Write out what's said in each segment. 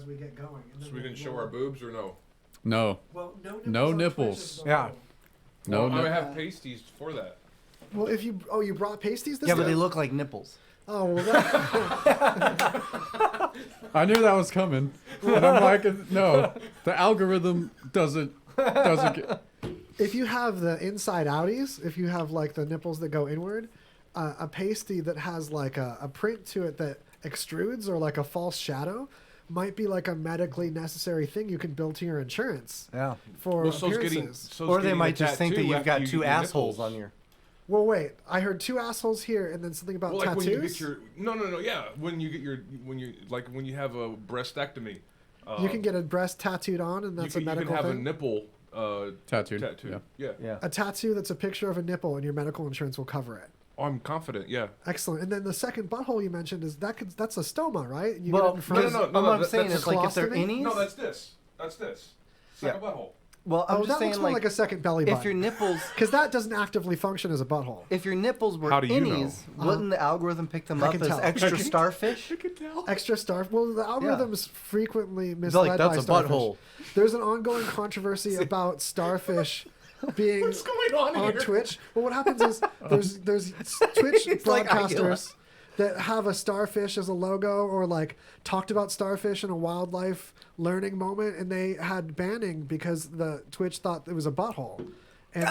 as we get going. And so we can show our boobs or no? No. Well, No nipples. Yeah. No. I have pasties for that. Well, if you you brought pasties this Yeah, time? but they look like nipples. Oh well, that, I knew that was coming, and I'm like, no, the algorithm doesn't get. if you have the inside outies, if you have like the nipples that go inward, a pasty that has like a print to it that extrudes or like a false shadow might be like a medically necessary thing you can build to your insurance. Yeah. For appearances. Or they might just think that you've got two assholes nipples. on your... Well, wait. I heard two assholes here, and then something about Well, like tattoos. when you get your yeah, when you have a breastectomy, you can get a breast tattooed on, and that's a medical you can have thing. a nipple Tattooed. Yeah. A tattoo that's a picture of a nipple, and your medical insurance will cover it. I'm confident. Yeah. Excellent. And then the second butthole you mentioned is that's a stoma, right? You Well, get it in front. no, what I'm saying that's is like if they're colostomy? innies... No, that's this. Second butthole. Well, I'm Oh, just that saying looks more like a second belly button. if your nipples... Because that doesn't actively function as a butthole. If your nipples were How do you know? innies, wouldn't the algorithm pick them I up can as tell. extra starfish? Extra starf. Well, the algorithm's frequently They're misled like, that's by a starfish. butthole. There's an ongoing controversy about starfish being What's going on here? Twitch. Well, what happens is there's Twitch It's like broadcasters that have a starfish as a logo or like talked about starfish in a wildlife learning moment, and they had banning because the Twitch thought it was a butthole. And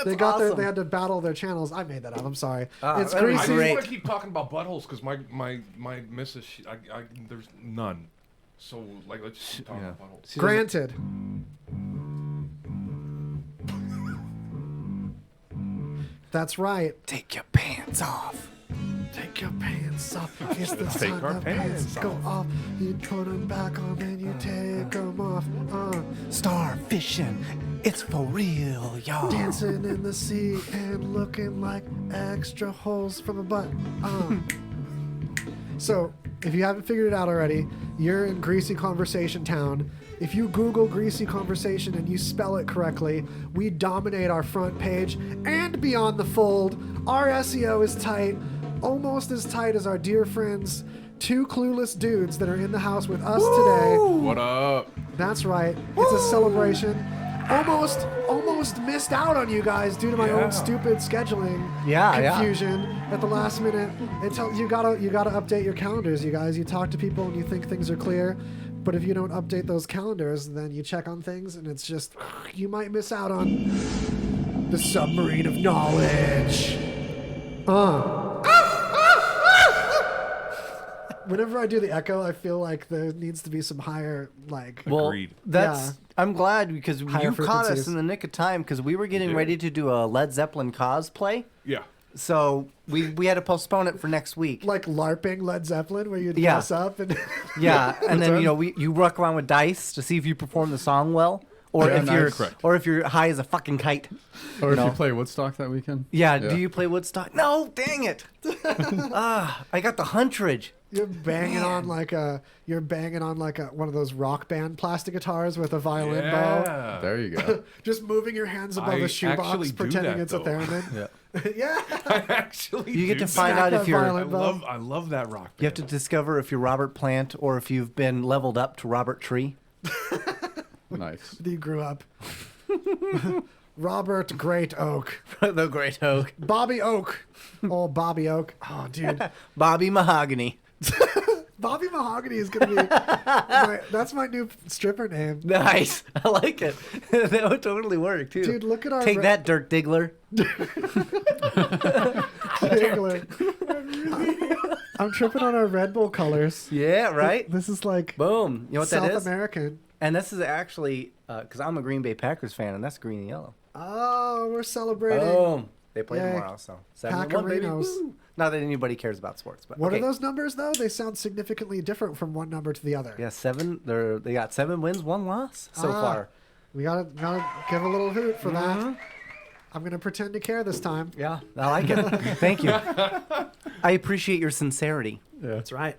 they got awesome. they had to battle their channels. I made that up. I'm sorry. It's that'd be I greasy. just great. want to keep talking about buttholes because my missus, there's none. So like, let's just keep talking about buttholes. Granted. That's right. Take your pants off. Take your pants off. It's the Take time our the pants pants go off. You put them back on, then you take them off. Star fishing. It's for real, y'all. Dancing in the sea and looking like extra holes from a butt. So, if you haven't figured it out already, you're in Greasy Conversation Town. If you Google Greasy Conversation and you spell it correctly, we dominate our front page and beyond the fold. Our SEO is tight, almost as tight as our dear friends, two clueless dudes that are in the house with us today. What up? That's right. It's a celebration. Almost missed out on you guys due to my own stupid scheduling confusion at the last minute. You gotta update your calendars, you guys. You talk to people and you think things are clear, but if you don't update those calendars, then you check on things and it's just you might miss out on the submarine of knowledge. Whenever I do the echo, I feel like there needs to be some higher, like... Well, Agreed. that's... I'm glad because Higher you caught us frequencies. in the nick of time because we were getting ready to do a Led Zeppelin cosplay. Yeah. So we had to postpone it for next week. Like LARPing Led Zeppelin, where you'd Yeah. dress up and... Yeah, and then you walk around with dice to see if you perform the song well, or Yeah, if nice. you're high as a fucking kite. Or if No. you play Woodstock that weekend. Yeah, do you play Woodstock? No, dang it! I got the huntrage. You're banging on like one of those rock band plastic guitars with a violin bow. Yeah. There you go. Just moving your hands above I a actually shoebox, do pretending that, it's though. a theremin. Yeah. Yeah. I actually You get do to find Snap out that if you're. violin bow. I love that rock band. You have to discover if you're Robert Plant or if you've been leveled up to Robert Tree. Nice. You grew up. Robert Great Oak. The Great Oak. Bobby Oak. Oh, Bobby Oak. Oh, dude. Bobby Mahogany. Bobby Mahogany is going to be... that's my new stripper name. Nice. I like it. That would totally work, too. Dude, look at our... Take that, Dirk Diggler. Diggler. I'm tripping on our Red Bull colors. Yeah, right? This is like Boom. You know what South that is? American. And this is actually, because I'm a Green Bay Packers fan, and that's green and yellow. Oh, we're celebrating. Boom. They play Yay. tomorrow, so 7-1, baby. Packerinos. Woo. Not that anybody cares about sports, but What okay. are those numbers though? They sound significantly different from one number to the other. Yeah, 7. They got 7 wins, 1 loss so far. We gotta give a little hoot for Mm-hmm. that. I'm gonna pretend to care this time. Yeah, I like it. Thank you. I appreciate your sincerity. That's right.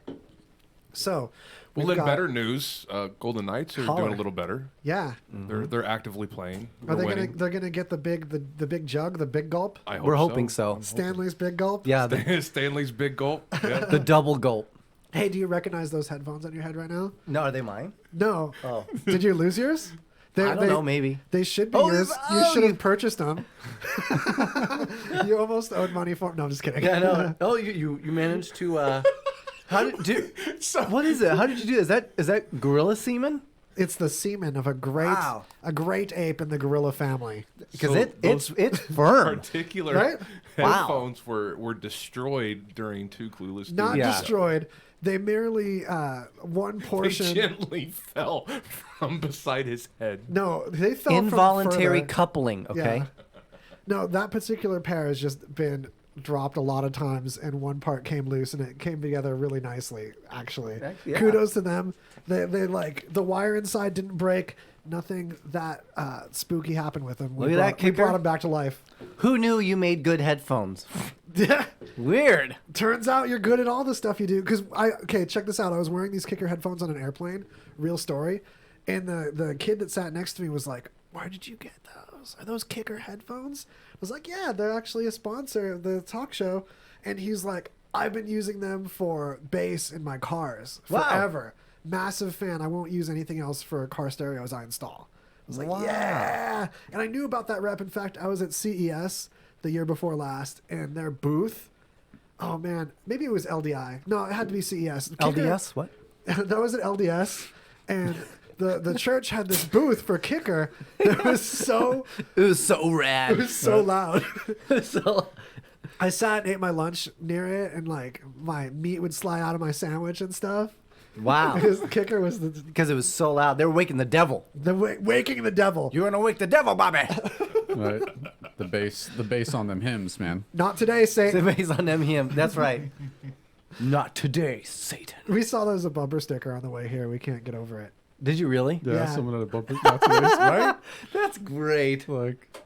So, Well, we've in got- better news, Golden Knights are Holler. doing a little better. Yeah. They're actively playing. Are they winning. they're gonna get the big jug, the big gulp? I hope We're hoping so. Stanley's big gulp? Yeah, the Stanley's big gulp. Yeah. double gulp. Hey, do you recognize those headphones on your head right now? No, are they mine? No. Oh. Did you lose yours? I don't know, maybe. They should be yours. You should have purchased them. You almost owed money for them. No, I'm just kidding. Yeah, no. Oh, you managed to. What is it? How did you do this? Is that gorilla semen? It's the semen of a great ape in the gorilla family. Because it's firm. Particular Right? headphones were destroyed during Two Clueless. Not Yeah. destroyed. They merely one They portion. gently fell from beside his head. No, they fell Involuntary from further. coupling, okay? Yeah. No, that particular pair has just been dropped a lot of times, and one part came loose, and it came together really nicely. Actually, Yeah. kudos to them. They like the wire inside didn't break. Nothing that spooky happened with them. Look at that We kicker. brought them back to life. Who knew you made good headphones? Yeah. Weird. Turns out you're good at all the stuff you do. Because check this out. I was wearing these kicker headphones on an airplane. Real story. And the kid that sat next to me was like, "Where did you get those? Are those kicker headphones?" I was like, "Yeah, they're actually a sponsor of the talk show." And he's like, "I've been using them for bass in my cars Wow. forever. Massive fan. I won't use anything else for car stereos I install." I was like, Wow. "Yeah." And I knew about that rep. In fact, I was at CES the year before last, and their booth. Oh man, maybe it was LDI. No, it had to be CES. Kicker- LDS? What? that was at LDS, and the church had this booth for kicker. It was so It was so rad. it was so loud. so, I sat and ate my lunch near it, and like my meat would slide out of my sandwich and stuff. wow. Because the kicker was Because it was so loud. They were waking the devil. waking the devil. You're going to wake the devil, Bobby. Right. The bass on them hymns, man. Not today, Satan. Based on them him. That's right. Not today, Satan. We saw that as a bumper sticker on the way here. We can't get over it. Did you really? Yeah, Yeah. someone had a bumper. Not today's, right? That's great. Like,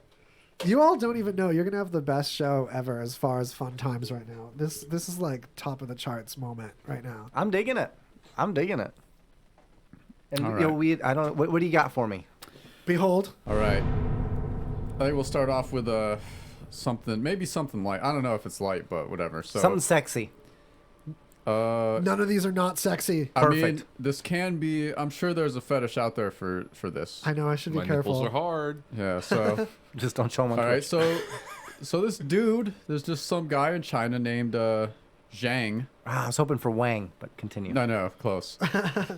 You all don't even know. You're gonna have the best show ever as far as fun times right now. This is like top of the charts moment right now. I'm digging it. And All you know, right. I don't. What do you got for me? Behold, all right. I think we'll start off with maybe something light. I don't know if it's light, but whatever. So Something sexy. none of these are not sexy. I mean, Perfect. this can be. I'm sure there's a fetish out there for this. I know I should be My careful. nipples are hard. Yeah. So Just don't show them on all right. Twitch. So this dude, there's just some guy in China named Zhang. I was hoping for Wang, but continue. No, close.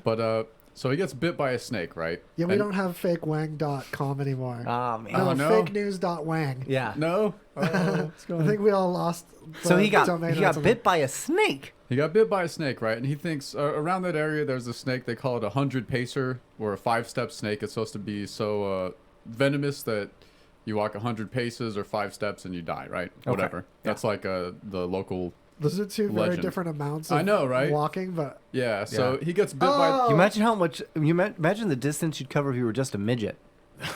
But so he gets bit by a snake, right? Yeah, we And- don't have fakewang.com anymore. Ah, man. no, Oh, no. fake news.wang. Yeah. No. Oh, what's I going on? think we all lost. So the he got domain he or got something. bit by a snake. He got bit by a snake, right? And he thinks around that area there's a snake. They call it a 100 pacer or a 5-step snake. It's supposed to be so venomous that you walk 100 paces or 5 steps and you die, right? Whatever. That's like the local. Those are two very Legend. different amounts. I Of know, right? Walking, but Yeah. So Yeah. he gets bit Oh. by. You imagine how much. Imagine the distance you'd cover if you were just a midget.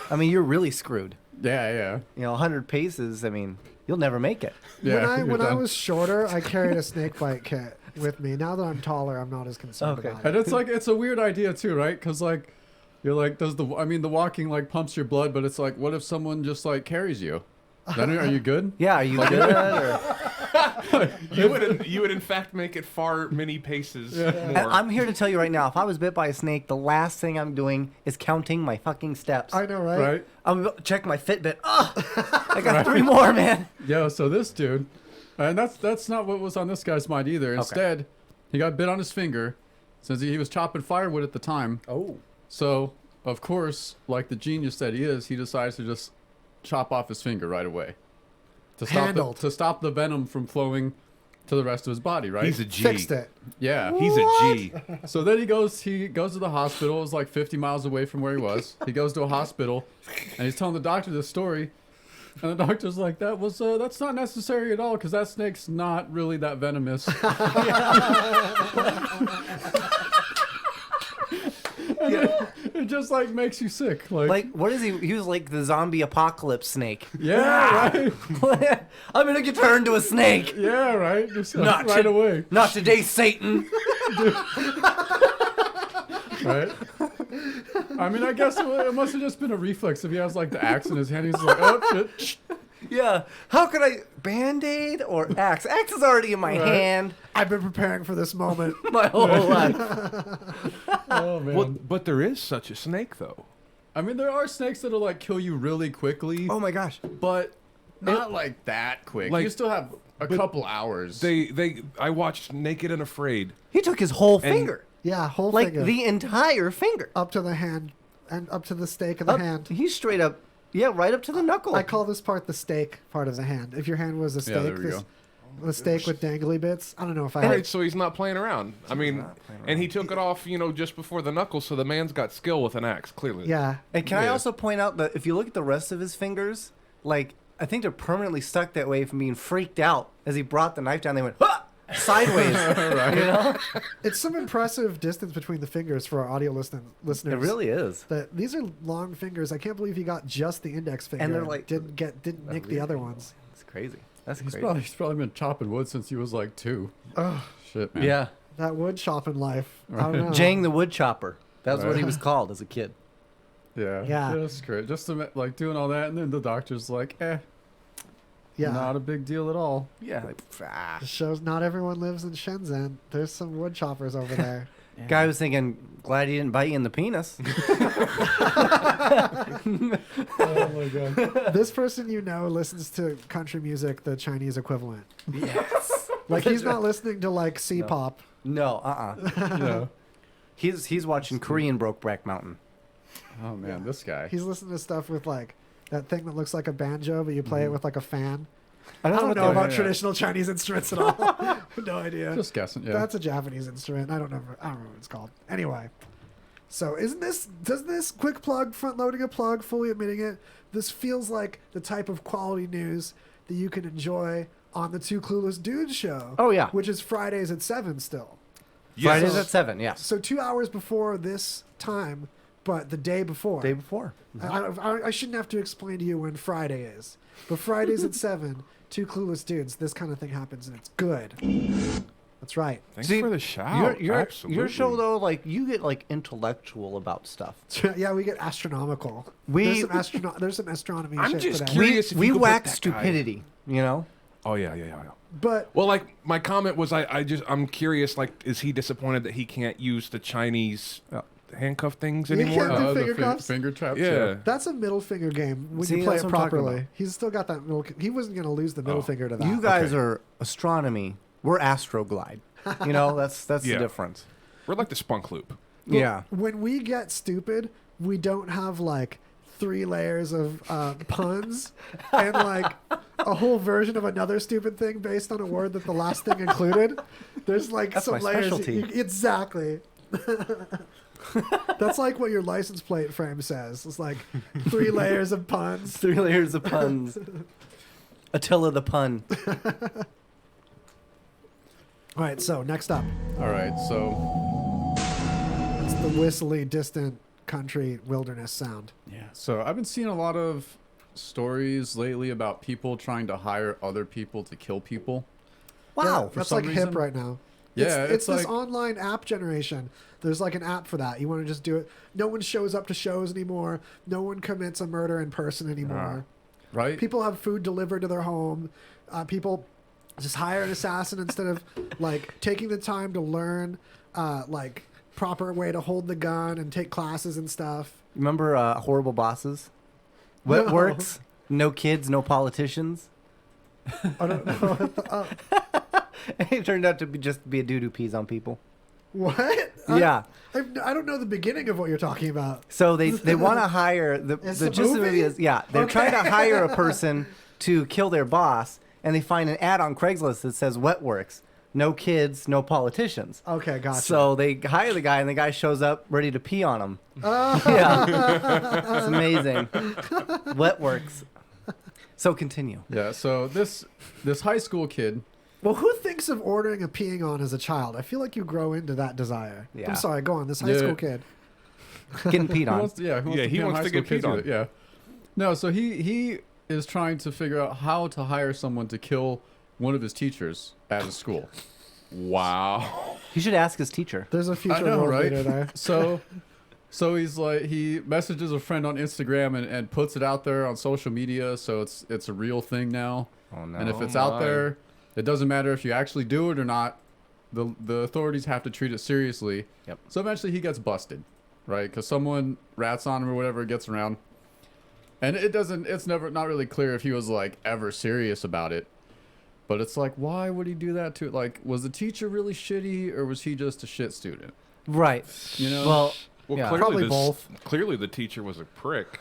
I mean, you're really screwed. Yeah. You know, 100 paces. I mean, you'll never make it. Yeah. you're when I done. was shorter, I carried a snake bite kit with me. Now that I'm taller, I'm not as concerned Okay. about And it. it's like it's a weird idea too, right? Because like you're like, the walking like pumps your blood, but it's like, what if someone just like carries you? Then are you good? Yeah, are you good? Or, You would in fact make it far many paces and more. I'm here to tell you right now, if I was bit by a snake, the last thing I'm doing is counting my fucking steps. I know, right? Right. I'm gonna check my Fitbit. Oh, I got 3 more, man. Yo, so this dude, and that's not what was on this guy's mind either. Instead, he got bit on his finger, since he was chopping firewood at the time. Oh. So of course, like the genius that he is, he decides to just chop off his finger right away Handled. to stop the venom from flowing to the rest of his body. Right? He's a G. Fixed it. Yeah. He's a G. So then he goes to the hospital. It was like 50 miles away from where he was. He goes to a hospital, and he's telling the doctor this story. And the doctor's like, that's not necessary at all, because that snake's not really that venomous. It just like makes you sick. Like, what is he? He was like the zombie apocalypse snake. yeah, right. I'm gonna get turned to a snake. Yeah, right. Just Not right to- away. Not today, Satan. Right. I mean, I guess it must have just been a reflex. If he has like the axe in his hand, he's like, oh shit. Yeah. How could I Band-Aid or axe? Axe is already in my Right. hand. I've been preparing for this moment my whole life. Oh man. Well, but there is such a snake, though. I mean, there are snakes that'll like kill you really quickly. Oh my gosh. But not like that quick. Like- you still have a couple hours. I watched Naked and Afraid. He took his whole finger. Yeah, whole Like finger. the entire finger. Up to the hand and up to the stake of the hand. He's straight up, right up to the knuckle. I call this part the stake part of the hand. If your hand was a stake, there we go. the stake with dangly bits. I don't know if I. All right, so he's not playing around. I mean, and he took it off, just before the knuckle, so the man's got skill with an axe, clearly. Yeah. And can I Yeah. also point out that if you look at the rest of his fingers, like, I think they're permanently stuck that way from being freaked out. As he brought the knife down, they went, "Ah!" Sideways. Right. You know? It's some impressive distance between the fingers for our audio listeners. It really is. That these are long fingers. I can't believe he got just the index finger. And they're like- didn't nick the other ones. It's crazy. That's He's crazy. he's probably been chopping wood since he was like 2. Oh, Shit, man. Yeah. that wood chopping life. I don't know. Jang the wood chopper. That was what he Right. was called as a kid. Yeah. Yeah. That's great. Just to, like doing all that, and then the doctor's like, Yeah. not a big deal at all. Yeah. Like, It shows not everyone lives in Shenzhen. There's some wood choppers over there. Guy was thinking, glad he didn't bite you in the penis. Oh my god. This person listens to country music, the Chinese equivalent. Yes. Like he's not listening to like C-pop. No, Yeah. He's watching Korean Brokeback Mountain. Oh man, this guy. He's listening to stuff with like that thing that looks like a banjo, but you play it with like a fan. I know don't what know they- about yeah. traditional Chinese instruments at all. No idea. Just guessing. Yeah. That's a Japanese instrument. I don't know what it's called. Anyway. So doesn't this quick plug, front loading a plug, fully admitting it, this feels like the type of quality news that you can enjoy on the Two Clueless Dudes show. Oh, yeah. Which is Fridays at 7 still. Yes. Fridays at 7, yeah. So 2 hours before this time, but the day before. Day before. I shouldn't have to explain to you when Friday is. But Fridays at 7, Two Clueless Dudes, this kind of thing happens and it's good. That's right. Thanks See, for the shout. Your show, though, like, you get, like, intellectual about stuff. Yeah, we get astronomical. We- there's some astronomy I'm shit just today. curious. if We you could wax put that guy- stupidity, you know? Oh yeah. But Well, like my comment was, I'm curious. Like, is he disappointed that he can't use the Chinese handcuff things You anymore? can't do the finger cuffs? finger traps. Yeah. that's a middle finger game when See, you play that's it what I'm talking properly. about. He's still got that middle. He wasn't going to lose the middle finger to that. You guys okay. are astronomy. We're astroglide. You know, that's Yeah. the difference. We're like the spunk loop. Yeah. When we get stupid, we don't have like 3 layers of puns and like a whole version of another stupid thing based on a word that the last thing included. There's like That's some my layers. specialty. Exactly. That's like what your license plate frame says. It's like 3 layers of puns. 3 layers of puns. Attila the pun. All right, so next up, All right. So it's the whistly, distant country wilderness sound. yeah. So I've been seeing a lot of stories lately about people trying to hire other people to kill people. Yeah, Wow. that's some like reason. hip right now. Yeah, it's this like online app generation. There's like an app for that. You want to just do it. No one shows up to shows anymore. No one commits a murder in person anymore. right. People have food delivered to their home. People just hire an assassin instead of like taking the time to learn like proper way to hold the gun and take classes and stuff. Remember Horrible Bosses? What No. works? No kids, no politicians. I don't know. It turned out to be just be a dude who pees on people. What? Yeah. I don't know the beginning of what you're talking about. So they want to hire the It's the a gist of the movie? movie is they're Okay. trying to hire a person to kill their boss, and they find an ad on Craigslist that says Wet Works, no kids, no politicians. Okay, gotcha. So they hire the guy, and the guy shows up ready to pee on him. Yeah, it's amazing. Wet Works. So continue. Yeah. So this high school kid. Well, who thinks of ordering a peeing on as a child? I feel like you grow into that desire. Yeah. I'm sorry, go on. This high Yeah. school kid. Getting peed Who on. wants to, yeah. Who wants Yeah, to he pee on wants high to school get kids peed with on. it? Yeah. No. So he is trying to figure out how to hire someone to kill one of his teachers at a school. Wow. He should ask his teacher. There's a future I know, world right? leader there. So he's like, he messages a friend on Instagram and puts it out there on social media, so it's a real thing now. Oh no. And if it's Oh, out my. there, it doesn't matter if you actually do it or not. the authorities have to treat it seriously. Yep. So eventually he gets busted, right? Because someone rats on him or whatever, gets around. And it's never not really clear if he was like ever serious about it. But it's like, why would he do that to it? Like, was the teacher really shitty or was he just a shit student? Right. You know? Well, Well, Probably both. Clearly, the teacher was a prick.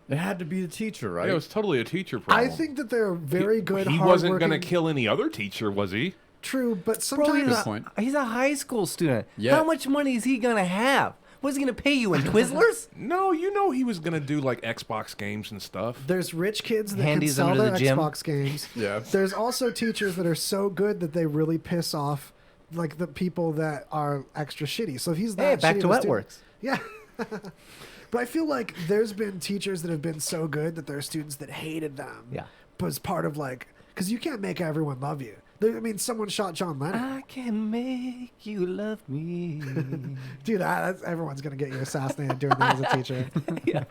It had to be the teacher, right? Yeah, it was totally a teacher problem. I think that they're very good. He wasn't going to kill any other teacher, was he? True, but bro, sometimes he's a high school student. Yeah. How much money is he gonna have? What's he gonna pay you in Twizzlers? No, you know he was gonna do like Xbox games and stuff. there's rich kids that can Handies sell under their the gym. Xbox games. Yeah. There's also teachers that are so good that they really piss off like the people that are extra shitty. So if he's that Hey, back shitty to of a student- Wetworks. Yeah. But I feel like there's been teachers that have been so good that there are students that hated them. Yeah. But as part of like, because you can't make everyone love you. I mean, someone shot John Lennon. I can make you love me. Dude, everyone's going to get you assassinated doing that as a teacher. Yeah.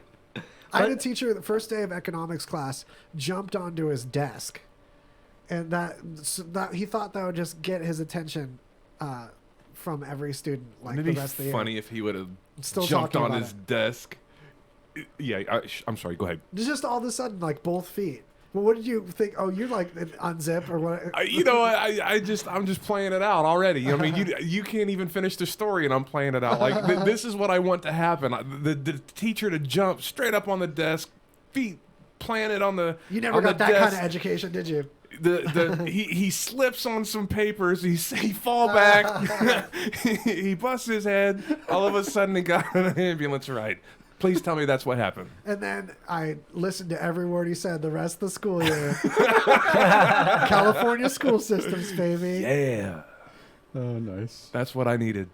I had a teacher the first day of economics class jumped onto his desk, and that he thought that would just get his attention from every student like Wouldn't the it be rest of the year. funny if he would have Still jumped talking on about his it. desk? Yeah, I'm sorry. Go ahead. Just all of a sudden, like both feet. Well, what did you think? Oh, you're like unzip or what? I'm just playing it out already. I mean, you can't even finish the story, and I'm playing it out. Like this is what I want to happen. The teacher to jump straight up on the desk, feet planted on the. You never on got the that desk. kind of education, did you? He slips on some papers. He fall back. He busts his head. All of a sudden, he got an ambulance ride. Please tell me that's what happened. And then I listened to every word he said the rest of the school year. California school systems, baby. Yeah, Oh, nice. that's what I needed.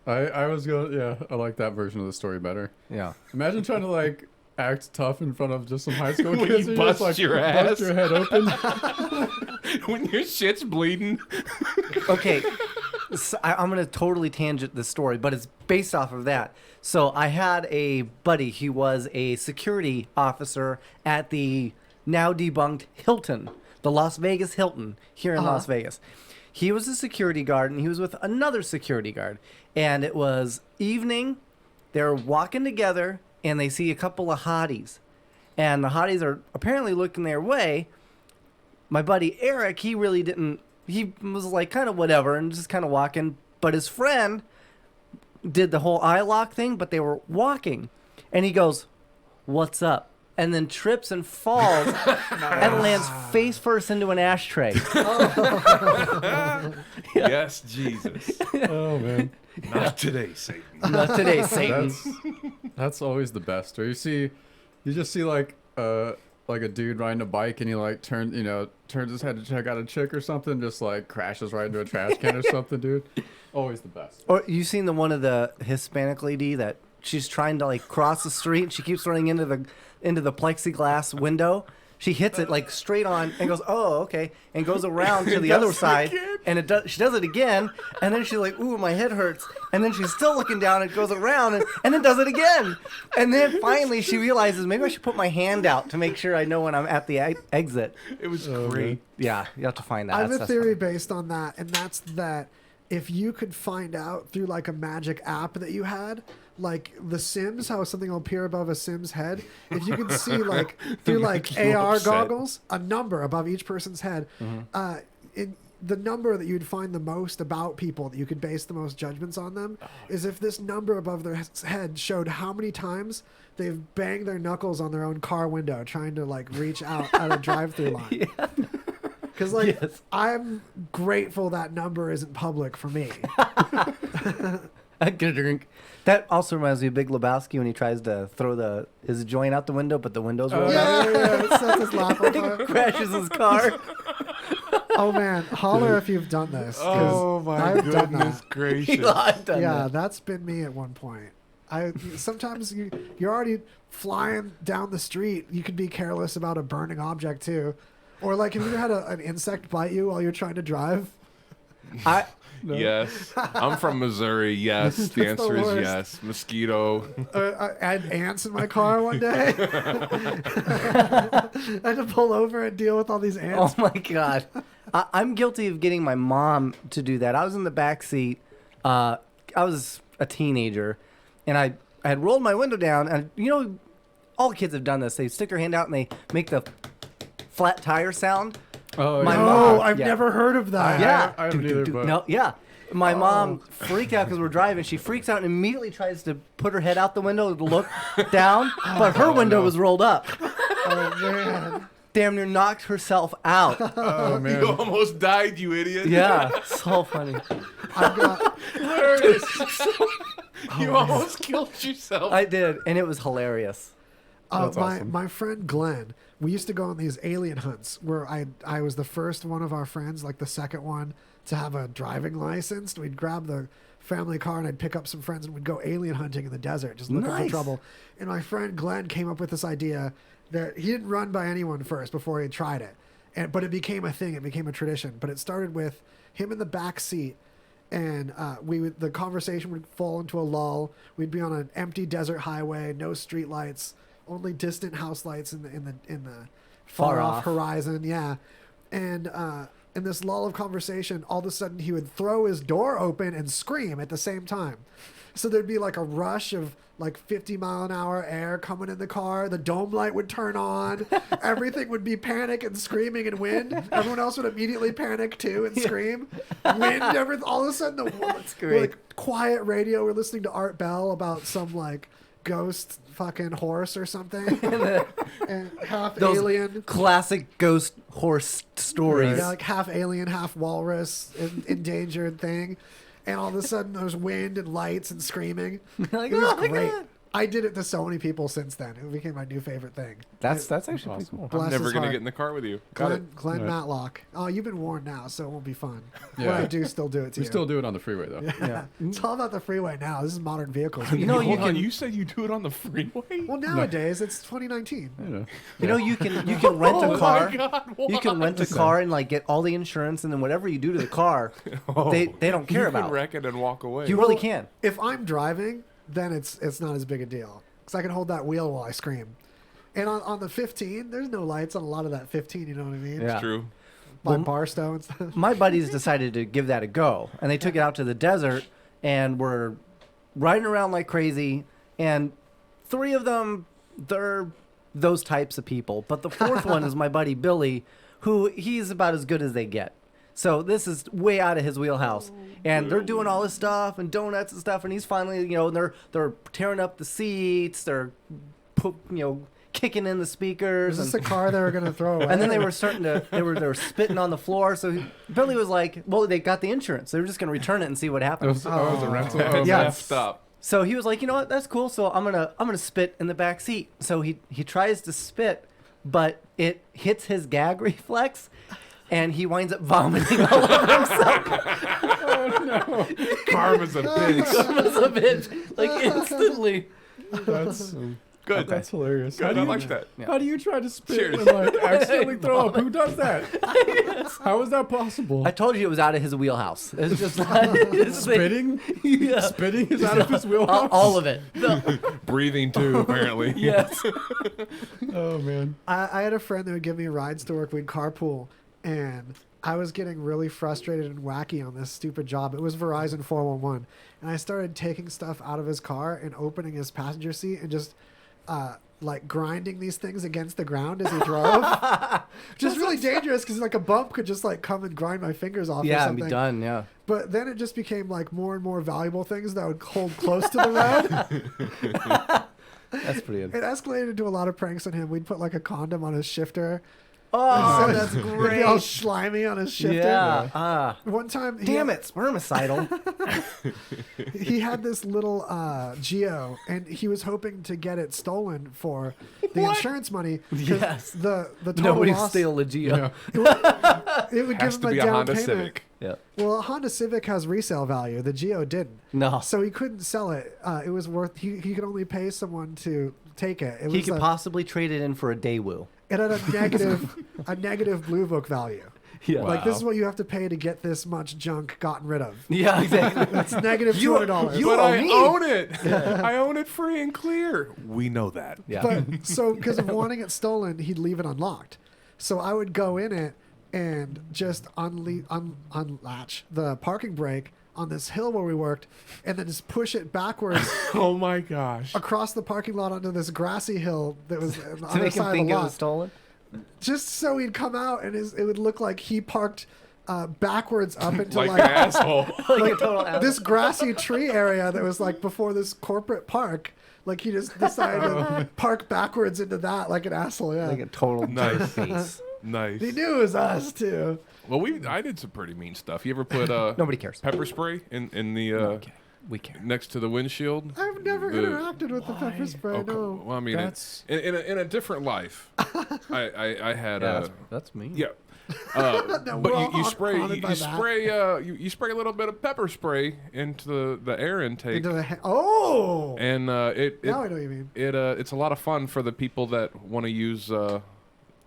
I was going, yeah, I like that version of the story better. Yeah. Imagine trying to like act tough in front of just some high school When kids. you and bust just, like, your bust ass. your head open. When your shit's bleeding. Okay. So I'm going to totally tangent this story, but it's based off of that. So I had a buddy. He was a security officer at the now debunked Hilton, the Las Vegas Hilton here in Las Vegas. He was a security guard, and he was with another security guard. And it was evening. They're walking together, and they see a couple of hotties. And the hotties are apparently looking their way. My buddy Eric, he really didn't. He was like kind of whatever and just kind of walking. But his friend did the whole eye lock thing, but they were walking. And he goes, "What's up?" And then trips and falls and lands face first into an ashtray. Yes, Jesus. Oh, man. Not today, Satan. Not today, Satan. That's always the best. Or you just see like a dude riding a bike and he like turns his head to check out a chick or something, just like crashes right into a trash can or something, dude. Always the best. Or you seen the one of the Hispanic lady that she's trying to like cross the street and she keeps running into the plexiglass window. She hits it like straight on and goes, "Oh, okay," and goes around to the other side, and she does it again, and then she's like, "Ooh, my head hurts," and then she's still looking down and goes around and then does it again, and then finally she realizes maybe I should put my hand out to make sure I know when I'm at the exit. It was Oh, great. man. Yeah, you have to find that. I have a That's theory funny. based on that, and that's that if you could find out through like a magic app that you had, like The Sims, how something will appear above a Sim's head, if you could see like through like AR upset. goggles a number above each person's head, in the number that you'd find the most about people that you could base the most judgments on them is if this number above their head showed how many times they've banged their knuckles on their own car window trying to like reach out at a drive-through line. Because, like, Yes. I'm grateful that number isn't public for me. I get a drink. That also reminds me of Big Lebowski when he tries to throw his joint out the window, but the window's rolled up. Yeah, it sets his laugh on fire. Crashes his car. Oh, man. Holler if you've done this. 'cause Oh my I've done goodness that. gracious! I've done Yeah, that. that's been me at one point. Sometimes you're already flying down the street. You could be careless about a burning object, too. Or, like, have you ever had an insect bite you while you're trying to drive? Yes, I'm from Missouri. Yes, the the answer is worst. yes. Mosquito. I had ants in my car one day. I had to pull over and deal with all these ants. Oh my god. I'm guilty of getting my mom to do that. I was in the back seat. I was a teenager, and I had rolled my window down, and all kids have done this. They stick their hand out and they make the flat tire sound. Oh, My yeah. mom- I've yeah. never heard of that. Yeah. I haven't either, but No, yeah. My mom freaked out because we're driving. She freaks out and immediately tries to put her head out the window to look down, but her window was rolled up. Oh man. Damn near knocked herself out. oh man, You almost died, you idiot. Yeah, so funny. I've got. You almost killed yourself. I did, and it was hilarious. That's awesome. My friend Glenn, we used to go on these alien hunts where I was the first one of our friends, like the second one, to have a driving license. We'd grab the family car and I'd pick up some friends and we'd go alien hunting in the desert, just looking for Nice. trouble. And my friend Glenn came up with this idea that he didn't run by anyone first before he tried it. But it became a thing. It became a tradition. But it started with him in the back seat. And the conversation would fall into a lull. We'd be on an empty desert highway, no street lights, only distant house lights in the far off horizon. Yeah, and in this lull of conversation, all of a sudden he would throw his door open and scream at the same time. So there'd be like a rush of like 50-mile-an-hour air coming in the car. The dome light would turn on. Everything would be panic and screaming and wind. Everyone else would immediately panic too and scream. Wind, everything. All of a sudden, That's great. like quiet radio. We're listening to Art Bell about some like ghost fucking horse or something, and half Those alien. classic ghost horse stories. Yeah, like half alien, half walrus, endangered thing. And all of a sudden, there's wind and lights and screaming. Like, It was oh my great. God. I did it to so many people since then. It became my new favorite thing. That's actually pretty cool. Bless I'm never his going to heart. get in the car with you. Got it. Glenn Right. Matlock. Oh, you've been warned now, so it won't be fun. Yeah. When I do still do it to we you. still do it on the freeway though. Yeah. It's all about the freeway now. This is modern vehicles. You know, you Hold on, can you said you do it on the freeway? Well, nowadays it's 2019. you can rent Oh a car. my God, You can rent a car and like get all the insurance, and then whatever you do to the car, they don't care you about. can wreck it and walk away. You really can. If I'm driving, then it's not as big a deal because I can hold that wheel while I scream. And on the 15, there's no lights on a lot of that 15. You know what I mean? Yeah. It's true. By Barstow and stuff. My buddies decided to give that a go, and they took it out to the desert and were riding around like crazy. And 3 of them, they're those types of people. But the 4th one is my buddy Billy, who he's about as good as they get. So this is way out of his wheelhouse. And they're doing all this stuff and donuts and stuff, and he's finally, they're tearing up the seats, they're kicking in the speakers. Is this a car they were going to throw away? And then they were they were spitting on the floor. So Billy was like, well, they got the insurance. They were just going to return it and see what It happens. was a rental. It's Yeah. messed up. So he was like, you know what, that's cool. So I'm gonna spit in the back seat. So he tries to spit, but it hits his gag reflex, and he winds up vomiting all over himself. Karma's a bitch. It was a bitch, like instantly. That's Good. That's hilarious. Good. I like that. How do you try to spit Cheers. and like accidentally throw up? Who does that? How is that possible? I told you it was out of his wheelhouse. It's just like Spitting? Yeah. Spitting is out of his wheelhouse? All of it. Breathing too, apparently. Yes. Oh, man. I had a friend that would give me rides to work. We'd carpool, and I was getting really frustrated and wacky on this stupid job. It was Verizon 411, and I started taking stuff out of his car and opening his passenger seat and just like grinding these things against the ground as he drove. Just really dangerous because like a bump could just like come and grind my fingers off. Or Yeah, and something. be done. Yeah. But then it just became like more and more valuable things that would hold close to the road. That's pretty good. It escalated into a lot of pranks on him. We'd put like a condom on his shifter. Oh, So that's He'd be all great. slimy on his shifter. Yeah. One time, Damn it, spermicidal. he had this little Geo, and he was hoping to get it stolen for the insurance money. 'Cause Yes. The total Nobody loss, steal a Geo. Yeah. it would Has give to him be a a down Honda payment. Civic. Yeah. Well, a Honda Civic has resale value. The Geo didn't. No. So he couldn't sell it. It was worth. He could only pay someone to take it. It He was could possibly trade it in for a Daewoo. It had a negative blue book value. Yeah. Wow. Like this is what you have to pay to get this much junk gotten rid of. Yeah, exactly. It's negative You- $200. you But owe I me. own it. I own it free and clear. We know that. Yeah. But so because of wanting it stolen, he'd leave it unlocked. So I would go in it and just unlatch the parking brake on this hill where we worked, and then just push it backwards Oh my gosh. across the parking lot onto this grassy hill that was on the To other make him side of think the it lot. was stolen. Just so he'd come out and it would look like he parked backwards up into Like an like asshole. Like a total asshole. this grassy tree area that was like before this corporate park. Like he just decided to park backwards into that like an asshole. Yeah, Like a total Nice. face. Nice. he knew it was us too. Well, I did some pretty mean stuff. You ever put Nobody cares. pepper spray in the We care. next to the windshield? I've never The- interacted with the pepper spray. Oh, No. well, I mean, That's- in a different life, I had Yeah, that's me. yeah. No, we're all But you spray haunted by that. you spray a little bit of pepper spray into the air intake, Into the oh. and it Now I know what you mean. it's a lot of fun for the people that want to use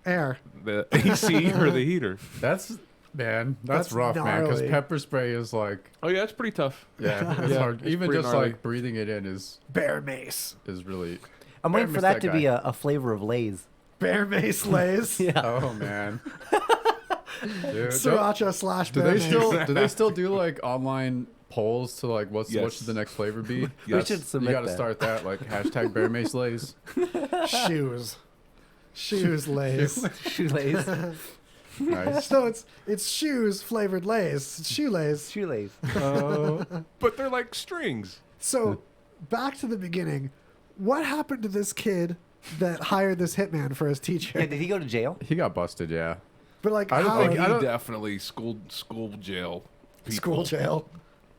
Air. the AC or the heater. That's That's that's rough, man. Because gnarly. pepper spray is like, Oh yeah, it's pretty tough. yeah, it's Yeah, hard. it's Even pretty just gnarly. like breathing it in Bear mace. is really. I'm waiting for Bear that to missed be that a flavor of Lay's. Bear mace lays. Yeah. Oh man. Dude, Sriracha slash do bear they mace. still do they still do like online polls to like what Yes. should the next flavor be? We should submit You got to that. start that like hashtag Bear Mace Lays. Shoes. Shoes lays. Shoelace. Nice. So it's shoes flavored lays. It's shoelays. Shoelace. But they're like strings. So back to the beginning. What happened to this kid that hired this hitman for his teacher? Yeah, did he go to jail? He got busted. Yeah. But like I don't how Oh, think- he I don't- definitely school jail. People, school jail.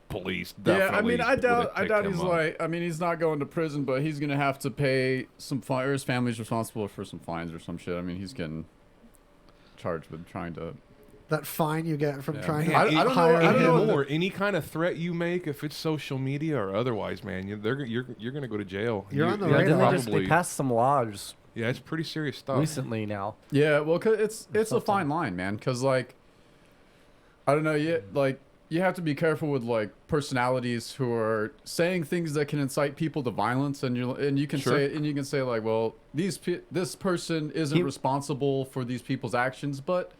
police. Yeah, I Definitely mean, I would've doubt picked him he's up. like. I mean, he's not going to prison, but he's gonna have to pay some fine. Or his family's responsible for some fines or some shit. I mean, he's getting charged with trying to. That fine you get from Yeah. trying Man, to I don't know- hire I don't know him. what the- More any kind of threat you make, if it's social media or otherwise, man, you're gonna go to jail. You're on the Yeah, radar. didn't they probably. they passed some laws Yeah, it's pretty serious stuff. recently now. Yeah, well, 'cause it's a something. fine line, man. Because like, I don't know, you have to be careful with like personalities who are saying things that can incite people to violence, and you can Sure. say like, well, this person isn't He- responsible for these people's actions, but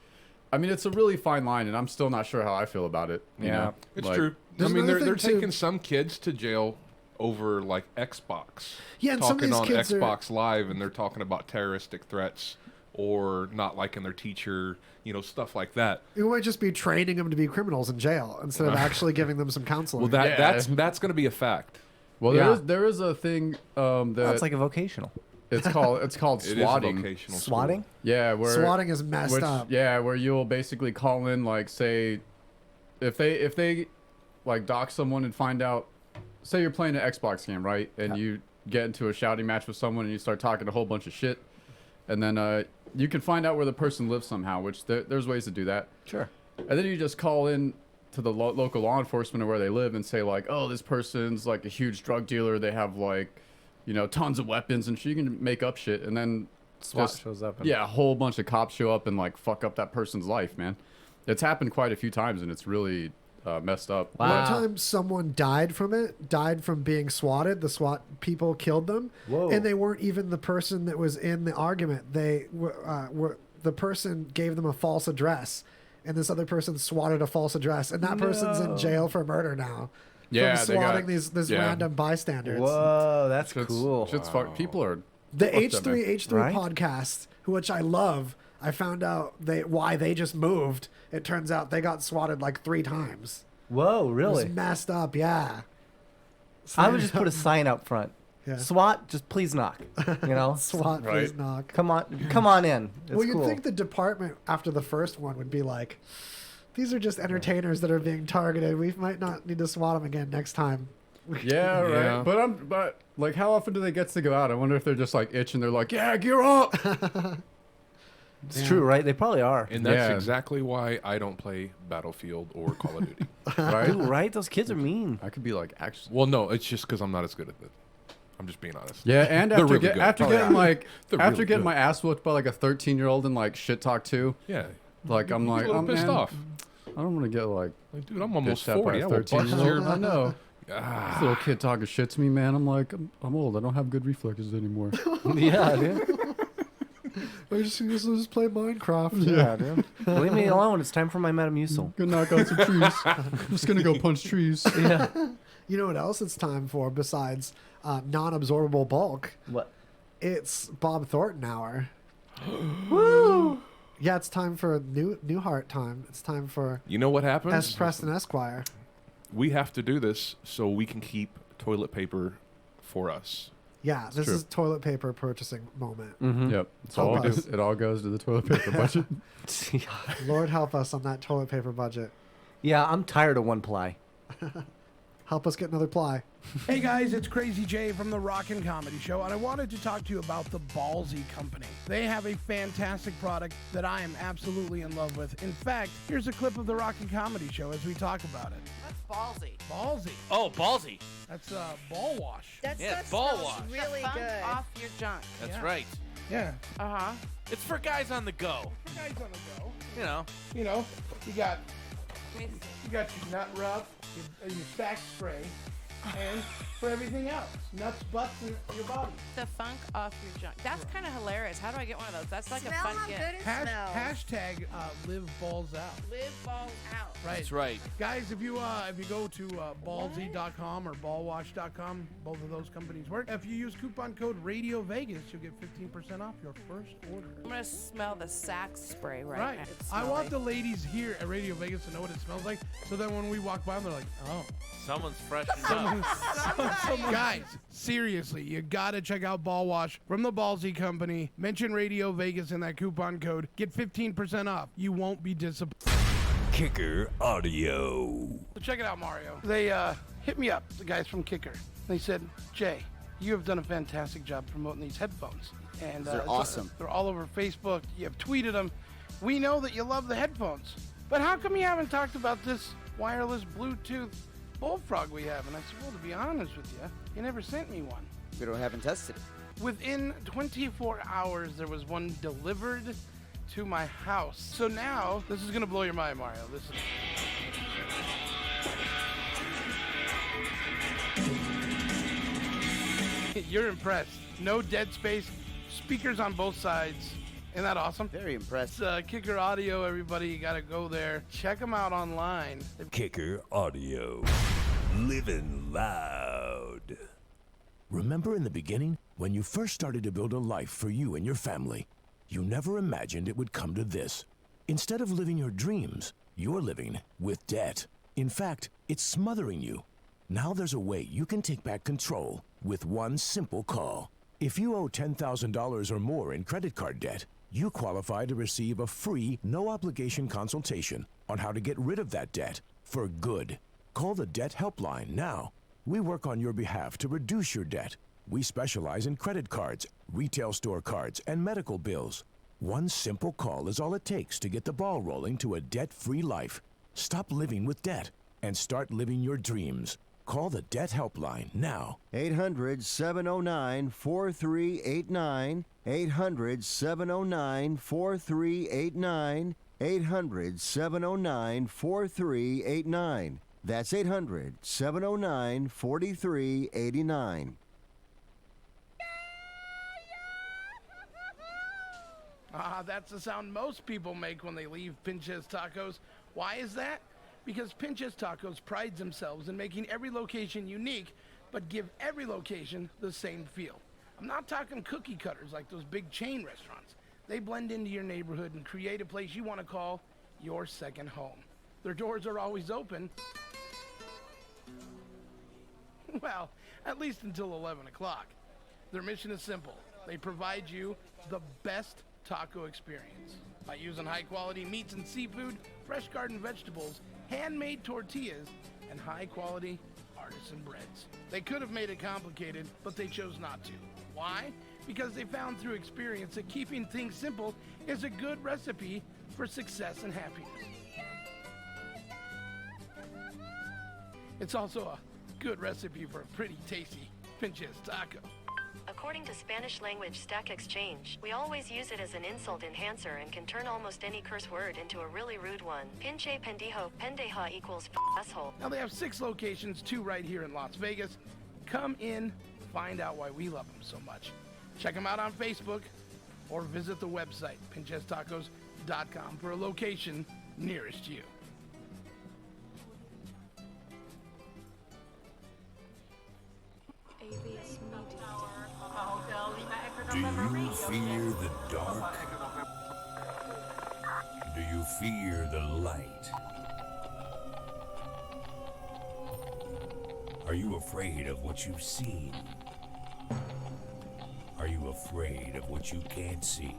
I mean, it's a really fine line, and I'm still not sure how I feel about it. you Yeah. know? It's Like, true. I There's mean, another they're thing, too. taking some kids to jail over like Xbox. Yeah, and some of talking these on kids are- Xbox Live, and they're talking about terroristic threats or not liking their teacher, stuff like that. It might just be training them to be criminals in jail instead of actually giving them some counseling. Well, Yeah. that's going to be a fact. Well, Yeah. there is a thing that That's like a vocational. it's called It is a swatting. vocational school. Swatting? Yeah, where swatting is messed which, up. Yeah, where you'll basically call in, like, say, if they like dock someone and find out, say you're playing an Xbox game, right, and you get into a shouting match with someone and you start talking a whole bunch of shit, and then you can find out where the person lives somehow, which there's ways to do that, Sure. and then you just call in to the local law enforcement or where they live and say like, oh, this person's like a huge drug dealer, they have like, tons of weapons, and you can make up shit, and then SWAT just- shows up. And yeah, a whole bunch of cops show up and like fuck up that person's life, man. It's happened quite a few times, and it's really messed up. Wow. One time, someone died from being swatted. The SWAT people killed them, Whoa. and they weren't even the person that was in the argument. They were the person gave them a false address, and this other person swatted a false address, and that person's in jail for murder now. Yeah, from they got- swatting these yeah. random bystanders. Whoa, that's Shit's- cool. Shit's fuck. People are The fucked up, H3 man. H3 Right? podcast, which I love. I found out why they just moved. It turns out they got swatted like 3 times. Whoa, It really? was messed up, yeah. I would just put a sign up front. Yeah. SWAT, just please knock. SWAT, Right. please knock. Come on in. It's Well, you'd cool. think the department after the first one would be like, these are just entertainers that are being targeted. We might not need to swat them again next time. Yeah, right. Yeah. But like, how often do they get to go out? I wonder if they're just like itching. They're like, yeah, gear up. It's true, right? They probably are. And that's Yeah. exactly why I don't play Battlefield or Call of Duty. right. Dude, right? Those kids are mean. I could be like, actually. Well, no, it's just because I'm not as good at it. I'm just being honest. Yeah, and They're after, really good. after Oh, getting yeah. like They're after really getting good. my ass whooped by like a 13-year-old and like shit talk too. Yeah. Like I'm like, a little oh, pissed man, off. I don't want to get like Like, dude, I'm almost bitched at by 40. a I will bust 13-year-old. I your... know. Ah. This little kid talking shit to me, man. I'm like, I'm old. I don't have good reflexes anymore. Yeah, dude. Let's just play Minecraft. Yeah, dude. Leave me alone. It's time for my Metamucil. Gonna knock out some trees. I'm just gonna go punch trees. Yeah. You know what else it's time for besides non-absorbable bulk? What? It's Bob Thornton hour. Woo! Yeah, it's time for Newhart time. It's time for You know what happens? S. Preston Esquire. We have to do this so we can keep toilet paper for us. Yeah, this true. is toilet paper purchasing moment. Yep. Help us. It all goes to the toilet paper budget. Lord help us on that toilet paper budget. Yeah, I'm tired of one ply. Help us get another ply. Hey guys, it's Crazy Jay from the Rockin' Comedy Show, and I wanted to talk to you about the Ballsy Company. They have a fantastic product that I am absolutely in love with. In fact, here's a clip of the Rockin' Comedy Show as we talk about it. That's ballsy. Ballsy. Oh, ballsy. That's ball wash. That Yeah, stuff ball smells wash. really The funk good. off your junk. That's Yeah. right. Yeah. Uh-huh. It's for guys on the go. For guys on the go. You know. You know, you got Let me see. you got your nut rub, your stack spray, and for everything else, nuts, butts, and your body. The funk off your junk. That's kind of hilarious. How do I get one of those? That's like Smell a fun how gift. good it smells. Hashtag live balls out. Live balls out. Right. That's right. Guys, if you go to ballsy.com or ballwash.com, both of those companies work. If you use coupon code RadioVegas, you'll get 15% off your first order. I'm gonna smell the Sax spray right Right. now. It's I want the smelly. ladies here at Radio Vegas to know what it smells like, so that when we walk by them, they're like, oh. Someone's freshened up. Guys, seriously, you gotta check out Ball Wash from the Ballsy Company. Mention Radio Vegas in that coupon code. Get 15% off. You won't be disappointed. Kicker Audio. So check it out, Mario. They hit me up, the guys from Kicker. They said, Jay, you have done a fantastic job promoting these headphones. And They're awesome. They're all over Facebook. You have tweeted them. We know that you love the headphones. But how come you haven't talked about this wireless Bluetooth bullfrog we have? And I said, well, to be honest with you never sent me one. We haven't tested it. Within 24 hours, there was one delivered to my house. So now, this is going to blow your mind, Mario. Listen. You're impressed. No dead space. Speakers on both sides. Isn't that awesome? Very impressed. It's Kicker Audio, everybody. You got to go there. Check them out online. Kicker Audio. Living loud. Remember in the beginning, when you first started to build a life for you and your family, you never imagined it would come to this. Instead of living your dreams, you're living with debt. In fact, it's smothering you. Now there's a way you can take back control with one simple call. If you owe $10,000 or more in credit card debt, you qualify to receive a free, no-obligation consultation on how to get rid of that debt for good. Call the Debt Helpline now. We work on your behalf to reduce your debt. We specialize in credit cards, retail store cards, and medical bills. One simple call is all it takes to get the ball rolling to a debt-free life. Stop living with debt and start living your dreams. Call the Debt Helpline now. 800-709-4389. 800-709-4389. 800-709-4389. That's 800-709-4389. That's the sound most people make when they leave Pinches Tacos. Why is that? Because Pinches Tacos prides themselves in making every location unique, but give every location the same feel. I'm not talking cookie cutters like those big chain restaurants. They blend into your neighborhood and create a place you want to call your second home. Their doors are always open. Well, at least until 11 o'clock. Their mission is simple. They provide you the best taco experience by using high-quality meats and seafood, fresh garden vegetables, handmade tortillas, and high-quality artisan breads. They could have made it complicated, but they chose not to. Why? Because they found through experience that keeping things simple is a good recipe for success and happiness. It's also a good recipe for a pretty tasty Pinches taco. According to Spanish language Stack Exchange, we always use it as an insult enhancer and can turn almost any curse word into a really rude one. Pinche pendejo, pendeja equals asshole. Now they have 6 locations, 2 right here in Las Vegas. Come in, find out why we love them so much. Check them out on Facebook. or visit the website, pinchestacos.com, for a location nearest you. Do you fear the dark? Do you fear the light? Are you afraid of what you've seen? Are you afraid of what you can't see?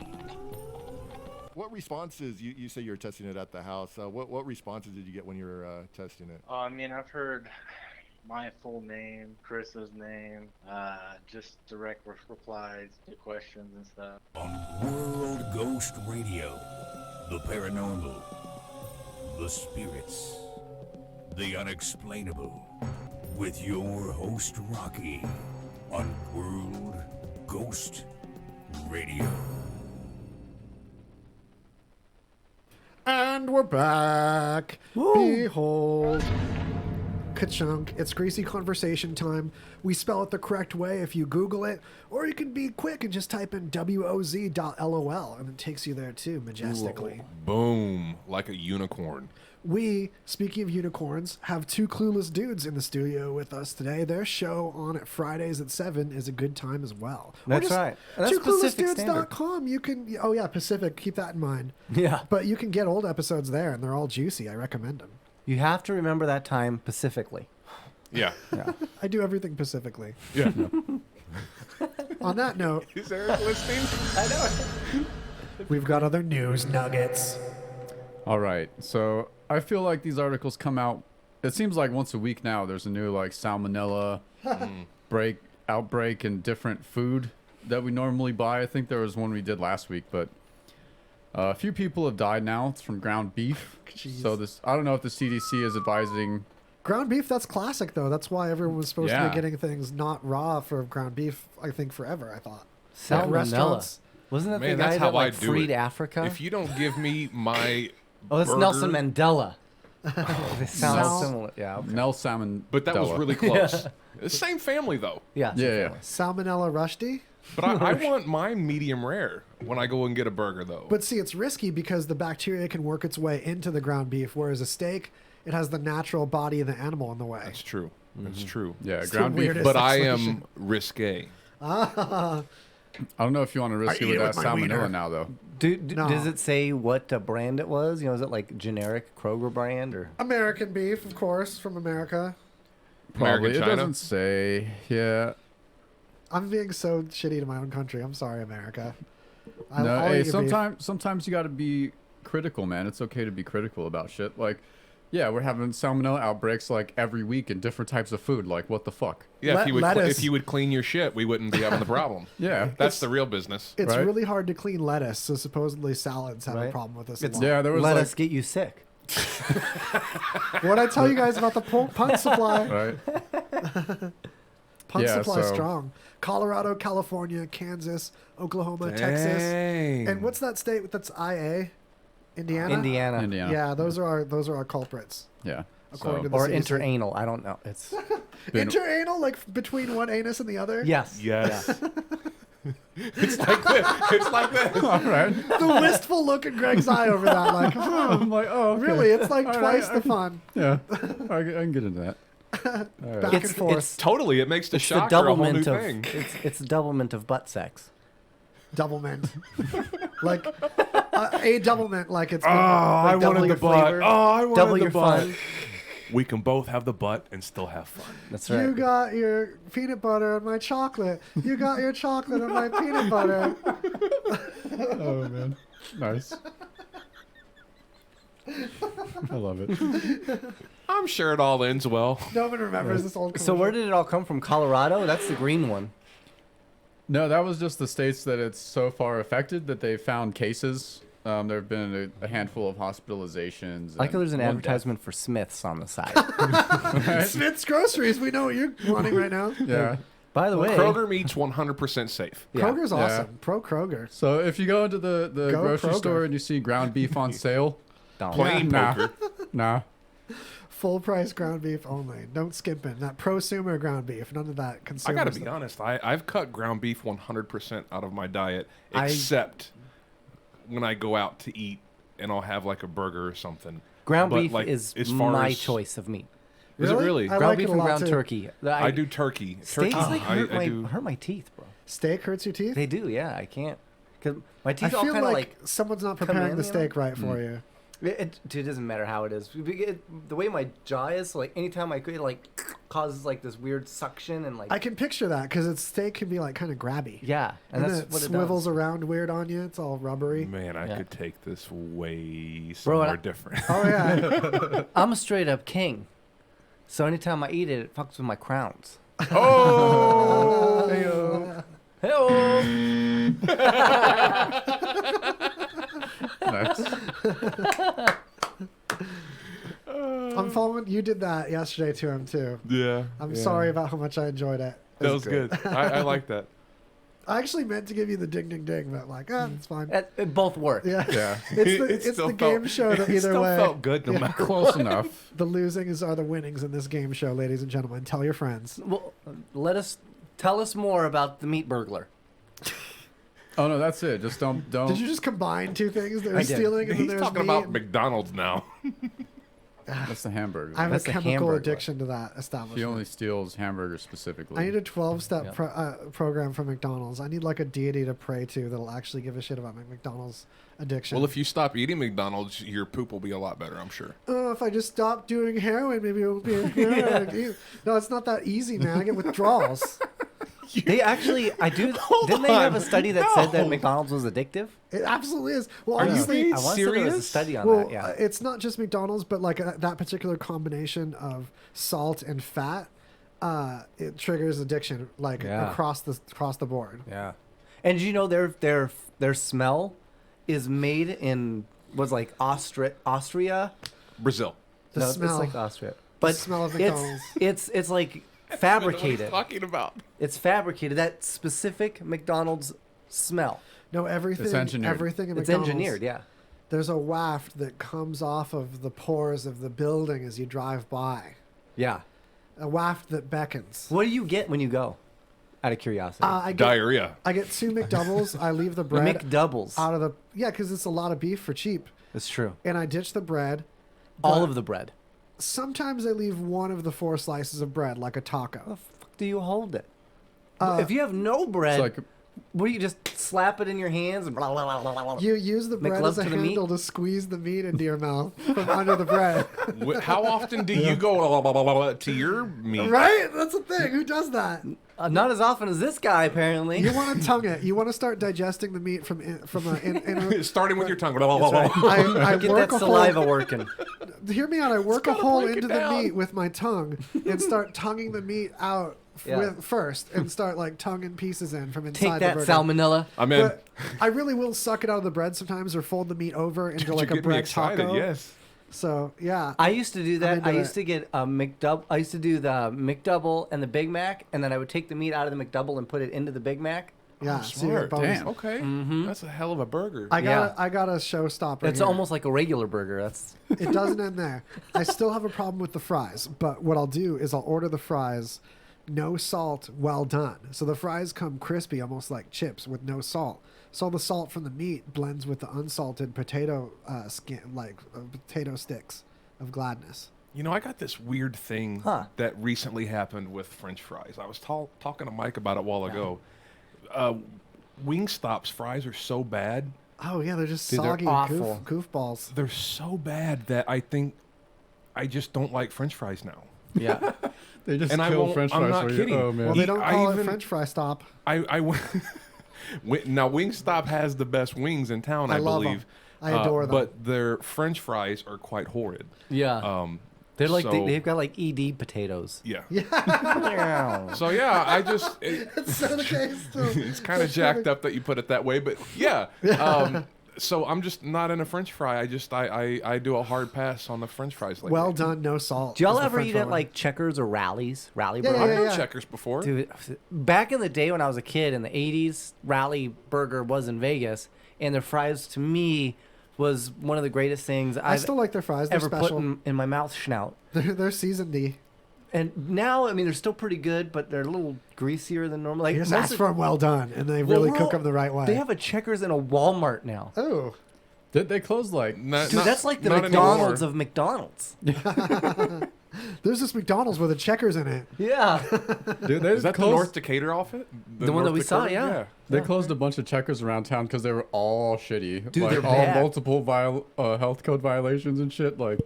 What responses, you say you were testing it at the house, what responses did you get when you were testing it? I mean, I've heard my full name, Chris's name, just direct replies to questions and stuff. On World Ghost Radio, the paranormal, the spirits, the unexplainable, with your host Rocky on World Ghost Radio. And we're back. Behold. Ka-chunk. It's greasy conversation time. We spell it the correct way if you Google it, or you can be quick and just type in WOZ.LOL, and it takes you there too, majestically. Boom. Like a unicorn. We, speaking of unicorns, have two clueless dudes in the studio with us today. Their show on at Fridays at 7 is a good time as well. That's right. That's twocluelessdudes.com. You can, oh yeah, Pacific, keep that in mind. Yeah. But you can get old episodes there, and they're all juicy. I recommend them. You have to remember that time pacifically. Yeah. Yeah. I do everything pacifically. Yeah. On that note, is Eric listening? I know. We've got other news nuggets. All right. So I feel like these articles come out. It seems like once a week now. There's a new like salmonella outbreak in different food that we normally buy. I think there was one we did last week, but a few people have died now. It's from ground beef. Jeez. So I don't know if the CDC is advising. Ground beef, that's classic though. That's why everyone was supposed to be getting things not raw for ground beef. I think forever. I thought. Salmonella. Wasn't that Man, the guy that's how that like I do freed it. Africa? If you don't give me my Oh, that's burger, Nelson Mandela. They sound similar. Yeah. Okay. Nelson. But that was really close. Same family though. Yeah. Yeah. Salmonella Rushdie. But I want mine medium rare when I go and get a burger though. But see, it's risky because the bacteria can work its way into the ground beef, whereas a steak, it has the natural body of the animal in the way. That's true. That's true. Yeah, It's ground the beef. weirdest But I situation. am risque. Ah, I don't know if you want to risk I it eat with it that with my wiener. salmonella now, though. No. Does it say what brand it was? You know, is it like generic Kroger brand or? American beef, of course, from America. Probably. American It China? doesn't say. Yeah. I'm being so shitty to my own country. I'm sorry, America. I'll No, eat hey, your beef. sometimes you got to be critical, man. It's okay to be critical about shit. Like, yeah, we're having salmonella outbreaks like every week in different types of food. Like, what the fuck? Yeah, Lettuce. if you would clean your shit, we wouldn't be having the problem. Yeah. That's the real business. It's right? really hard to clean lettuce, so supposedly salads have a Right. problem with this. It's a lot. Yeah, there was Let like, us get you sick. What I tell you guys about the punt supply? right. Punt Yeah, supply so- strong. Colorado, California, Kansas, Oklahoma, Texas, Dang. and what's that state that's IA? Indiana. Indiana. Yeah, those are our culprits. Yeah. According So, to the Or CDC. interanal. I don't know. It's Interanal, like between one anus and the other. yes. Yes. It's like this. It's like this. all right. The wistful look in Greg's eye over that, like, I'm like, oh, okay. really? It's like All twice right, the fun. Yeah. I can get into that. All right. Back and forth. Totally. It makes the It's the shocker a whole new doublemint of thing. it's a doublemint of butt sex. Doublemint. Like a doublemint, like it's. Oh, I double wanted your the butt. flavor. Oh, I wanted Double the your butt. fun. We can both have the butt and still have fun. That's right. You got your peanut butter and my chocolate. You got your chocolate and my peanut butter. Oh man, nice. I love it. I'm sure it all ends well. No one remembers this old. So where commercial. did it all come from? Colorado? That's the green one. No, that was just the states that it's so far affected that they found cases. There have been a handful of hospitalizations. I like how and there's an one advertisement for Smith's on the side. Smith's Groceries? We know what you're running right now. death. Yeah. By the way, Kroger meat's 100% safe. yeah. Kroger's Yeah. awesome. Pro Kroger. So if you go into the Go grocery Kroger. store and you see ground beef on sale, Don't. Plain nah, poker. nah, Full price ground beef only. Don't skimp in. That prosumer ground beef. None of that consumer I got to be stuff. honest. I've cut ground beef 100% out of my diet, except when I go out to eat and I'll have like a burger or something. Ground But, beef like, is as far my as- choice of meat. Is it really? I Ground like beef it a and lot, ground too. turkey. I do turkey. Steaks Turkey, like hurt, I do. hurt my teeth, bro. Steak hurts your teeth? They do, yeah. I can't. Cause my I teeth all feel kind of like someone's not come preparing in, the you know? steak right for you. It doesn't matter how it is. The way my jaw is, so like anytime I could, it like causes like this weird suction and like. I can picture that because steak can be like kind of grabby. Yeah, and that's then it what it swivels does. around weird on you. It's all rubbery. Man, I could take this way Bro, somewhere different. Oh yeah. I'm a straight up king. So anytime I eat it, it fucks with my crowns. Oh! Hey-o. Nice. I'm following. You did that yesterday to him too. Yeah. I'm yeah. sorry about how much I enjoyed it. That was good. I like that. I actually meant to give you the ding ding ding, but like, it's fine. It both work. Yeah. Yeah. It's It still the game felt- show that it either still way. felt good no matter Close enough. The losings are the winnings in this game show, ladies and gentlemen. Tell your friends. Well, tell us more about the meat burglar. Oh no, that's it. Just don't. Did you just combine two things? There's I did. stealing and then He's there's talking meat. about McDonald's now. That's the hamburger. I have That's a the chemical Hamburglar. addiction to that establishment. He only steals hamburgers specifically. I need a 12-step Yeah. program for McDonald's. I need like a deity to pray to that'll actually give a shit about my McDonald's addiction. Well, if you stop eating McDonald's, your poop will be a lot better, I'm sure. If I just stop doing heroin, maybe it will be. No, it's not that easy, man. I get withdrawals. They actually, didn't they have a study that said that McDonald's was addictive? It absolutely is. Well, Are you obviously, being I want to say there was a serious? study on well, that. Yeah. it's not just McDonald's, but like that particular combination of salt and fat, it triggers addiction like Yeah. across the board. Yeah. And did you know their smell is made in Austria? Brazil. The smell. It's like Austria. But smell of McDonald's. it's like What fabricated. are you talking about? It's fabricated. That specific McDonald's smell. No, everything. It's engineered. Everything in It's McDonald's. engineered, yeah. There's a waft that comes off of the pores of the building as you drive by. Yeah. A waft that beckons. What do you get when you go? Out of curiosity. I get, Diarrhea. I get 2 McDoubles. I leave the the bread McDoubles. out of the because it's a lot of beef for cheap, That's true. and I ditch the bread. All but of the bread. Sometimes I leave one of the 4 slices of bread, like a taco. How the fuck do you hold it? Uh, if you have no bread, It's like what do you just slap it in your hands and blah, blah, blah, blah, blah. You use the bread McLove as a to the meat? handle to squeeze the meat into your mouth from under the bread. How often do you go to your meat? Right? That's the thing. Who does that? Not as often as this guy, apparently. You want to tongue it. You want to start digesting the meat from Starting with your tongue. I Get work that a saliva hole. working. Hear me out. I work a gotta hole break it into the down. meat with my tongue and start tonguing the meat out Yeah. first and start like tonguing pieces in from inside Take that, the burger. salmonella. I'm in. But I really will suck it out of the bread sometimes or fold the meat over into like You're a getting me bread excited. taco. Yes. So yeah. I used to do that. into I used it. to get a McDouble. I used to do the McDouble and the Big Mac, and then I would take the meat out of the McDouble and put it into the Big Mac. Yeah, so you're Smart. bonus. Damn. Okay. That's a hell of a burger. I got Yeah. I got a showstopper. It's here. almost like a regular burger. That's It doesn't end there. I still have a problem with the fries, but what I'll do is I'll order the fries, no salt, well done. So the fries come crispy, almost like chips, with no salt. So the salt from the meat blends with the unsalted potato potato sticks of gladness. You know, I got this weird thing Huh. that recently happened with French fries. I was talking to Mike about it a while ago. Wingstop's fries are so bad. Oh yeah, they're just Dude, they're soggy awful. goofballs. They're so bad that I think I just don't like French fries now. yeah. they just And I kill won't- French I'm fries not for you. kidding. Oh man. Well, they don't I call it even- French fry stop. I went. Now Wingstop has the best wings in town, I I love 'em. believe. I adore them. But their French fries are quite horrid. Yeah. They're like so- they've got like ED potatoes. Yeah. Yeah. So yeah, I just It's so the case. Too. it's kind of jacked up that you put it that way, but yeah. So I'm just not in a French fry. I do a hard pass on the French fries lately. Well done, no salt. Do y'all is the ever French eat fry at word. like Checkers or Rallies? Rally Yeah, Burger? I've yeah, had yeah. Checkers before. Dude, back in the day when I was a kid in the 80s, Rally Burger was in Vegas, and their fries to me was one of the greatest things I I've still like their fries. They're ever special. put in my mouth schnout. They're seasoned-y. And now, I mean, they're still pretty good, but they're a little greasier than normal. Like, You just most ask of- for them well done, and they Well, really we're cook all- them the right way. They have a Checkers and a Walmart now. Oh. Did they close like? Dude, that's like the McDonald's of McDonald's. There's this McDonald's with a Checkers in it. Yeah. Dude, they Is that the closed- North Decatur outfit? The one that North we saw, Dakota? yeah. They closed a bunch of Checkers around town because they were all shitty. Dude, like, they're all bad. multiple health code violations and shit. Like,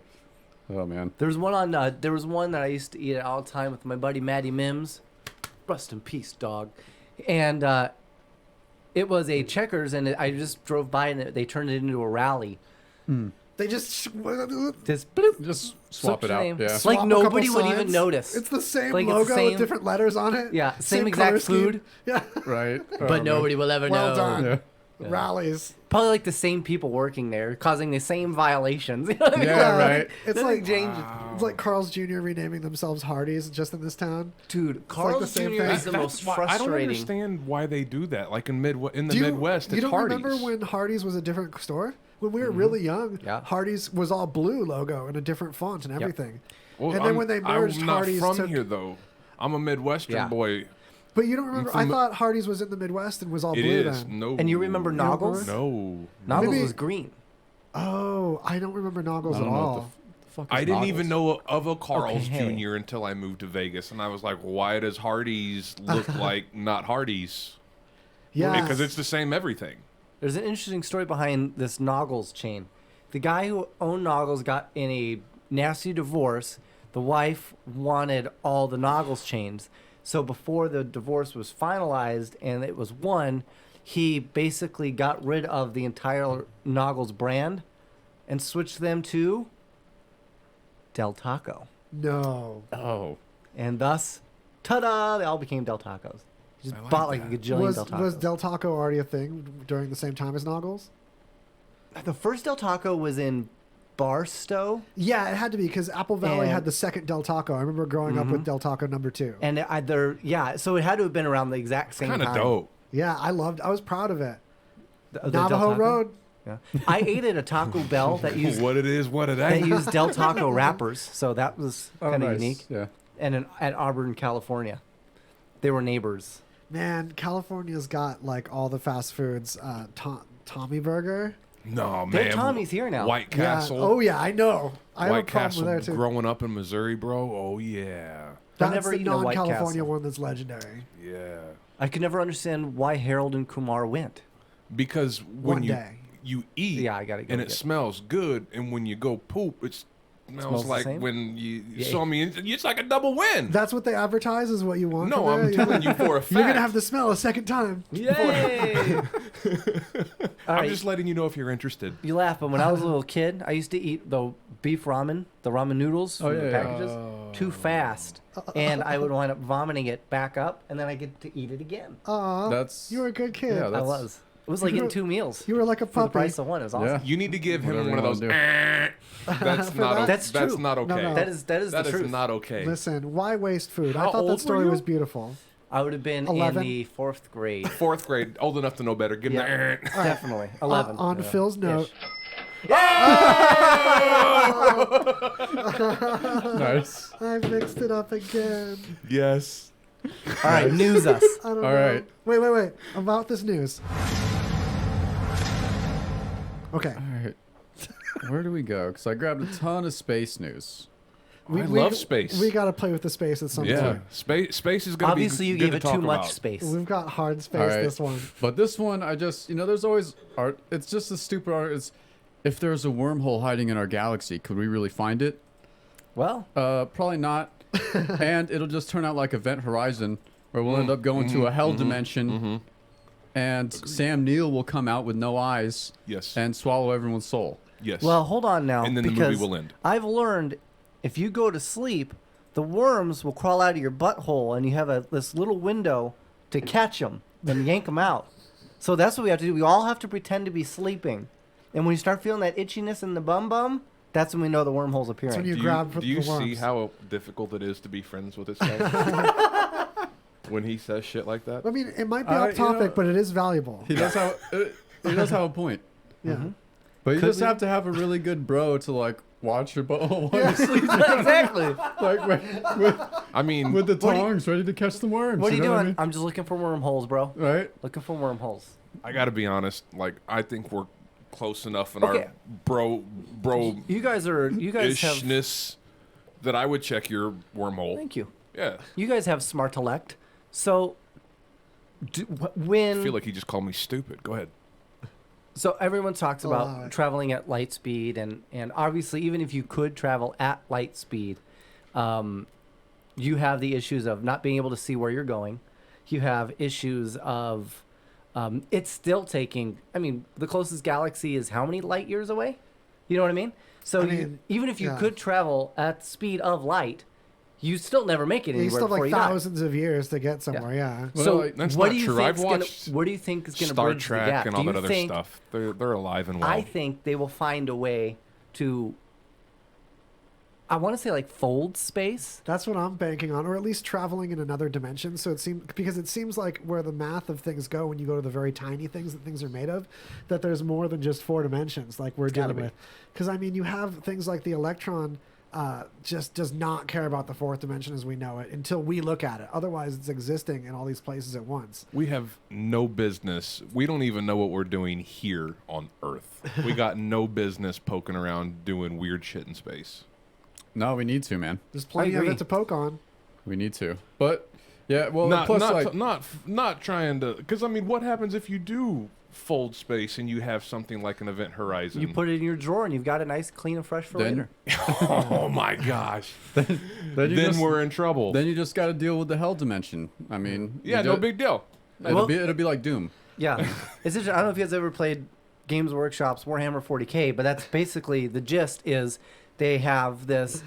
oh man. There was one on. There was one that I used to eat all the time with my buddy Matty Mims. Rest in peace, dog. And it was a Checkers, and I just drove by, and they turned it into a rally. They just Just swap it your out. name. Yeah. Like swap a nobody couple would even signs. notice. It's the same Like, it's the logo same- with different letters on it. Yeah, same exact color scheme. food. Yeah. Right. Oh, But nobody will ever Well know. done. Yeah. Rallies. Probably like the same people working there, causing the same violations. You know what I mean? Yeah, right. It's Nothing like changed. It's like Carl's Jr. renaming themselves Hardee's just in this town. Dude, like Carl's the same Jr. thing. is the most frustrating. I don't understand why they do that. Like in the Do you, Midwest, you it's don't Hardee's. remember when Hardee's was a different store? When we were Mm-hmm. really young, Yeah. Hardee's was all blue logo and a different font and everything. Well, and then when they merged, I'm not Hardee's from took. here though. I'm a Midwestern Yeah. boy. But you don't remember? I thought Hardee's was in the Midwest and was all It blue is. then. No. And you remember You don't Noggles? No. Noggles Maybe- was green. Oh, I don't remember Noggles I at don't know what all. the fuck is I didn't Noggles? even know of a Carl's Okay. Jr. until I moved to Vegas, and I was like, "Why does Hardee's look like not Hardee's?" Yeah, Because it's the same everything. There's an interesting story behind this Noggles chain. The guy who owned Noggles got in a nasty divorce. The wife wanted all the Noggles chains. So before the divorce was finalized and it was won, he basically got rid of the entire Noggles brand and switched them to Del Taco. no. Oh. And thus, ta-da, they all became Del Tacos. He just bought like a gajillion Del Tacos. Was Del Taco already a thing during the same time as Noggles? The first Del Taco was in Barstow. Yeah, it had to be because Apple Valley And- had the second Del Taco. I remember growing up with Del Taco number 2. And so it had to have been around the exact same Kind time. of dope. Yeah, I was proud of it. The Del Navajo Taco? Road. Yeah. I ate at a Taco Bell that used What it is, what it that ain't. used Del Taco wrappers, so that was Oh, kind of nice. unique. Yeah. And at Auburn, California, they were neighbors. Man, California's got like all the fast foods. Tommy Burger. No, Their man. Tommy's here now. White Castle. Yeah. Oh yeah, I know. I have a White problem Castle. with there too. Growing up in Missouri, bro. Oh yeah. That's never the eaten a White non-California Castle. one that's legendary. Yeah. I could never understand why Harold and Kumar went. Because when One you day. you eat, Yeah, I gotta go and it get it. smells good, and when you go poop, it Smells smells the like same? when you Yeah. saw me. It's like a double win. That's what they advertise is what you want. No, from I'm there? telling you for a fact. You're gonna have the smell a second time. Yay! All I'm right, just letting you know if you're interested. you laugh, but when I was a little kid, I used to eat the beef ramen, the ramen noodles from Oh, the yeah, yeah. packages, too fast, and I would wind up vomiting it back up, and then I get to eat it again. Aw, That's you were a good kid. Yeah, I that's- was. It was like You getting were- 2 meals. You were like a For the puppy. price of one. It was awesome. Yeah. You need to give him Whatever one of you those. wanna That's For not. that? That's That's true. not okay. No. That is the That is truth. not okay. Listen, why waste food? I How thought old that were story you? was beautiful. I would have been 11? in the 4th grade. Fourth grade, old enough to know better. Give Yeah, him the. definitely. 11. On Phil's note, nice. I mixed it up again. Yes. All right, news us. I don't All know. right. Wait. About this news. Okay. All right. Where do we go? Because I grabbed a ton of space news. I love space. We got to play with the space at some Yeah, point. space is gonna Obviously, be you good gave to it talk too much about. space. We've got hard space All right. this one. But this one, I just, there's always art. It's just a stupid art. It's if there's a wormhole hiding in our galaxy, could we really find it? Well, Probably not. And it'll just turn out like Event Horizon, where we'll end up going to a hell dimension, and Sam Neill will come out with no eyes, Yes. and swallow everyone's soul. Yes. well, hold on now. And then the movie because will end. I've learned if you go to sleep, the worms will crawl out of your butthole, and you have this little window to catch them, then yank them out. So that's what we have to do. We all have to pretend to be sleeping, and when you start feeling that itchiness in the bum, that's when we know the wormhole's appearing. when you do grab do you the worms. see how difficult it is to be friends with this guy? When he says shit like that. I mean, it might be You off topic, know- but it is valuable. He does have a point. Yeah. But you Could just be. have to have a really good bro to like watch your butthole while Yeah. you sleep. Exactly. Like with the tongs ready to catch the worms. What are you know doing? what I mean? I'm just looking for wormholes, bro. Right? Looking for wormholes. I gotta be honest. Like, I think we're close enough in Okay. our bro You guys have. ishness that I would check your wormhole. Thank you. Yeah. You guys have smart elect. So, when I feel like he just called me stupid. Go ahead. So everyone talks Oh, about wow. traveling at light speed, and obviously, even if you could travel at light speed, you have the issues of not being able to see where you're going. You have issues of it's still taking. I mean, the closest galaxy is how many light years away? You know what I mean? So I mean, even if you yeah. could travel at the speed of light, you still never make it You anywhere still have before like you die. thousands of years to get somewhere. Yeah. So That's what not do you true. think I've is gonna? watched What do you think is going to Star bridge the Trek gap? and Do all you that other think? stuff. They're alive and well. I think they will find a way to. I want to say like fold space. That's what I'm banking on, or at least traveling in another dimension. So it seems like where the math of things go when you go to the very tiny things that things are made of, that there's more than just 4 dimensions like we're gotta dealing with. Because I mean, you have things like the electron. Just does not care about the 4th dimension as we know it until we look at it. Otherwise, it's existing in all these places at once. We have no business. We don't even know what we're doing here on Earth. We got no business poking around doing weird shit in space. No, we need to, man. There's plenty of agree. it to poke on. We need to. But yeah, well, Not plus not like not trying to. Because I mean, what happens if you do fold space and you have something like an event horizon? You put it in your drawer and you've got it nice, clean, and fresh for Then- later. Oh my gosh! then We're in trouble. Then you just got to deal with the hell dimension. I mean, yeah, you no do- big deal. It'll be like Doom. Yeah, it's interesting. I don't know if you guys ever played Games Workshop's Warhammer 40K, but that's basically the gist. Is they have this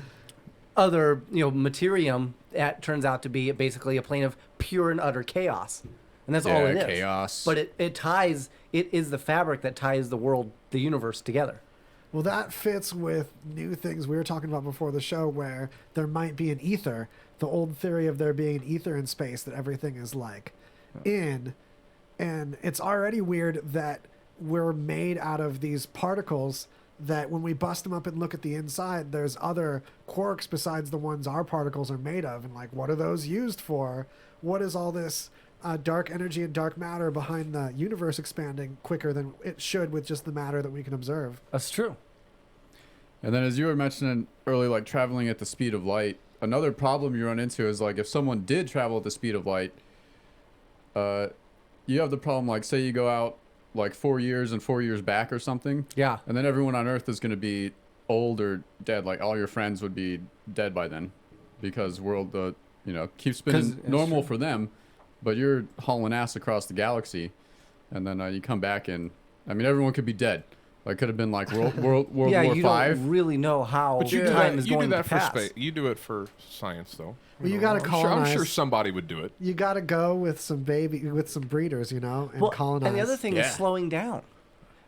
other materium that turns out to be basically a plane of pure and utter chaos, and that's all it is. Chaos. But it ties. It is the fabric that ties the world, the universe together. Well, that fits with new things we were talking about before the show, where there might be an ether. The old theory of there being an ether in space that everything is like in, and it's already weird that we're made out of these particles that when we bust them up and look at the inside, there's other quarks besides the ones our particles are made of. And like, what are those used for? What is all this dark energy and dark matter behind the universe expanding quicker than it should with just the matter that we can observe? That's true. And then, as you were mentioning earlier, like traveling at the speed of light, another problem you run into is like if someone did travel at the speed of light, you have the problem like say you go out like 4 years and 4 years back or something. Yeah. And then everyone on Earth is going to be old or dead. Like all your friends would be dead by then, because world keeps spinning normal for them, but you're hauling ass across the galaxy, and then you come back and I mean everyone could be dead. Like could have been like World Yeah, War you Five. don't really know how But you do time that, is you going do that to for pass. space. You do it for science, though. Well, you gotta I'm colonize. sure somebody would do it. You got to go with some breeders, and Well, colonize. and the other thing is slowing down.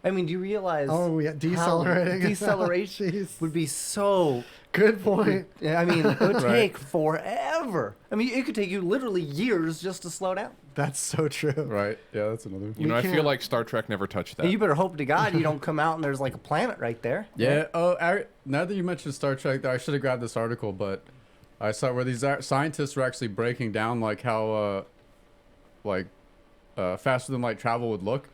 I mean, do you realize? Oh, yeah, how decelerating. Deceleration Jeez. would be so. Good point. I mean, it would Right. take forever. I mean, it could take you literally years just to slow down. That's so true. Right. Yeah, that's another. You know, I feel can't- like Star Trek never touched that. And you better hope to God you don't come out and there's like a planet right there. Yeah. Oh, now that you mentioned Star Trek, I should have grabbed this article, but I saw where these scientists were actually breaking down like how, faster than light travel would look,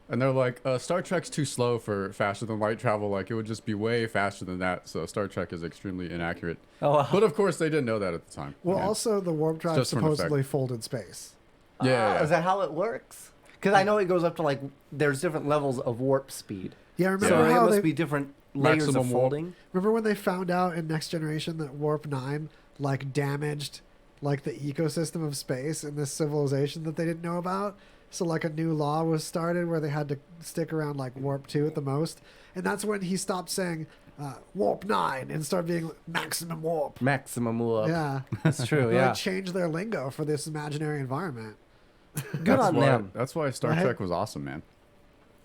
and they're like, Star Trek's too slow for faster than light travel. Like it would just be way faster than that. So Star Trek is extremely inaccurate. Oh, wow. But of course they didn't know that at the time. Well, Yeah. also the warp drive just for an effect. supposedly folded space. Yeah. Is that how it works? Because I know it goes up to like there's different levels of warp speed. Yeah, remember So it how must they be different layers of Maximum warp. folding. remember when they found out in Next Generation that Warp 9 like damaged like the ecosystem of space in this civilization that they didn't know about? So like a new law was started where they had to stick around like Warp 2 at the most. And that's when he stopped saying Warp 9 and started being maximum warp. Maximum warp. Yeah. That's true. They Yeah. like, changed their lingo for this imaginary environment. Good on them. That's why Star Right? Trek was awesome, man.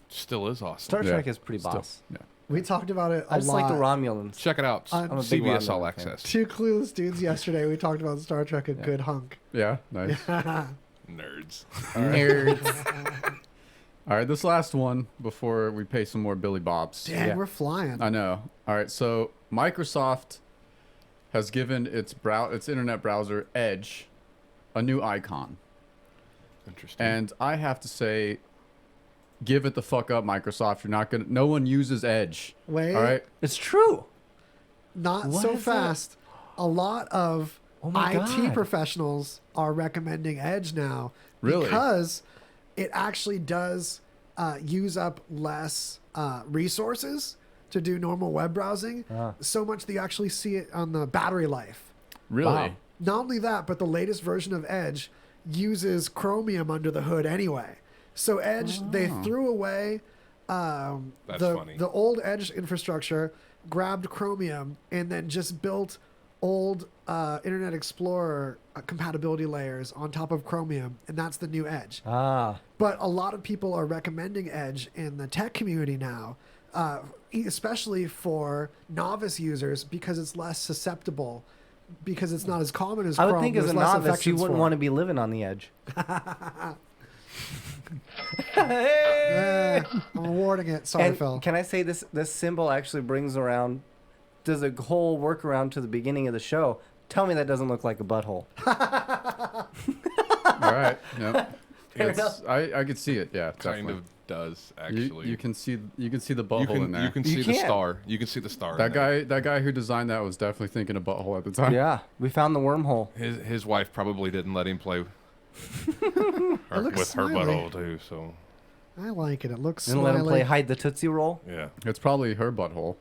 Still is awesome. Star Yeah. Trek is pretty Still, boss. yeah. We talked about it a I just lot. like the Romulans. Check it out. I'm a big CBS Romulan All fan. Access. Two clueless dudes yesterday. We talked about Star Trek, a good hunk. Yeah. Nice. Nerds. Nerds. All right, this last one before we pay some more Billy Bobs. Damn, we're flying. I know. All right, so Microsoft has given its internet browser Edge a new icon. Interesting. And I have to say, give it the fuck up, Microsoft. You're not gonna. No one uses Edge. Wait. All right. It's true. Not What so is fast. A lot of my IT God. professionals are recommending Edge now Really? because it actually does use up less resources to do normal web browsing. So much that you actually see it on the battery life. Really? Wow. Not only that, but the latest version of Edge uses Chromium under the hood anyway. So Edge, they threw away the old Edge infrastructure, grabbed Chromium, and then just built old Internet Explorer compatibility layers on top of Chromium, and that's the new Edge. But a lot of people are recommending Edge in the tech community now, especially for novice users, because it's less susceptible, because it's not as common as I Chrome. would think as There's a less novice, you affections wouldn't for want it. to be living on the edge. Yeah, I'm awarding it. Sorry, And Phil. can I say this symbol actually brings around, does a whole workaround to the beginning of the show. Tell me that doesn't look like a butthole. All right. Yep. Fair It's- I could see it. Yeah. Kind definitely. of does actually. You can see the butthole You can, in there. you can see the star. You can see the star. That in there. guy who designed that was definitely thinking of butthole at the time. Yeah, we found the wormhole. His wife probably didn't let him play looks with her smiley. butthole too. So I like it. It looks And let him smiley. play hide the Tootsie Roll. yeah. It's probably her butthole.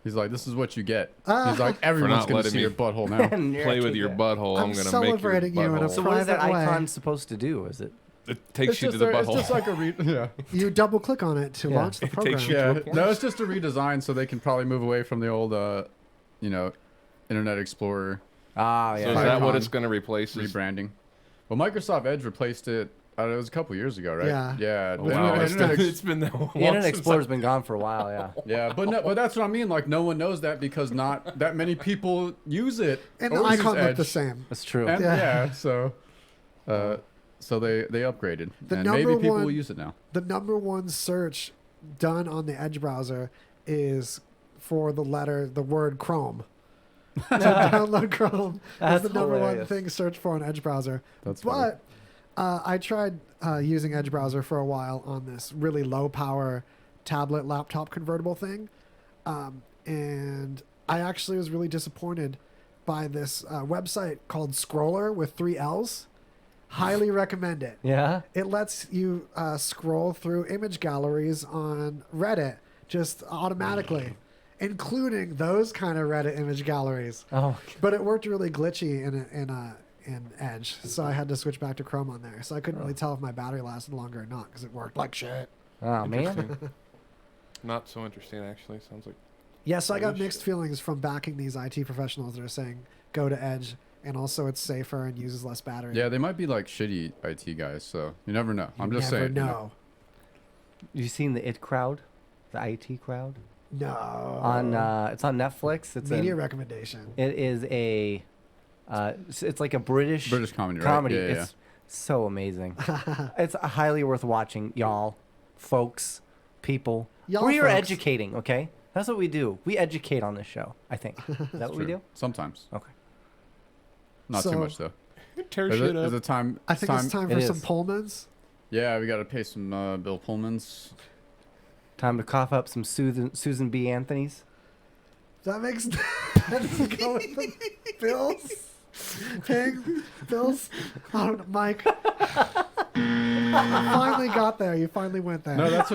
He's like, this is what you get. Ah. He's like, everyone's not gonna letting see me your butthole now. Play with your butthole. I'm I'm gonna celebrating make you your in a butthole. So what is that Private way. icon supposed to do? Is it? It takes It's you to the butthole. It's just like a yeah. You double click on it to Yeah. launch the It program. takes you Yeah. to a point. No, it's just a redesign so they can probably move away from the old Internet Explorer Ah, yeah. So is that what icon it's going to replace? Is- rebranding. Well, Microsoft Edge replaced it. It was a couple years ago, right? Yeah. Yeah. Oh, the wow, Internet it's been that long. The Internet since Explorer's been gone for a while, yeah. Yeah, but that's what I mean. Like, no one knows that because not that many people use it. And or the use icon looked the Edge. same. That's true. And, Yeah. yeah. So they upgraded, The and number maybe people one- will use it now. The number one search done on the Edge browser is for the word Chrome. To download Chrome That's is the number one hilarious. thing searched for on Edge browser. That's funny. But I tried using Edge browser for a while on this really low power tablet laptop convertible thing, and I actually was really disappointed by this website called Scroller with 3 L's. Highly recommend it. Yeah? It lets you scroll through image galleries on Reddit just automatically, including those kind of Reddit image galleries. Oh, But it worked really glitchy in Edge, so I had to switch back to Chrome on there. So I couldn't really tell if my battery lasted longer or not because it worked like shit. oh man. Interesting. Not so interesting, actually. Sounds like Yeah, so I got Holy mixed feelings from backing these IT professionals that are saying go to Edge, and also it's safer and uses less battery. Yeah, they might be like shitty IT guys, so you never know. I'm just Never saying. know. You seen the IT crowd? The IT crowd? No. On it's on Netflix. It's Media recommendation. It is a it's like a British comedy, right? Yeah, yeah. It's so amazing. It's highly worth watching, y'all, folks, people. Y'all We are folks. educating, okay? That's what we do. We educate on this show, I think. Is that what we True. do? Sometimes. Okay. Not So- too much though. tear Is shit it, up. is it time? I think it's time for It some is. Pullmans. Yeah, we got to pay some Bill Pullmans. Time to cough up some Susan B. Anthony's. That makes sense. Go with the Bills. Ping. Bills. Oh, Mike. You finally got there. You finally went there. No, that's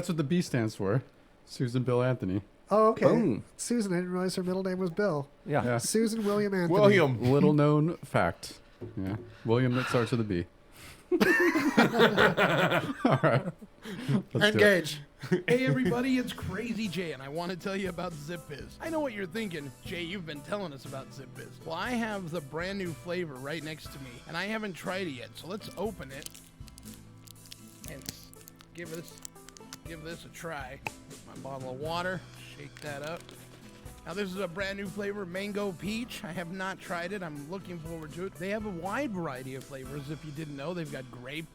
what the B stands for. Susan Bill Anthony. Oh, okay. Boom. Susan. I didn't realize her middle name was Bill. Yeah. Yeah. Susan William Anthony. William. Little known fact. Yeah. William that starts with a B. All right. Let's do it. Engage. Hey everybody, it's Crazy Jay, and I want to tell you about ZipBiz. I know what you're thinking. Jay, you've been telling us about ZipBiz. Well, I have the brand new flavor right next to me, and I haven't tried it yet. So let's open it and give this a try. My bottle of water, shake that up. Now this is a brand new flavor, Mango Peach. I have not tried it. I'm looking forward to it. They have a wide variety of flavors. If you didn't know, they've got grape,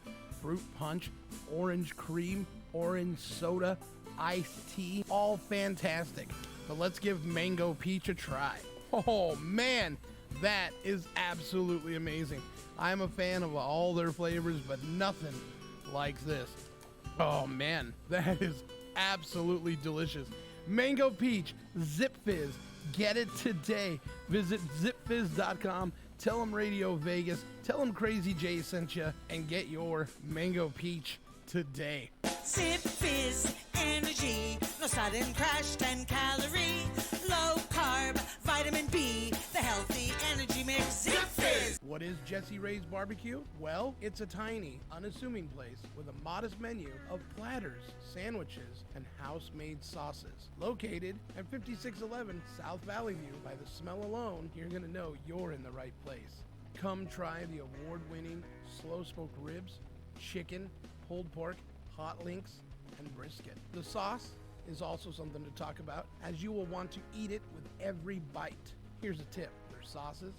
fruit punch, orange cream, orange soda, iced tea, all fantastic. But let's give Mango Peach a try. Oh man, that is absolutely amazing. I'm a fan of all their flavors, but nothing like this. Oh man, that is absolutely delicious. Mango Peach, Zip Fizz, get it today. Visit zipfizz.com, tell them Radio Vegas, tell them Crazy J sent you, and get your Mango Peach today. Zip Fizz energy, no sudden crash, 10 calorie, low carb, vitamin B, the healthy energy mix. Zip Fizz. What is Jessie Ray's Barbecue? Well, it's a tiny, unassuming place with a modest menu of platters, sandwiches, and house-made sauces. Located at 5611 South Valley View. By the smell alone, you're gonna know you're in the right place. Come try the award-winning slow-smoked ribs, chicken, pulled pork, hot links, and brisket. The sauce is also something to talk about, as you will want to eat it with every bite. Here's a tip: their sauces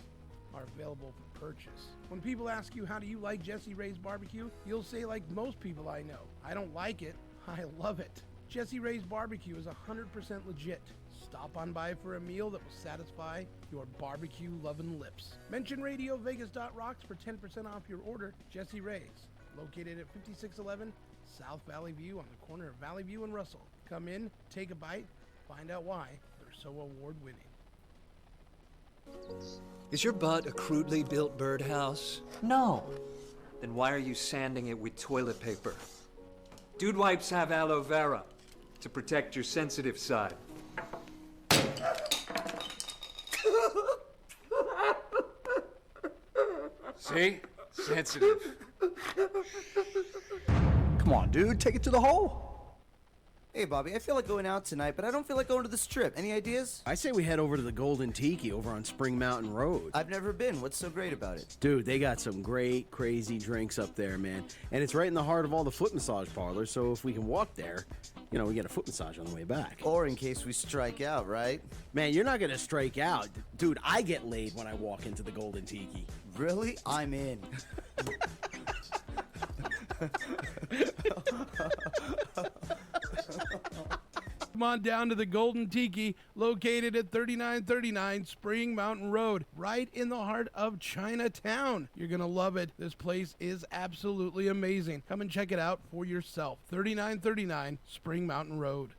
are available for purchase. When people ask you, how do you like Jessie Ray's Barbecue, you'll say, like most people I know, I don't like it, I love it. Jessie Ray's Barbecue is 100% legit. Stop on by for a meal that will satisfy your barbecue-loving lips. Mention RadioVegas.rocks for 10% off your order. Jessie Ray's, located at 5611 South Valley View on the corner of Valley View and Russell. Come in, take a bite, find out why they're so award-winning. Is your butt a crudely built birdhouse? No. Then why are you sanding it with toilet paper? Dude wipes have aloe vera to protect your sensitive side. See? Sensitive. Come on, dude, take it to the hole. Hey, Bobby, I feel like going out tonight, but I don't feel like going to the Strip. Any ideas? I say we head over to the Golden Tiki over on Spring Mountain Road. I've never been. What's so great about it? Dude, they got some great, crazy drinks up there, man. And it's right in the heart of all the foot massage parlors, so if we can walk there, you know, we get a foot massage on the way back. Or in case we strike out, right? Man, you're not gonna strike out. Dude, I get laid when I walk into the Golden Tiki. Really? I'm in. Come on down to the Golden Tiki, located at 3939 Spring Mountain Road, right in the heart of Chinatown. You're going to love it. This place is absolutely amazing. Come and check it out for yourself. 3939 Spring Mountain Road.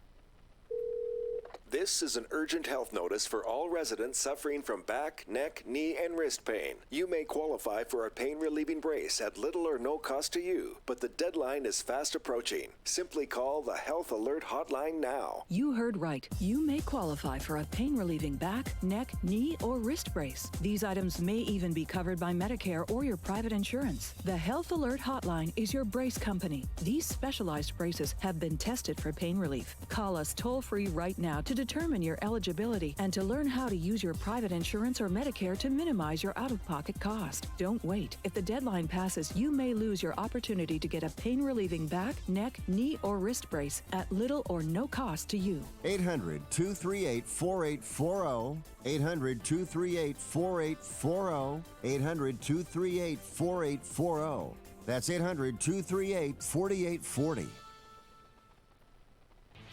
This is an urgent health notice for all residents suffering from back, neck, knee, and wrist pain. You may qualify for a pain-relieving brace at little or no cost to you, but the deadline is fast approaching. Simply call the Health Alert Hotline now. You heard right. You may qualify for a pain-relieving back, neck, knee, or wrist brace. These items may even be covered by Medicare or your private insurance. The Health Alert Hotline is your brace company. These specialized braces have been tested for pain relief. Call us toll-free right now to determine your eligibility and to learn how to use your private insurance or Medicare to minimize your out-of-pocket cost. Don't wait. If the deadline passes, you may lose your opportunity to get a pain-relieving back, neck, knee, or wrist brace at little or no cost to you. 800-238-4840. 800-238-4840. 800-238-4840. That's 800-238-4840.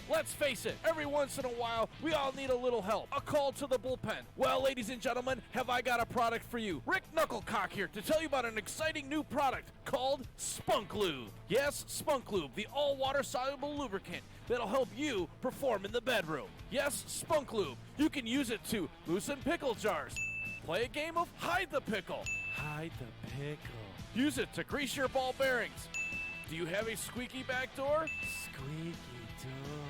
Let's face it, every once in a while, we all need a little help. A call to the bullpen. Well, ladies and gentlemen, have I got a product for you. Rick Knucklecock here to tell you about an exciting new product called Spunk Lube. Yes, Spunk Lube, the all-water soluble lubricant that'll help you perform in the bedroom. Yes, Spunk Lube. You can use it to loosen pickle jars. Play a game of Hide the Pickle. Hide the Pickle. Use it to grease your ball bearings. Do you have a squeaky back door? Squeaky door.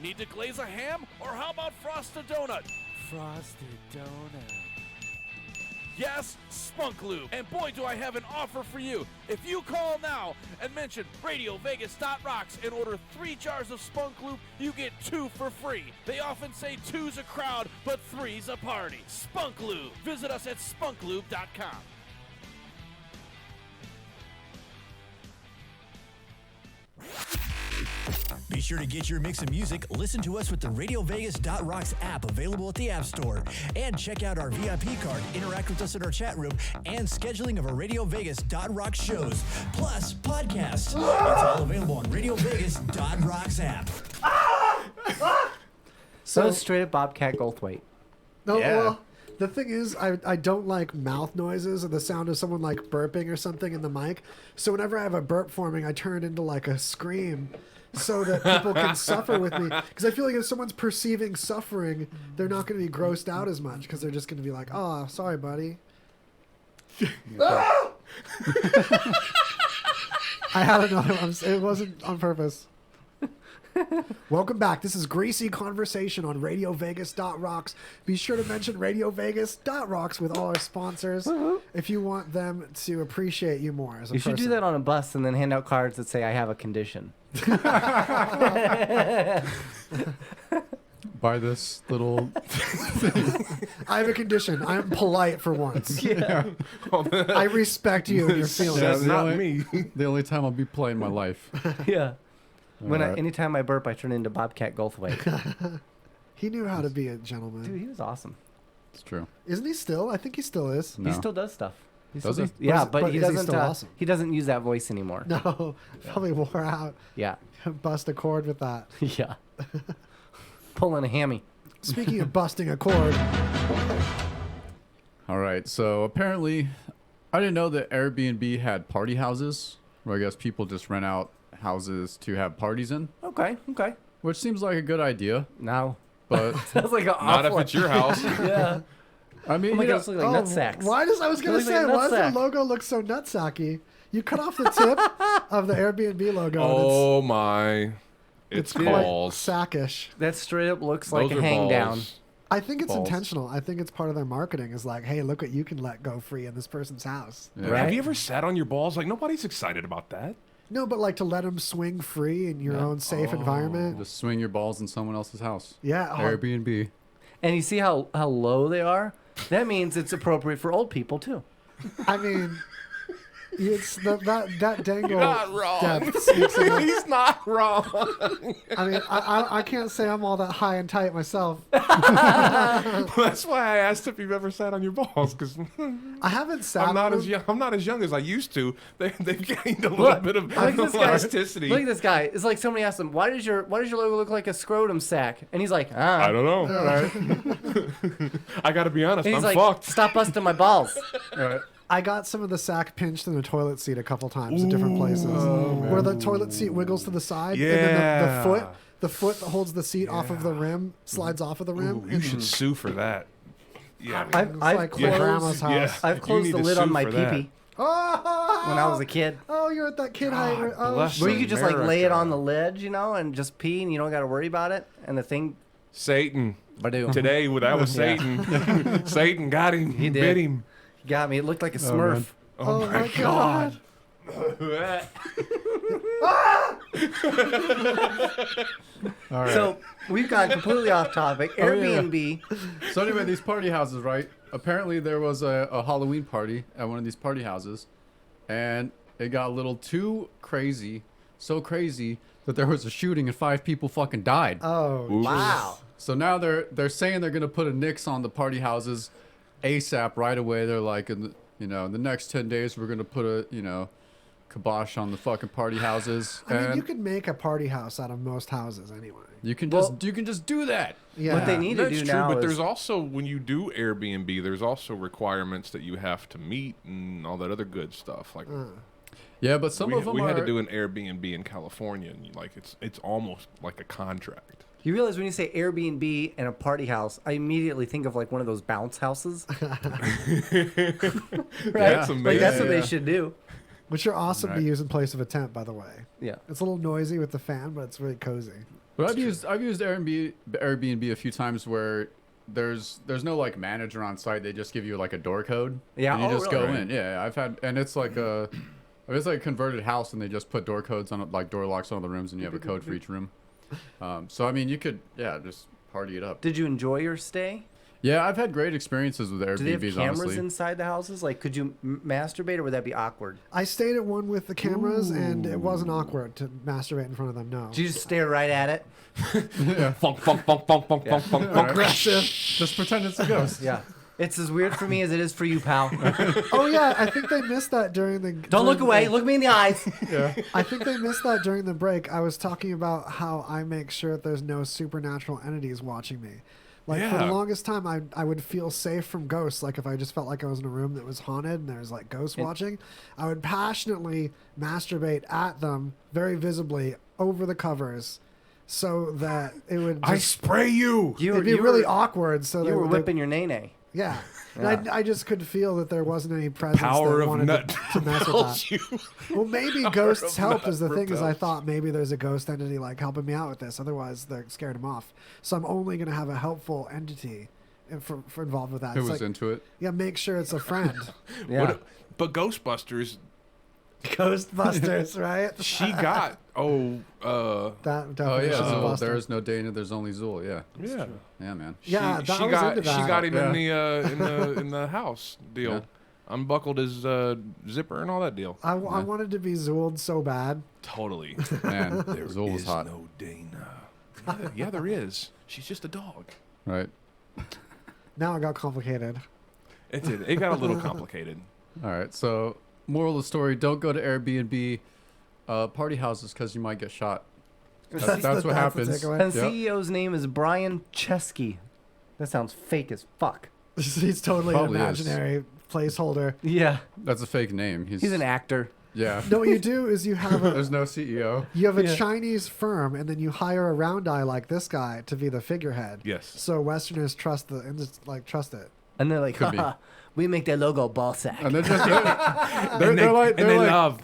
Need to glaze a ham? Or how about frost a donut? Frosted donut. Yes, Spunk Lube. And boy, do I have an offer for you. If you call now and mention RadioVegas.rocks and order 3 jars of Spunk Lube, you get 2 for free. They often say 2's a crowd, but 3's a party. Spunk Lube. Visit us at spunklube.com. Be sure to get your mix of music. Listen to us with the RadioVegas.Rocks app available at the App Store. And check out our VIP card, interact with us in our chat room, and scheduling of our RadioVegas.Rocks shows. Plus, podcasts. It's all available on RadioVegas.Rocks app. So straight up Bobcat Goldthwait. No, well, the thing is, I don't like mouth noises or the sound of someone like burping or something in the mic. So whenever I have a burp forming, I turn it into like a scream so that people can suffer with me. Because I feel like if someone's perceiving suffering, they're not going to be grossed out as much because they're just going to be like, oh, sorry, buddy. I had another one. It wasn't on purpose. Welcome back. This is Greasy Conversation on RadioVegas.Rocks. Be sure to mention RadioVegas.Rocks with all our sponsors if you want them to appreciate you more as a You should person. do that on a bus and then hand out cards that say, I have a condition. Buy this little... I have a condition. I'm polite for once. Yeah. I respect you and your feelings. That's not me. The only time I'll be polite in my life. Yeah. Alright. Anytime I burp, I turn into Bobcat Goldthwait. He knew how to be a gentleman. Dude, he was awesome. It's true. Isn't he still? I think he still is. He still does stuff. Does he? Yeah, but he is he doesn't. still awesome? He doesn't use that voice anymore. No, probably wore out. Yeah. Bust a cord with that. Yeah. Pulling a hammy. Speaking of busting a cord. All right, so apparently, I didn't know that Airbnb had party houses, where I guess people just rent out houses to have parties in. Okay. Which seems like a good idea. No. But Sounds like an Not if awful- it's your house. Yeah. I mean, Oh my you God, know- it's looking like nutsacks. Why does I was gonna It looks say like a why does nutsack. the logo look so nutsacky? You cut off the tip of the Airbnb logo. Oh my. It's It's quite balls. sackish. That straight up looks like Those a are hang down. balls. I think it's Balls. intentional. I think it's part of their marketing. Is like, hey, look what you can let go free in this person's house. Yeah. Have you ever sat on your balls? Like, nobody's excited about that. No, but like to let them swing free in your own safe environment. Just swing your balls in someone else's house. Yeah. Airbnb. And you see how low they are? That means it's appropriate for old people too. I mean, it's that dangle You're not wrong. depth sneaks in. He's not wrong. I mean, I can't say I'm all that high and tight myself. That's why I asked if you've ever sat on your balls, because I haven't sat I'm not on as them. young. I'm not as young as I used to. They've gained a little bit of Look at this guy. elasticity. Look at this guy. It's like somebody asked him, why does your logo look like a scrotum sack? And he's like, I don't know. All right. I got to be honest. And he's I'm like, fucked. stop busting my balls. I got some of the sack pinched in the toilet seat a couple times at different places, where the toilet seat wiggles to the side, and then the foot that holds the seat off of the rim slides off of the rim. Ooh, you should sue for that. Yeah. I've like closed, grandma's house. I've You closed need the to lid sue on my for that. pee-pee Oh, when I was a kid. Oh, you're at that kid height. Oh, bless Where you could just like lay it America. on the ledge, and just pee, and you don't got to worry about it. And the thing, Satan. Badoo. Today, that was Yeah. Satan. Satan got him. He did. Bit him. got me. It looked like a Oh, Smurf. man. Oh, my God. All right. So we've gone completely off topic. Oh, yeah. Airbnb. So anyway, these party houses, right? Apparently there was a Halloween party at one of these party houses, and it got a little too crazy, so crazy that there was a shooting and 5 people fucking died. Oh, Wow. So now they're saying they're gonna put a nix on the party houses ASAP right away. They're like, in the next 10 days we're gonna put a kibosh on the fucking party houses. I mean, And you could make a party house out of most houses anyway. you can just do that. Yeah. What they need to That's do true, now but is there's also, when you do Airbnb, there's also requirements that you have to meet and all that other good stuff. Like, Yeah, but some of them we are. had to do an Airbnb in California, and it's almost like a contract. You realize when you say Airbnb and a party house, I immediately think of like one of those bounce houses. Right? That's Like amazing. that's what they should do. Which are awesome to Right. use in place of a tent, by the way. Yeah. It's a little noisy with the fan, but it's really cozy. But I've used Airbnb a few times where there's no like manager on site. They just give you like a door code. Yeah, And you oh, just really? go in. Yeah, I've had, and it's like a converted house, and they just put door codes on it, like door locks on all the rooms, and you have a code for each room. So I mean, you could just party it up. Did you enjoy your stay? Yeah, I've had great experiences with Airbnbs. Do they have cameras honestly. inside the houses? Like, could you masturbate, or would that be awkward? I stayed at one with the cameras, and it wasn't awkward to masturbate in front of them. No. Did you just stare right at it? Funk, funk, funk, funk, funk, funk, funk, funk. Aggressive. Just pretend it's a ghost. Yeah. It's as weird for me as it is for you, pal. Oh yeah, I think they missed that during the. Don't look away. Look me in the eyes. Yeah. I think they missed that during the break. I was talking about how I make sure that there's no supernatural entities watching me. Like for the longest time, I would feel safe from ghosts. Like if I just felt like I was in a room that was haunted and there was like ghosts watching, I would passionately masturbate at them very visibly over the covers, so that it would. I spray you. It'd be really awkward. So you were whipping your nay. Yeah. Yeah. And I just could feel that there wasn't any presence Power that of wanted nut to mess with that. Well, maybe ghosts help is the thing. Is I repels. thought maybe there's a ghost entity like helping me out with this. Otherwise, they're scared him off. So I'm only going to have a helpful entity for involved with that. Who It's was like, into it? Yeah, make sure it's a friend. Yeah. But Ghostbusters, Ghostbusters, right? she got That Oh definitely yeah, should be Zool. busted. There's no Dana. There's only Zool. Yeah. yeah. Yeah, man. Yeah, she that was got into she that. got him Yeah. in the house deal. Yeah. Unbuckled his zipper and all that deal. I wanted to be Zooled so bad. Totally. Man, There Zool was is hot. no Dana. Yeah, there is. She's just a dog. Right. Now it got complicated. It did. It got a little complicated. All right. So, moral of the story: don't go to Airbnb party houses because you might get shot. That's what the happens. takeaway. And CEO's name is Brian Chesky. That sounds fake as fuck. He's totally Probably an is. imaginary placeholder. Yeah. That's a fake name. He's an actor. Yeah. No, what you do is you have a There's no CEO. You have a Yeah. Chinese firm, and then you hire a round eye like this guy to be the figurehead. Yes. So Westerners trust trust it. And they're like, Could be. haha, we make their logo ball sack. And they're just And they love.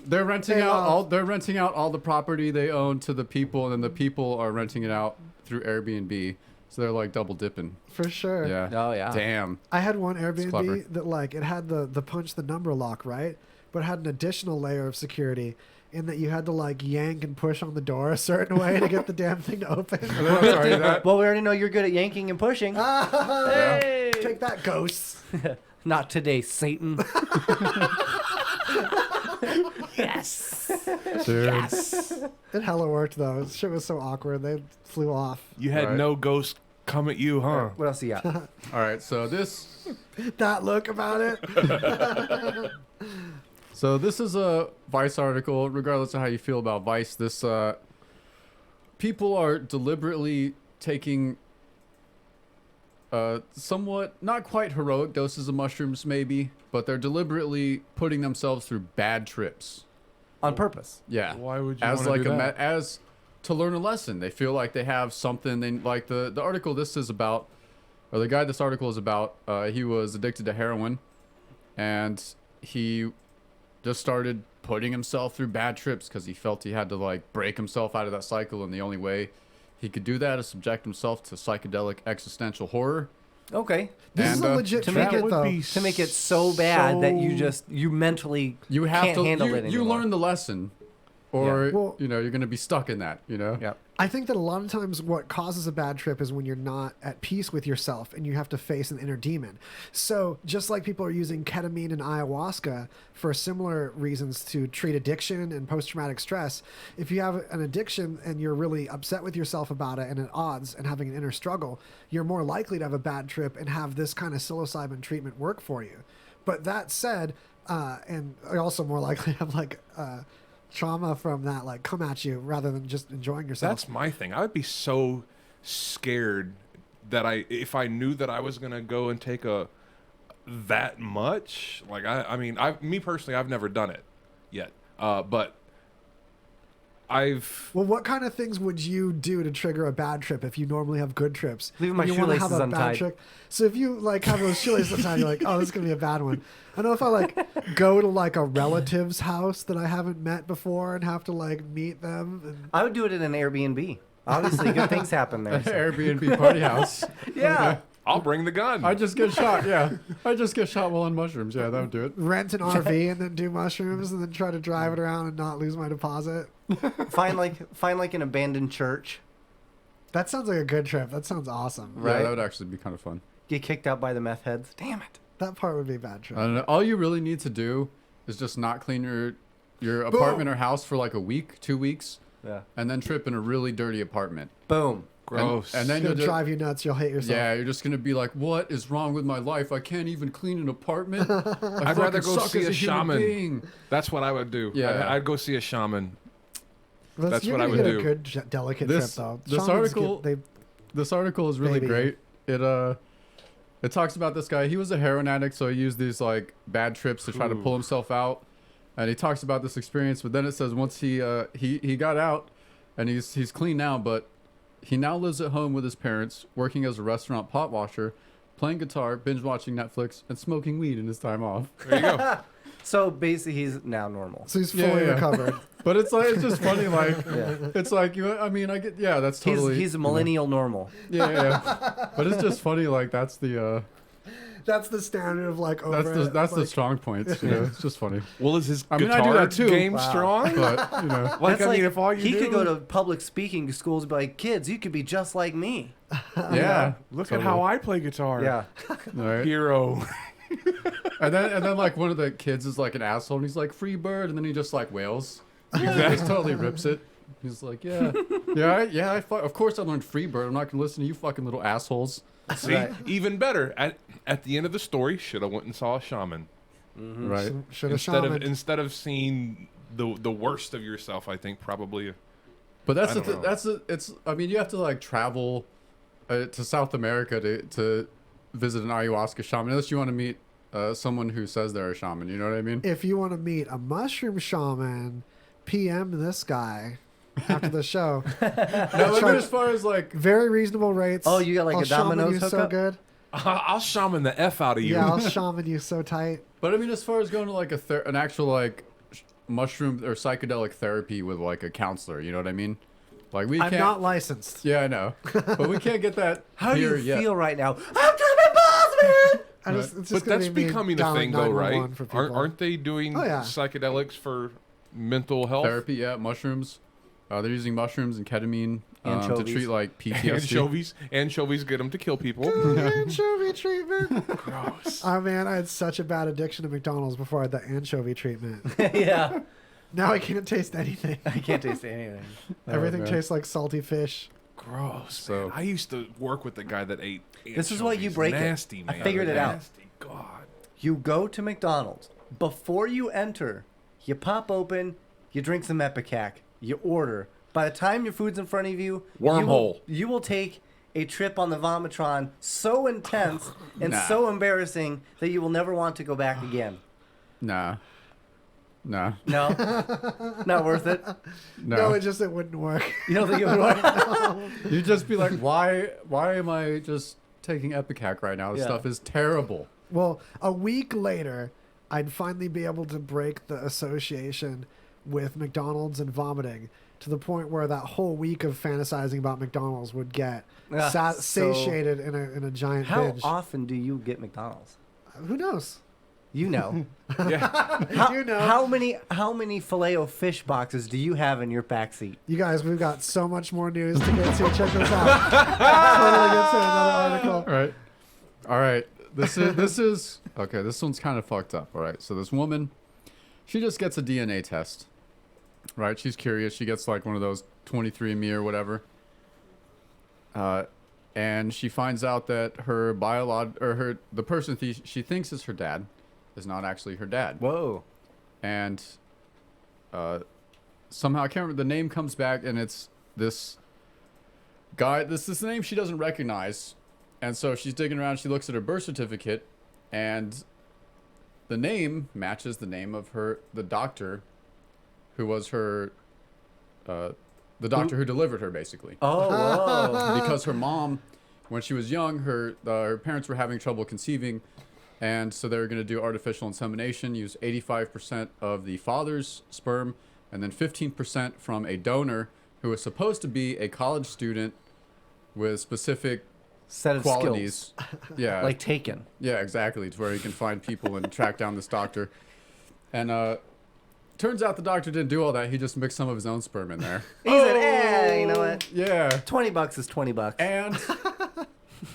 they're renting They out love. they're renting out all the property they own to the people, and then the people are renting it out through Airbnb. So they're like double dipping. For sure. Yeah. Oh, yeah. Damn. I had one clever. Airbnb that like it had the punch the number lock, right? But it had an additional layer of security in that you had to like yank and push on the door a certain way to get the damn thing to open. Sorry, that. Well, we already know you're good at yanking and pushing. Hey! Take that, ghosts. Not today, Satan. Yes. Dude. Yes. It hella worked though. Shit was so awkward. They flew off. You had Right. no ghost come at you, huh? What else you got? All right. So this That look about it. So this is a Vice article. Regardless of how you feel about Vice, this people are deliberately taking somewhat not quite heroic doses of mushrooms, maybe, but they're deliberately putting themselves through bad trips On purpose. Yeah, Why would you as wanna like do a that? as to learn a lesson. They feel like they have something. They like the article this is about, or the guy this article is about. He was addicted to heroin, and he just started putting himself through bad trips because he felt he had to like break himself out of that cycle, and the only way he could do that is subject himself to psychedelic existential horror. Okay. This is a legit to make trick, it though. to make it so bad that you mentally You have can't to handle you, it you anymore. learn the lesson, or Yeah. Well- you're going to be stuck in that. Yep. I think that a lot of times what causes a bad trip is when you're not at peace with yourself and you have to face an inner demon. So just like people are using ketamine and ayahuasca for similar reasons to treat addiction and post-traumatic stress, if you have an addiction and you're really upset with yourself about it and at odds and having an inner struggle, you're more likely to have a bad trip and have this kind of psilocybin treatment work for you. But that said, and you're also more likely to have like trauma from that like come at you rather than just enjoying yourself. That's my thing. I would be so scared that if I knew that I was gonna go and take that much. Like me personally, I've never done it yet. But Well, what kind of things would you do to trigger a bad trip if you normally have good trips? Leaving my And you wanna shoelaces have a bad untied. trip? So if you like have those shoelaces untied, you're like, oh, this is gonna be a bad one. I know if I like go to like a relative's house that I haven't met before and have to like meet them. And I would do it in an Airbnb. Obviously, good things happen there. so. Airbnb party house. Yeah. I'll bring the gun. I just get shot. Yeah, I just get shot while on mushrooms. Yeah, that would do it. rent an RV and then do mushrooms and then try to drive it around and not lose my deposit. Find like an abandoned church. That sounds like a good trip. That sounds awesome. Yeah, Right. that would actually be kind of fun. Get kicked out by the meth heads. Damn it. That part would be a bad trip. I don't know. All you really need to do is just not clean your apartment or house for like a week, 2 weeks. Yeah. And then trip in a really dirty apartment. Boom. Gross. And then It's you'll gonna drive you nuts. You'll hate yourself. Yeah, you're just gonna be like, "What is wrong with my life? I can't even clean an apartment." I'd rather go see a shaman. Being. That's what I would do. Yeah. I'd go see a shaman. That's what I would do. A good, delicate trip though. This Shamans article, this article is really great. It talks about this guy. He was a heroin addict, so he used these like bad trips to try to pull himself out. And he talks about this experience, but then it says once he got out, and he's clean now, but he now lives at home with his parents, working as a restaurant pot washer, playing guitar, binge watching Netflix, and smoking weed in his time off. There you go. So basically, he's now normal. So he's fully recovered. But it's just funny, like it's like that's totally he's a millennial normal. Yeah. But it's just funny, like that's the standard of like that's the strong points. It's just funny. Well, is his I guitar do that too. game strong? But if all you he do... could go to public speaking schools and be like, kids, you could be just like me. Yeah. Look at how I play guitar. Yeah. Right. Hero. and then like one of the kids is like an asshole, and he's like, "Free bird," and then he just like wails. He just totally rips it. He's like, of course I learned free bird. I'm not gonna listen to you fucking little assholes. See, even better. At the end of the story, should have went and saw a shaman. Mm-hmm. Right. Should have shaman. Instead of seeing the worst of yourself, I think probably. But that's I mean, you have to like travel to South America to visit an ayahuasca shaman, unless you want to meet someone who says they're a shaman. You know what I mean? If you want to meet a mushroom shaman, PM this guy after the show. No, but as far as like very reasonable rates. Oh, you got like I'll a Domino's shaman you so hookup? good. I'll shaman the F out of you. Yeah, I'll shaman you so tight. But I mean, as far as going to like an actual like mushroom or psychedelic therapy with like a counselor, you know what I mean? Like I'm not licensed. Yeah, I know, but we can't get that. How do here you yet. feel right now? I'm tripping balls, man. But that's becoming a thing, though, right? For Aren't they doing psychedelics for mental health therapy? Yeah, mushrooms. They're using mushrooms and ketamine to treat like PTSD. Anchovies get them to kill people. Anchovy treatment. Gross. Oh man, I had such a bad addiction to McDonald's before I had the anchovy treatment. Yeah. Now I can't taste anything. I can't taste anything. Everything tastes like salty fish. Gross. So man. I used to work with the guy that ate anchovies. This is why you break nasty, it. Man. I figured it out. Nasty. God. You go to McDonald's. Before you enter, you pop open, you drink some Epicac, you order. By the time your food's in front of you, wormhole. You will take a trip on the Vomitron so intense and so embarrassing that you will never want to go back again. Nah. No. No? Not worth it? No, it wouldn't work. You don't think it would work? You'd just be like, why am I just taking Epicac right now? This stuff is terrible. Well, a week later, I'd finally be able to break the association with McDonald's and vomiting to the point where that whole week of fantasizing about McDonald's would get satiated in a giant binge. How often do you get McDonald's? Who knows? You know. Yeah. You know. How many Filet-O-Fish boxes do you have in your backseat? You guys, we've got so much more news to get to. Check this out. Totally get to another article. All right. This is okay. This one's kind of fucked up. All right. So this woman, she just gets a DNA test. Right. She's curious. She gets like one of those 23andMe or whatever. And she finds out that the person she thinks is her dad is not actually her dad. Whoa. And somehow I can't remember, the name comes back, and it's this guy. This is the name she doesn't recognize. And so she's digging around. She looks at her birth certificate, and the name matches the name of the doctor who was her, the doctor who delivered her, basically. Oh, whoa. Because her mom, when she was young, her parents were having trouble conceiving, and so they were going to do artificial insemination, use 85% of the father's sperm, and then 15% from a donor who was supposed to be a college student with specific set of qualities. Skills. Yeah. Like Taken. Yeah, exactly. To where you can find people and track down this doctor. And turns out the doctor didn't do all that. He just mixed some of his own sperm in there. He said, you know what? Yeah. $20 is $20. And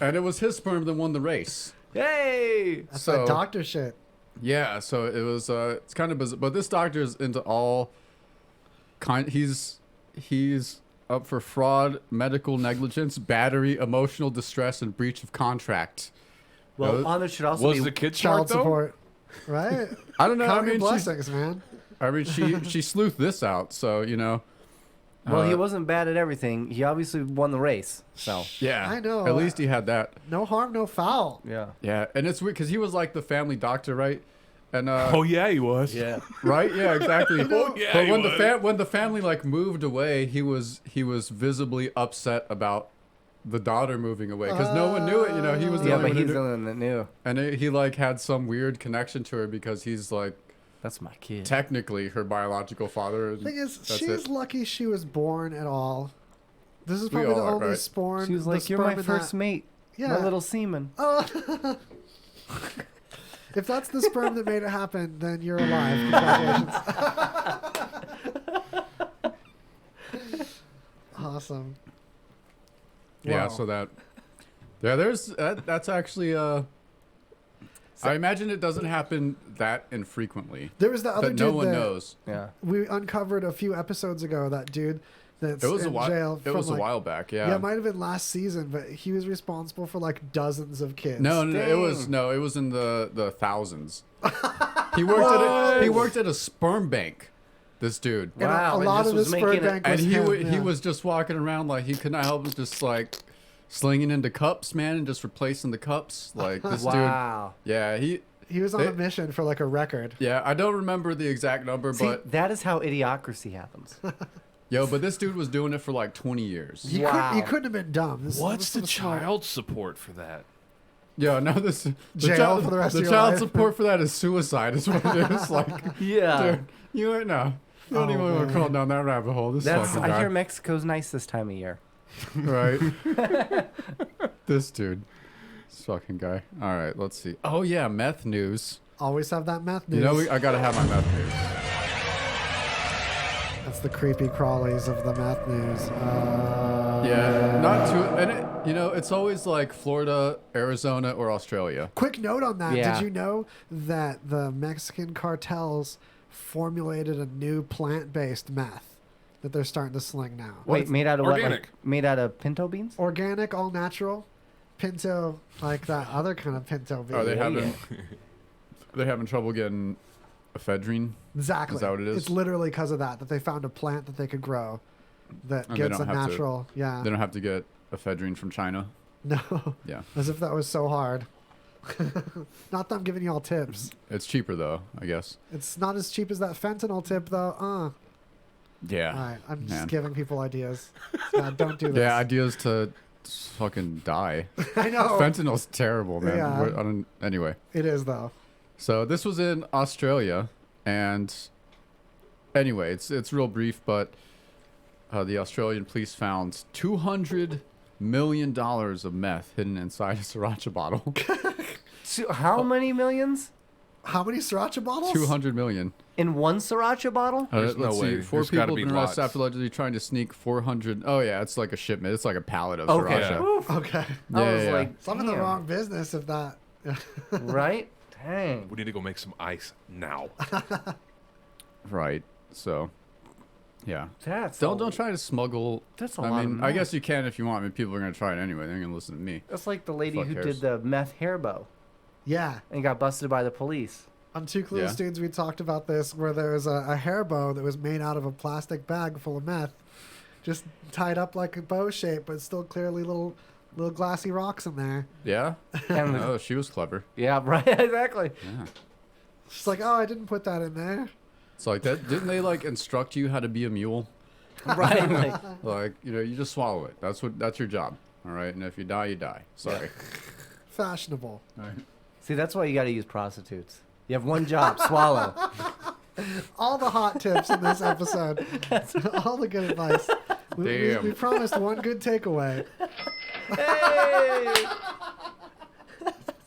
And it was his sperm that won the race. Hey! That's that doctor shit. Yeah, so it was it's kind of bizarre, but this doctor is into all he's up for fraud, medical negligence, battery, emotional distress, and breach of contract. Well, on there should also be the kid child smart, though? support, right? I don't know. Count I mean, your blessings, man. I mean, she sleuthed this out, so you know. Well, he wasn't bad at everything. He obviously won the race. So yeah, I know. At least he had that. No harm, no foul. Yeah. Yeah, and it's weird because he was like the family doctor, right? And oh yeah, he was. Yeah. Right. Yeah. Exactly. Oh yeah. But he when was. when the family like moved away, he was visibly upset about the daughter moving away because no one knew it. You know, he was the only but one who he's the knew. one that knew. And he like had some weird connection to her because he's like That's my kid. technically her biological father. And Thing is, that's she's it. lucky she was born at all. This is We probably the all are, only right? spawn. She was the like, "You're my sperm in first that- mate, Yeah. my little semen." Oh. If that's the sperm that made it happen, then you're alive. Congratulations. Awesome. Yeah. Wow. So that's actually I imagine it doesn't happen that infrequently. There was the other that dude no one that knows. Yeah. we uncovered a few episodes ago. That dude that's It was in a while. jail. It from, was a like- while back. Yeah. Yeah, it might have been last season, but he was responsible for like dozens of kids. No, it was in the thousands. He worked at a sperm bank. This dude. And a lot of the sperm bank was and him, he yeah. was just walking around like he could not help but just like slinging into cups, man, and just replacing the cups. Like this Wow. dude. Yeah, He was on a mission for like a record. Yeah, I don't remember the exact number, See, but that is how idiocracy happens. but this dude was doing it for like 20 years. You couldn't have been dumb. What's the was smart. child support for that? Yeah, no, Jail for the rest of your child life. support for that is suicide. Is what it is. Like, Yeah. dude, you ain't know. You don't Oh, even want to man. crawl down that rabbit hole. This That's. fucking I guy. hear Mexico's nice this time of year. Right. This dude. This fucking guy. All right, let's see. Oh yeah, meth news. Always have that meth news. You know, I gotta have my meth news. That's the creepy crawlies of the meth news. Yeah, not too. And it's always like Florida, Arizona, or Australia. Quick note on that. Yeah. Did you know that the Mexican cartels formulated a new plant-based meth that they're starting to sling now? Wait, made out of what? Organic. Like, made out of pinto beans? Organic, all natural. Pinto, like that other kind of pinto bean. Are they they're having trouble getting ephedrine? Exactly. Is that what it is? It's literally because of that they found a plant that they could grow that And they gets a don't have to- natural. Yeah. They don't have to get ephedrine from China. No. Yeah. As if that was so hard. Not that I'm giving you all tips. It's cheaper though, I guess. It's not as cheap as that fentanyl tip, though. Yeah. All right, I'm just Man. giving people ideas. Don't do this. Yeah, ideas to fucking die. I know. Fentanyl's terrible, man. Yeah. Anyway. It is, though. So this was in Australia, and anyway, it's real brief, but the Australian police found $200 million of meth hidden inside a sriracha bottle. So how many millions? How many sriracha bottles? 200 million. In one sriracha bottle? There's Let's no see. way. 4 There's gotta people be have been arrested lots. after allegedly trying to sneak 400. Oh yeah, it's like a shipment. It's like a pallet of Okay. sriracha. Oof. Okay. I was Yeah. like, So I'm in the damn. wrong business if that. Right? Dang. We need to go make some ice now. Right. So, yeah. That's Don't try to smuggle. That's a I lot of mean, I meth. guess you can if you want. I mean, people are gonna try it anyway. They're gonna listen to me. That's like the lady Fuck who cares. did the meth hair bow Yeah. and got busted by the police. On Two Clueless Yeah. Dudes, we talked about this where there was a hair bow that was made out of a plastic bag full of meth, just tied up like a bow shape, but still clearly little glassy rocks in there. Yeah. And Oh, she was clever. yeah, right, exactly. Yeah. She's like, oh, I didn't put that in there. It's like that. Didn't they like instruct you how to be a mule? Right. Like, Like, you just swallow it. That's your job. All right. And if you die, you die. Sorry. Fashionable. All right. see, that's why you got to use prostitutes. You have one job, swallow. All the hot tips in this episode. All the good advice. Damn. We promised one good takeaway. Hey!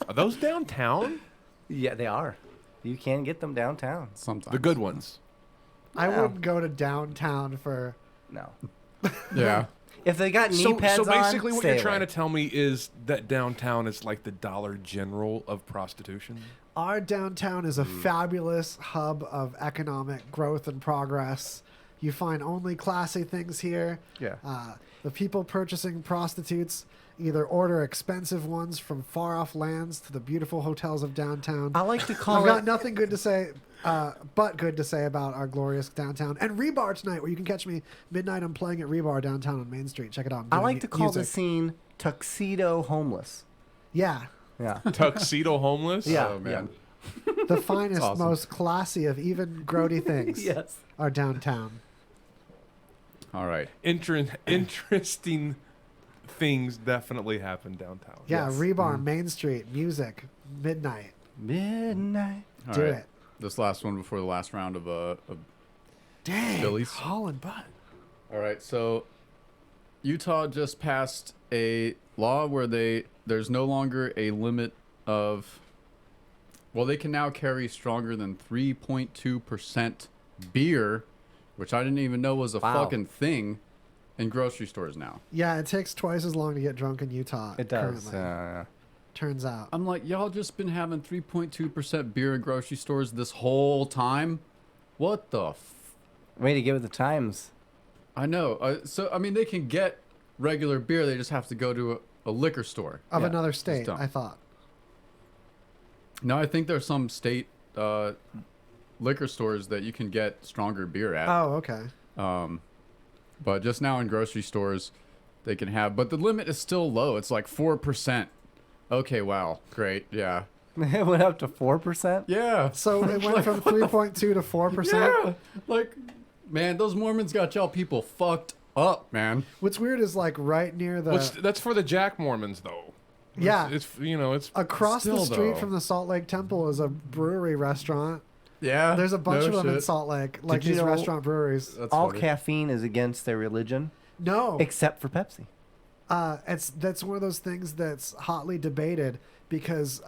Are those downtown? Yeah, they are. You can get them downtown. Sometimes. The good ones. I Wow. wouldn't go to downtown for. No. Yeah. If they got knee pads so basically on, what stay you're trying away. to tell me is that downtown is like the Dollar General of prostitution? Our downtown is a fabulous hub of economic growth and progress. You find only classy things here. Yeah. The people purchasing prostitutes either order expensive ones from far off lands to the beautiful hotels of downtown. I like to call I've got it- nothing good to say, but good to say about our glorious downtown. And Rebar tonight, where you can catch me midnight. I'm playing at Rebar downtown on Main Street. Check it out. I'm I doing like to call the music. scene tuxedo homeless. Yeah. Yeah. Tuxedo homeless? Yeah. Oh, man. The finest, awesome. most classy of even grody things Yes. are downtown. All right. Interesting things definitely happen downtown. Yeah, Yes. Rebar, Main Street, music, midnight. Midnight. All Do right. it. This last one before the last round of Dang, Phillies. Holland Butt. All right, so Utah just passed a law where there's no longer a limit of, well, they can now carry stronger than 3.2% beer, which I didn't even know was a Wow. fucking thing, in grocery stores now. Yeah, it takes twice as long to get drunk in Utah. It does. Currently. Turns out. I'm like, y'all just been having 3.2% beer in grocery stores this whole time? What the Way to give it the times. I know. So, I mean, they can get regular beer. They just have to go to a liquor store. Of Yeah. another It's state, dumb. I thought. No, I think there's some state liquor stores that you can get stronger beer at. Oh, okay. But just now in grocery stores, they can have. But the limit is still low. It's like 4%. Okay, wow. Great. Yeah. It went up to 4%? Yeah. So it went from 3.2 to 4%. Yeah. Like, man, those Mormons got y'all people fucked up, man. What's weird is like right near the That's for the Jack Mormons, though. Yeah. It's it's across the still, street though. from the Salt Lake Temple is a brewery restaurant. Yeah. There's a bunch no of them in shit. Salt Lake, like you these know- restaurant breweries. That's All funny. caffeine is against their religion, No, except for Pepsi. that's one of those things that's hotly debated because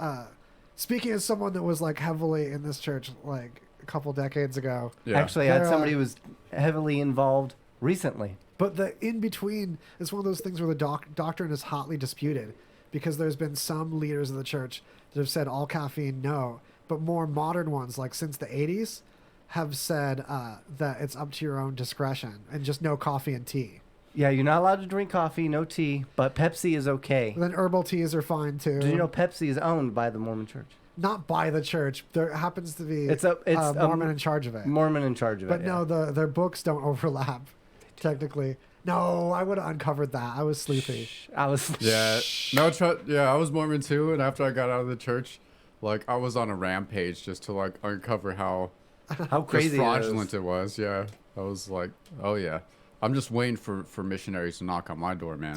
speaking as someone that was like heavily in this church like a couple decades ago. Yeah. Actually, I had There somebody are- who was heavily involved recently. But the in between is one of those things where the doctrine is hotly disputed because there's been some leaders of the church that have said all caffeine no, but more modern ones like since the 80s have said that it's up to your own discretion and just no coffee and tea. Yeah, you're not allowed to drink coffee, no tea, but Pepsi is okay. Then herbal teas are fine too. Did you know Pepsi is owned by the Mormon Church? Not by the church. There happens to be It's a a Mormon in charge of it. Mormon in charge of But it. no, their books don't overlap technically. No, I would have uncovered that. I was sleepy. I was. Yeah. No, yeah, I was Mormon too. And after I got out of the church, like, I was on a rampage just to, like, uncover how crazy just it fraudulent it was. Yeah. I was like, oh, yeah. I'm just waiting for missionaries to knock on my door, man.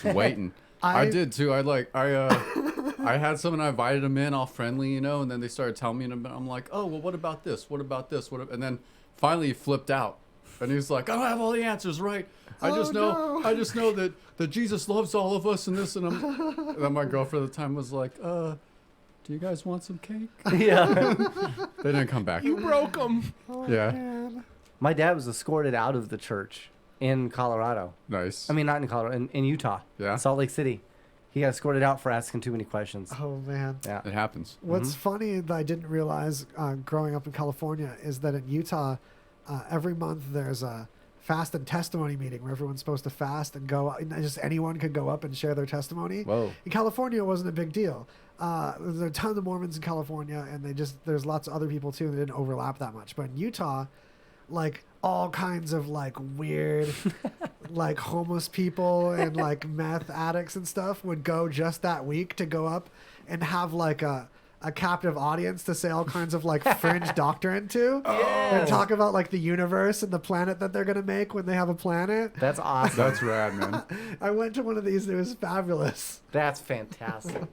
Just waiting. I did too. I had someone, I invited them in, all friendly, you know, and then they started telling me, and I'm like, oh, well, what about this? What about this? And then finally he flipped out, and he was like, I don't have all the answers, right? I just know that Jesus loves all of us and this, and then my girlfriend at the time was like, do you guys want some cake? Yeah. They didn't come back. You broke them. Yeah. Man. My dad was escorted out of the church in Colorado. Nice. I mean, not in Colorado, in Utah. Yeah. Salt Lake City. He got escorted out for asking too many questions. Oh man. Yeah. It happens. What's funny that I didn't realize growing up in California is that in Utah, every month there's a fast and testimony meeting where everyone's supposed to fast and go. And just anyone could go up and share their testimony. Whoa. In California, it wasn't a big deal. There's a ton of Mormons in California, and there's lots of other people too, and they didn't overlap that much. But in Utah, like all kinds of like weird, like homeless people and like meth addicts and stuff would go just that week to go up and have like a captive audience to say all kinds of like fringe doctrine to and talk about like the universe and the planet that they're going to make when they have a planet. That's awesome. That's rad, man. I went to one of these and it was fabulous. That's fantastic.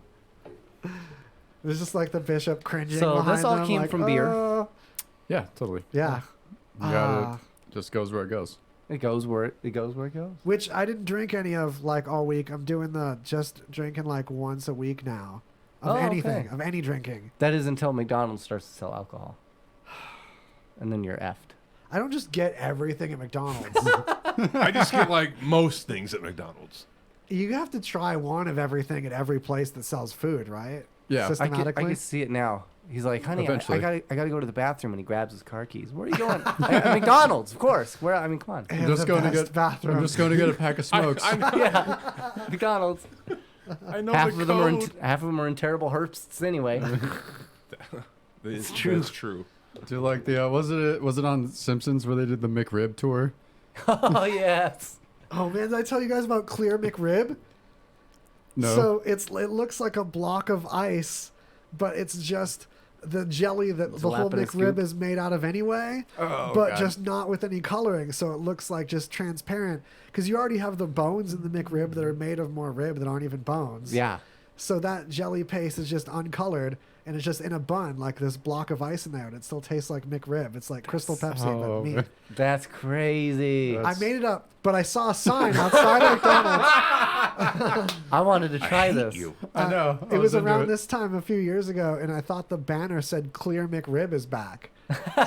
It was just like the bishop cringing So behind this all them, came like, from beer? "Oh." Yeah, totally. Yeah. You gotta, just goes where it goes. It goes where it goes. Which I didn't drink any of like all week. I'm doing the just drinking like once a week now of Oh, anything, okay. of any drinking. That is until McDonald's starts to sell alcohol. And then you're effed. I don't just get everything at McDonald's. I just get like most things at McDonald's. You have to try one of everything at every place that sells food, right? Yeah. Systematically. I can see it now. He's like, honey, I Eventually. gotta go to the bathroom, and he grabs his car keys. Where are you going? McDonald's, of course. Where? I mean, come on. I'm just going to get bathroom. I'm just going to get a pack of smokes. Yeah, McDonald's. I know half the of them are in, code. half of them are in terrible herps anyway. It's true. It's true. Do you like the was it on Simpsons where they did the McRib tour? Oh yes. Oh man, did I tell you guys about Clear McRib? No. So it looks like a block of ice, but it's just the jelly that the whole lap and a McRib scoop. is made out of anyway, Oh, but God. just not with any coloring. So it looks like just transparent because you already have the bones in the McRib that are made of more rib that aren't even bones. Yeah. So that jelly paste is just uncolored and it's just in a bun like this block of ice in there, and it still tastes like McRib. It's like Crystal Pepsi but meat. That's crazy. I made it up, but I saw a sign outside of McDonald's. I wanted to try this. I know. It was around this time a few years ago, and I thought the banner said Clear McRib is back.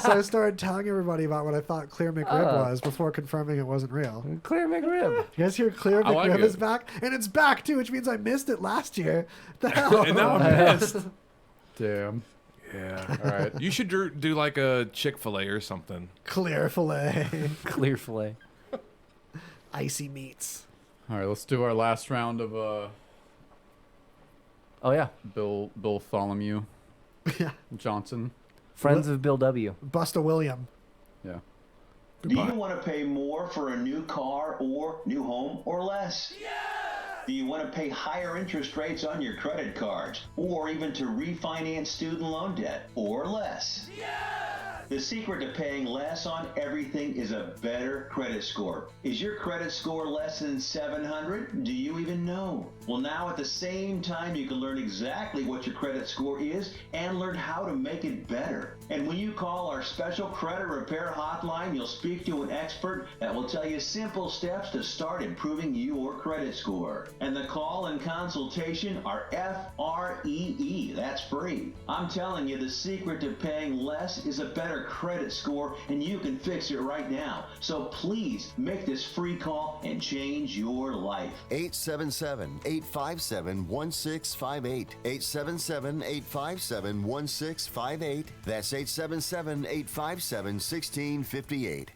So I started telling everybody about what I thought Clear McRib was before confirming it wasn't real. Clear McRib. You guys hear Clear I like McRib it. is back? And it's back, too, which means I missed it last year. The hell? And now I'm pissed. Damn. Yeah. All right. You should do like a Chick-fil-A or something. Clear filet. Clear filet. Icy meats. All right, let's do our last round of Oh yeah. Bill Tholomew Yeah. Johnson. Friends of Bill W. Busta William. Yeah. Do you want to pay more for a new car or new home or less? Yeah! Do you want to pay higher interest rates on your credit cards or even to refinance student loan debt or less? Yeah! The secret to paying less on everything is a better credit score. Is your credit score less than 700? Do you even know? Well, now at the same time, you can learn exactly what your credit score is and learn how to make it better. And when you call our special credit repair hotline, you'll speak to an expert that will tell you simple steps to start improving your credit score. And the call and consultation are FREE. That's free. I'm telling you, the secret to paying less is a better credit score, and you can fix it right now. So please make this free call and change your life. 877-857-1658. 877-857-1658. That's 877-857-1658.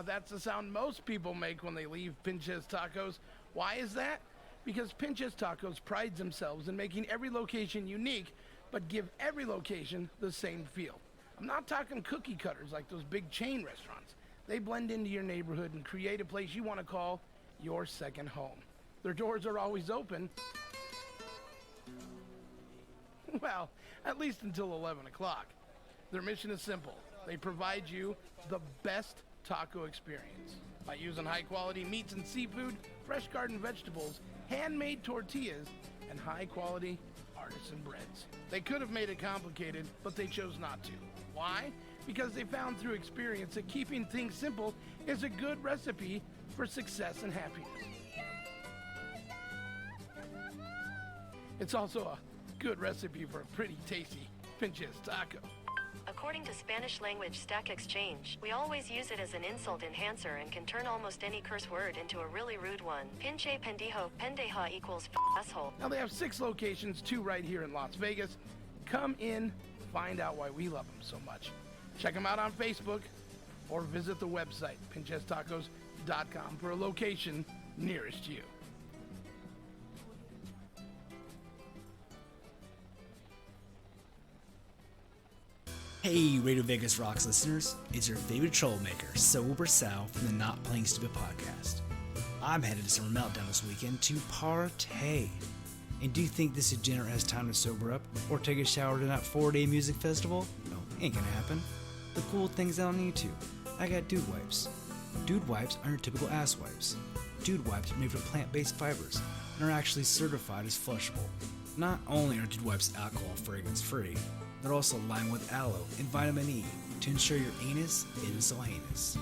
That's the sound most people make when they leave Pinches Tacos. Why is that? Because Pinches Tacos prides themselves in making every location unique, but give every location the same feel. I'm not talking cookie cutters like those big chain restaurants. They blend into your neighborhood and create a place you want to call your second home. Their doors are always open. Well, at least until 11 o'clock. Their mission is simple. They provide you the best taco experience by using high-quality meats and seafood, fresh garden vegetables, handmade tortillas, and high-quality artisan breads. They could have made it complicated, but they chose not to. Why? Because they found through experience that keeping things simple is a good recipe for success and happiness. It's also a good recipe for a pretty tasty Pinches taco. According to Spanish language Stack Exchange, we always use it as an insult enhancer and can turn almost any curse word into a really rude one. Pinche pendejo, pendeja equals asshole. Now they have 6 locations, 2 right here in Las Vegas. Come in, find out why we love them so much. Check them out on Facebook or visit the website, pinchestacos.com, for a location nearest you. Hey, Radio Vegas Rocks listeners, it's your favorite troublemaker, Sober Sal from the Not Playing Stupid podcast. I'm headed to Summer Meltdown this weekend to partay. And do you think this degenerate has time to sober up or take a shower to that 4-day music festival? No, ain't gonna happen. The cool thing's I don't need to. I got Dude Wipes. Dude Wipes aren't your typical ass wipes. Dude Wipes are made from plant-based fibers and are actually certified as flushable. Not only are Dude Wipes alcohol fragrance-free, they're also lined with aloe and vitamin E to ensure your anus isn't so heinous.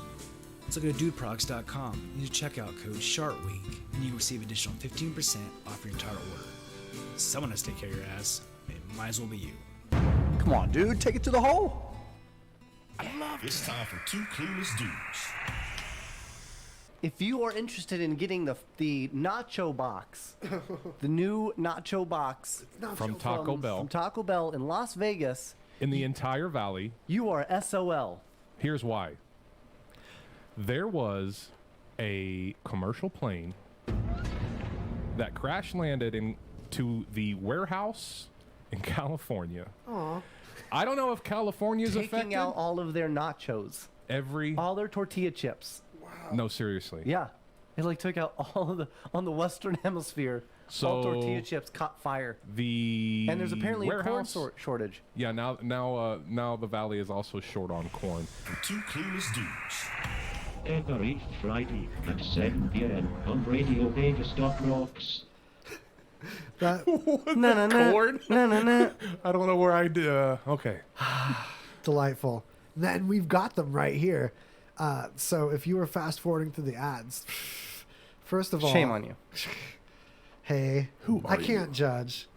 So go to dudeproducts.com and use checkout code SHARTWEEK and you'll receive additional 15% off your entire order. Someone has to take care of your ass. It might as well be you. Come on, dude, take it to the hole. It's time for Two Clueless Dudes. If you are interested in getting the nacho box, the new nacho box From Taco Bell. from Taco Bell in Las Vegas, In the entire valley. you are SOL. Here's why. There was a commercial plane that crash landed into the warehouse in California. Aw. I don't know if California's Taking affected. out all of their nachos, all their tortilla chips. No, seriously. Yeah, it like took out all of the on the Western Hemisphere. All tortilla chips caught fire. And there's apparently warehouse, a corn shortage. Yeah, now the valley is also short on corn. Two Clueless Dudes. Every Friday at 7 p.m. on RadioVegas.rocks. Corn? I don't know where I do. Okay. Delightful. Then we've got them right here. So if you were fast forwarding through the ads, first of all, Shame on you. Hey, who I can't judge.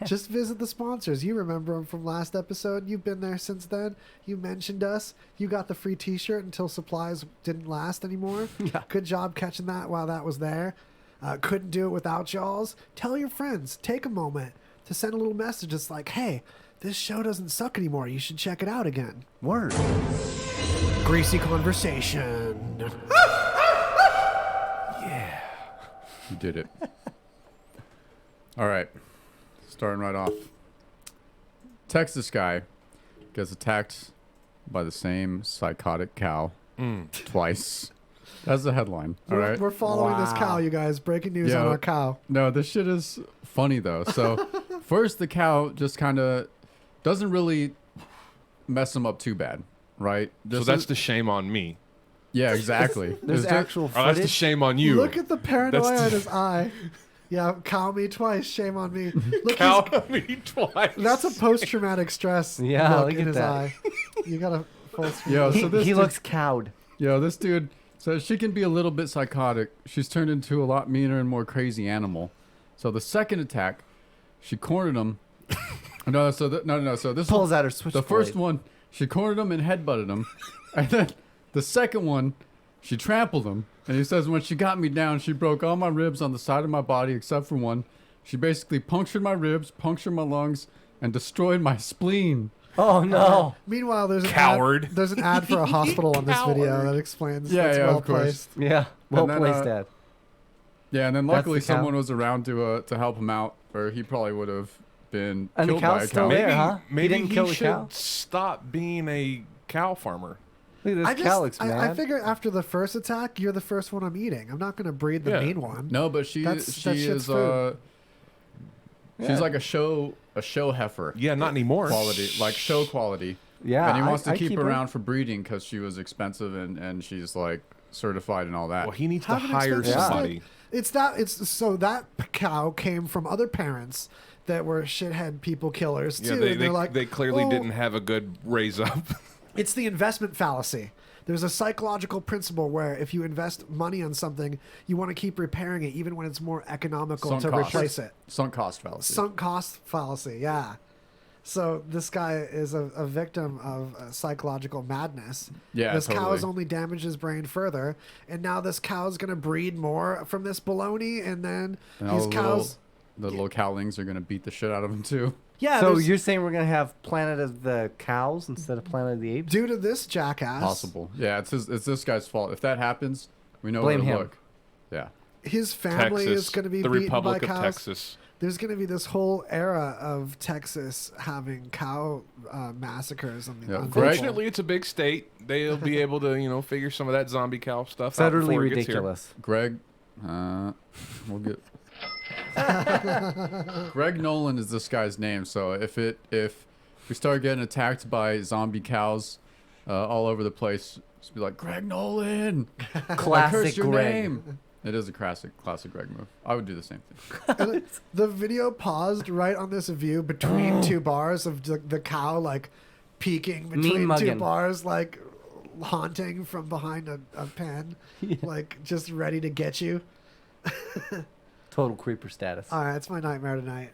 Just visit the sponsors. You remember them from last episode. You've been there since then. You mentioned us. You got the free T-shirt until supplies didn't last anymore. Yeah. Good job catching that while that was there. Couldn't do it without y'all's. Tell your friends. Take a moment to send a little message. It's like, hey, this show doesn't suck anymore. You should check it out again. Word. Greasy conversation. Yeah. You did it. All right. Starting right off. Texas guy gets attacked by the same psychotic cow twice. That's the headline. All right. We're following this cow, you guys. Breaking news on our cow. No, this shit is funny though. So first the cow just kind of doesn't really mess him up too bad, right? So that's the shame on me. Yeah, exactly. There's actual footage. Oh, that's the shame on you. Look at the paranoia in his eye. Yeah, cow me twice. Shame on me. Look, Cow me twice. That's a post-traumatic stress Yeah, look look in at his that. eye. You gotta full screen. Yo, so this he dude- looks cowed. Yo, this dude. So she can be a little bit psychotic. She's turned into a lot meaner and more crazy animal. So the second attack, she cornered him. No. So this Pulls out her The first switchblade. one, she cornered him and headbutted him, and then the second one, she trampled him. And he says, when she got me down, she broke all my ribs on the side of my body except for one. She basically punctured my ribs, punctured my lungs, and destroyed my spleen. Oh no! Meanwhile, there's an Coward. Ad, there's an ad for a hospital on this video that explains. Yeah, that's yeah, well of course. placed. Yeah, well And then, placed, Dad. Yeah, and then That's luckily the cow. someone was around to help him out, or he probably would have been And the killed by cow's a still cow. there, huh? Maybe didn't kill the should cow? stop being a cow farmer. Look at I this cow looks I mad. figure after the first attack, you're the first one I'm eating. I'm not gonna breed the Yeah. mean one. No, but she That is shit's food. she's Yeah. like a show heifer. Yeah, not anymore. Quality, like show quality. Yeah, and he wants to I keep her. around for breeding because she was expensive and she's like certified and all that. Well, he needs How to an hire expensive somebody. snake. It's so that cow came from other parents that were shithead people killers too. Yeah, and they they're like, they clearly "Oh, didn't have a good raise up. It's the investment fallacy. There's a psychological principle where if you invest money on something, you want to keep repairing it even when it's more economical Sunk to cost. replace it. Sunk cost fallacy. Sunk cost fallacy, yeah. So this guy is a victim of psychological madness. Yeah, this cow totally. has only damaged his brain further, and now this cow's gonna breed more from this baloney, and then And all these cows. the little cowlings are gonna beat the shit out of him too. Yeah, So there's- you're saying we're gonna have Planet of the Cows instead of Planet of the Apes? due to this jackass, Possible. Yeah, it's this guy's fault. If that happens, we know Blame where to him. look. Yeah. his family Texas, is going to be the beaten Republic by of cows. Texas. There's going to be this whole era of Texas having cow massacres on the Yeah, on Greg- people. Fortunately, it's a big state. They'll be able to, figure some of that zombie cow stuff out Federally before it gets here. ridiculous. Greg, we'll get. Greg Nolan is this guy's name. So if we start getting attacked by zombie cows all over the place, just be like Greg Nolan. Classic Curse your Greg. name. It is a classic Greg move. I would do the same thing. And the video paused right on this view between two bars of the cow like peeking between two mugging. bars, like haunting from behind a pen, like just ready to get you. Total creeper status. All right, it's my nightmare tonight.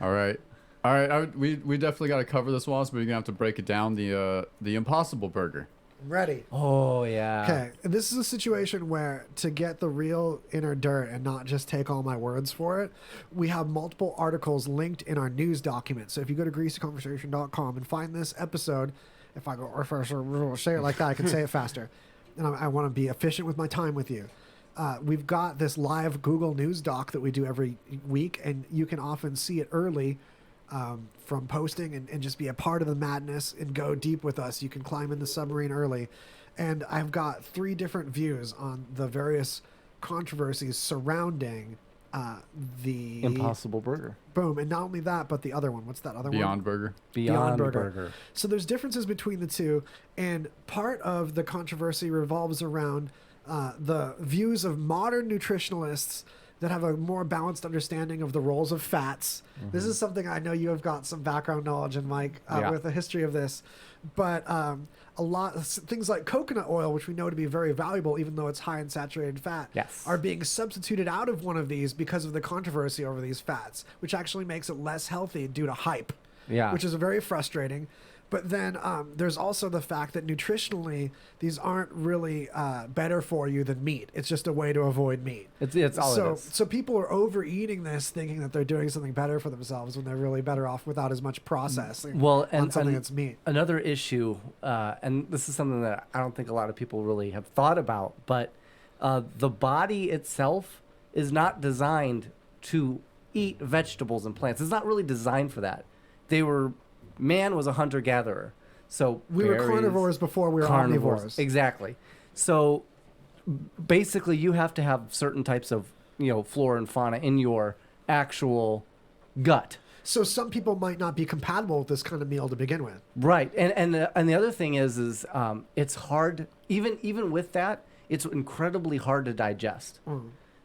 All right. All right, we definitely got to cover this once, but we're gonna have to break it down. The Impossible Burger. Ready. Oh, yeah. Okay, this is a situation where to get the real inner dirt and not just take all my words for it, we have multiple articles linked in our news document. So if you go to greasyconversation.com and find this episode, if I say it like that, I can say it faster. And I want to be efficient with my time with you. We've got this live Google News doc that we do every week, and you can often see it early from posting and just be a part of the madness and go deep with us. You can climb in the submarine early. And I've got 3 different views on the various controversies surrounding the Impossible Burger. Boom. And not only that, but the other one. What's that other Beyond one? Burger. Beyond Burger. So there's differences between the two. And part of the controversy revolves around the views of modern nutritionalists that have a more balanced understanding of the roles of fats. This is something I know you have got some background knowledge in, Mike, with the history of this. But a lot of things like coconut oil, which we know to be very valuable, even though it's high in saturated fat, are being substituted out of one of these because of the controversy over these fats, which actually makes it less healthy due to hype, which is very frustrating. But then there's also the fact that nutritionally, these aren't really better for you than meat. It's just a way to avoid meat. It's all it is. So people are overeating this, thinking that they're doing something better for themselves when they're really better off without as much processing. Well, on and something that's meat. Another issue, and this is something that I don't think a lot of people really have thought about, but the body itself is not designed to eat vegetables and plants. It's not really designed for that. Man was a hunter-gatherer. So We were carnivores before we were omnivores. Exactly. So basically you have to have certain types of, flora and fauna in your actual gut. So some people might not be compatible with this kind of meal to begin with. Right. And the other thing is it's hard, even with that, it's incredibly hard to digest.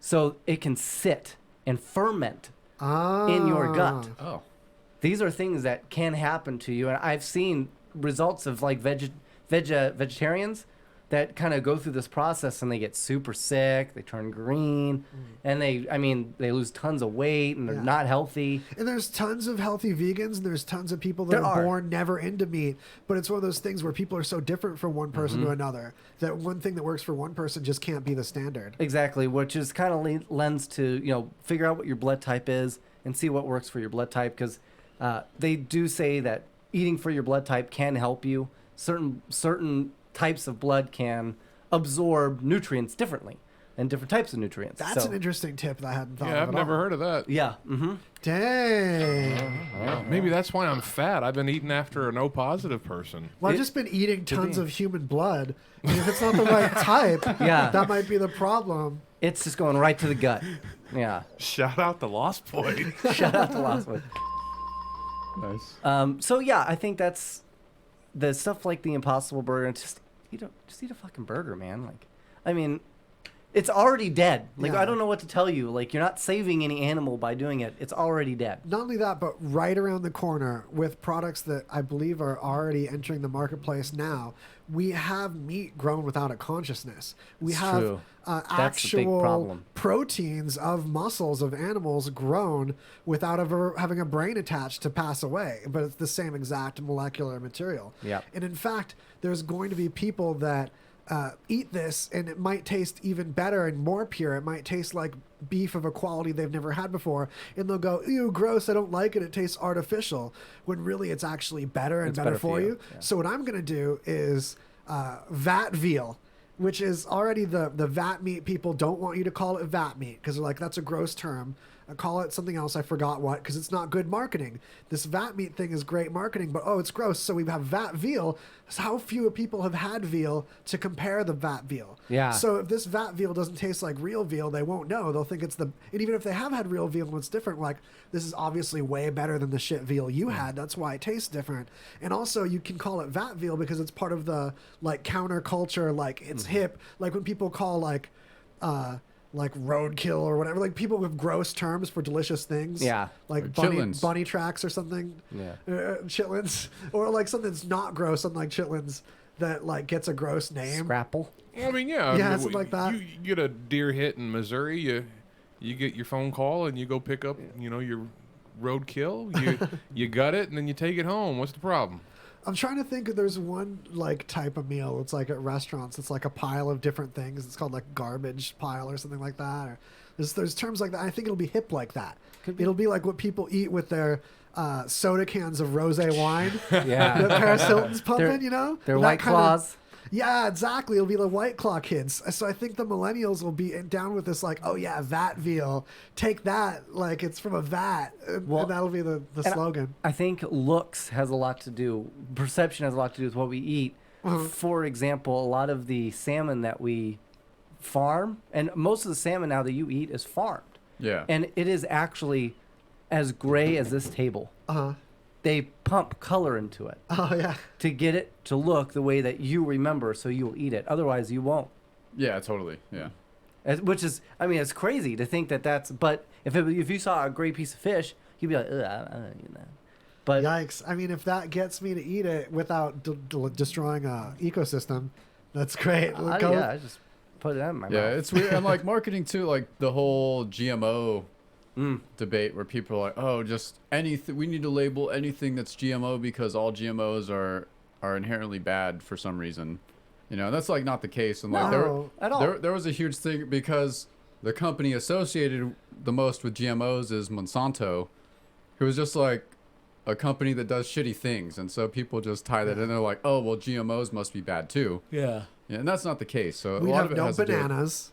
So it can sit and ferment in your gut. Oh. These are things that can happen to you, and I've seen results of like vegetarians that kind of go through this process and they get super sick, they turn green, and they lose tons of weight and they're not healthy. And there's tons of healthy vegans and there's tons of people that are born never into meat, but it's one of those things where people are so different from one person to another that one thing that works for one person just can't be the standard. Exactly, which is kind of lends to, figure out what your blood type is and see what works for your blood type, because they do say that eating for your blood type can help you. Certain types of blood can absorb nutrients differently, and different types of nutrients. That's an interesting tip that I hadn't thought of. Yeah, I've never heard of that. Yeah. Dang. Maybe that's why I'm fat. I've been eating after an O positive person. Well, I've just been eating tons of human blood. And if it's not the right type, that might be the problem. It's just going right to the gut. Yeah. Shout out to Lost Boy. Shout out to Lost Boy. Nice. So yeah, I think that's the stuff like the Impossible Burger. Just eat a fucking burger, man. Like, I mean, it's already dead. Like, I don't know what to tell you. Like, you're not saving any animal by doing it. It's already dead. Not only that, but right around the corner with products that I believe are already entering the marketplace now, we have meat grown without a consciousness. We have actual proteins of muscles of animals grown without ever having a brain attached to pass away, but it's the same exact molecular material. Yeah. And in fact, there's going to be people that eat this and it might taste even better and more pure. It might taste like beef of a quality they've never had before, and they'll go, ew, gross, I don't like it, it tastes artificial, when really it's actually better and better for you. Yeah. So what I'm going to do is vat veal, which is already the vat meat. People don't want you to call it vat meat because they're like, that's a gross term. I call it something else, I forgot what, because it's not good marketing. This vat meat thing is great marketing, but it's gross. So we have vat veal. So how few people have had veal to compare the vat veal? Yeah. So if this vat veal doesn't taste like real veal, they won't know. They'll think and even if they have had real veal and it's different, like, this is obviously way better than the shit veal you had. That's why it tastes different. And also you can call it vat veal because it's part of the like counterculture, like it's hip. Like when people call like roadkill or whatever, like people with gross terms for delicious things. Yeah. Like bunny tracks or something. Yeah. Chitlins. Or like something that's not gross, unlike chitlins, that like gets a gross name. Scrapple. Well, I mean, yeah. Yeah, something like that. You get a deer hit in Missouri, you get your phone call and you go pick up, your roadkill. You gut it and then you take it home. What's the problem? I'm trying to think if there's one like type of meal. It's like at restaurants. It's like a pile of different things. It's called like garbage pile or something like that. Or there's terms like that. I think it'll be hip like that. It'll be like what people eat with their soda cans of rosé wine. Yeah. That Paris Hilton's pumping, you know? They're That White kind of- Claws. Yeah, exactly. It'll be the White Claw kids. So I think the millennials will be down with this, like, oh yeah, vat veal. Take that, like it's from a vat. And that'll be the slogan. I think looks has a lot to do. Perception has a lot to do with what we eat. For example, a lot of the salmon that we farm, and most of the salmon now that you eat is farmed. Yeah. And it is actually as gray as this table. They pump color into it. Oh, yeah. To get it to look the way that you remember, so you'll eat it. Otherwise, you won't. Yeah, totally. Yeah. Which is, I mean, it's crazy to think that that's. But if you saw a gray piece of fish, you'd be like, ugh, I don't eat that. But yikes! I mean, if that gets me to eat it without destroying a ecosystem, that's great. Yeah, I just put it in my mouth. Yeah, it's weird. And like marketing too, like the whole GMO debate where people are like, oh, just anything. We need to label anything that's GMO because all GMOs are inherently bad for some reason. You know, that's like not the case. And like at all. There was a huge thing because the company associated the most with GMOs is Monsanto, who was just like a company that does shitty things, and so people just tie that in. They're like, oh, well, GMOs must be bad too. Yeah. Yeah, and that's not the case. So we a lot have of it no has to do with- bananas.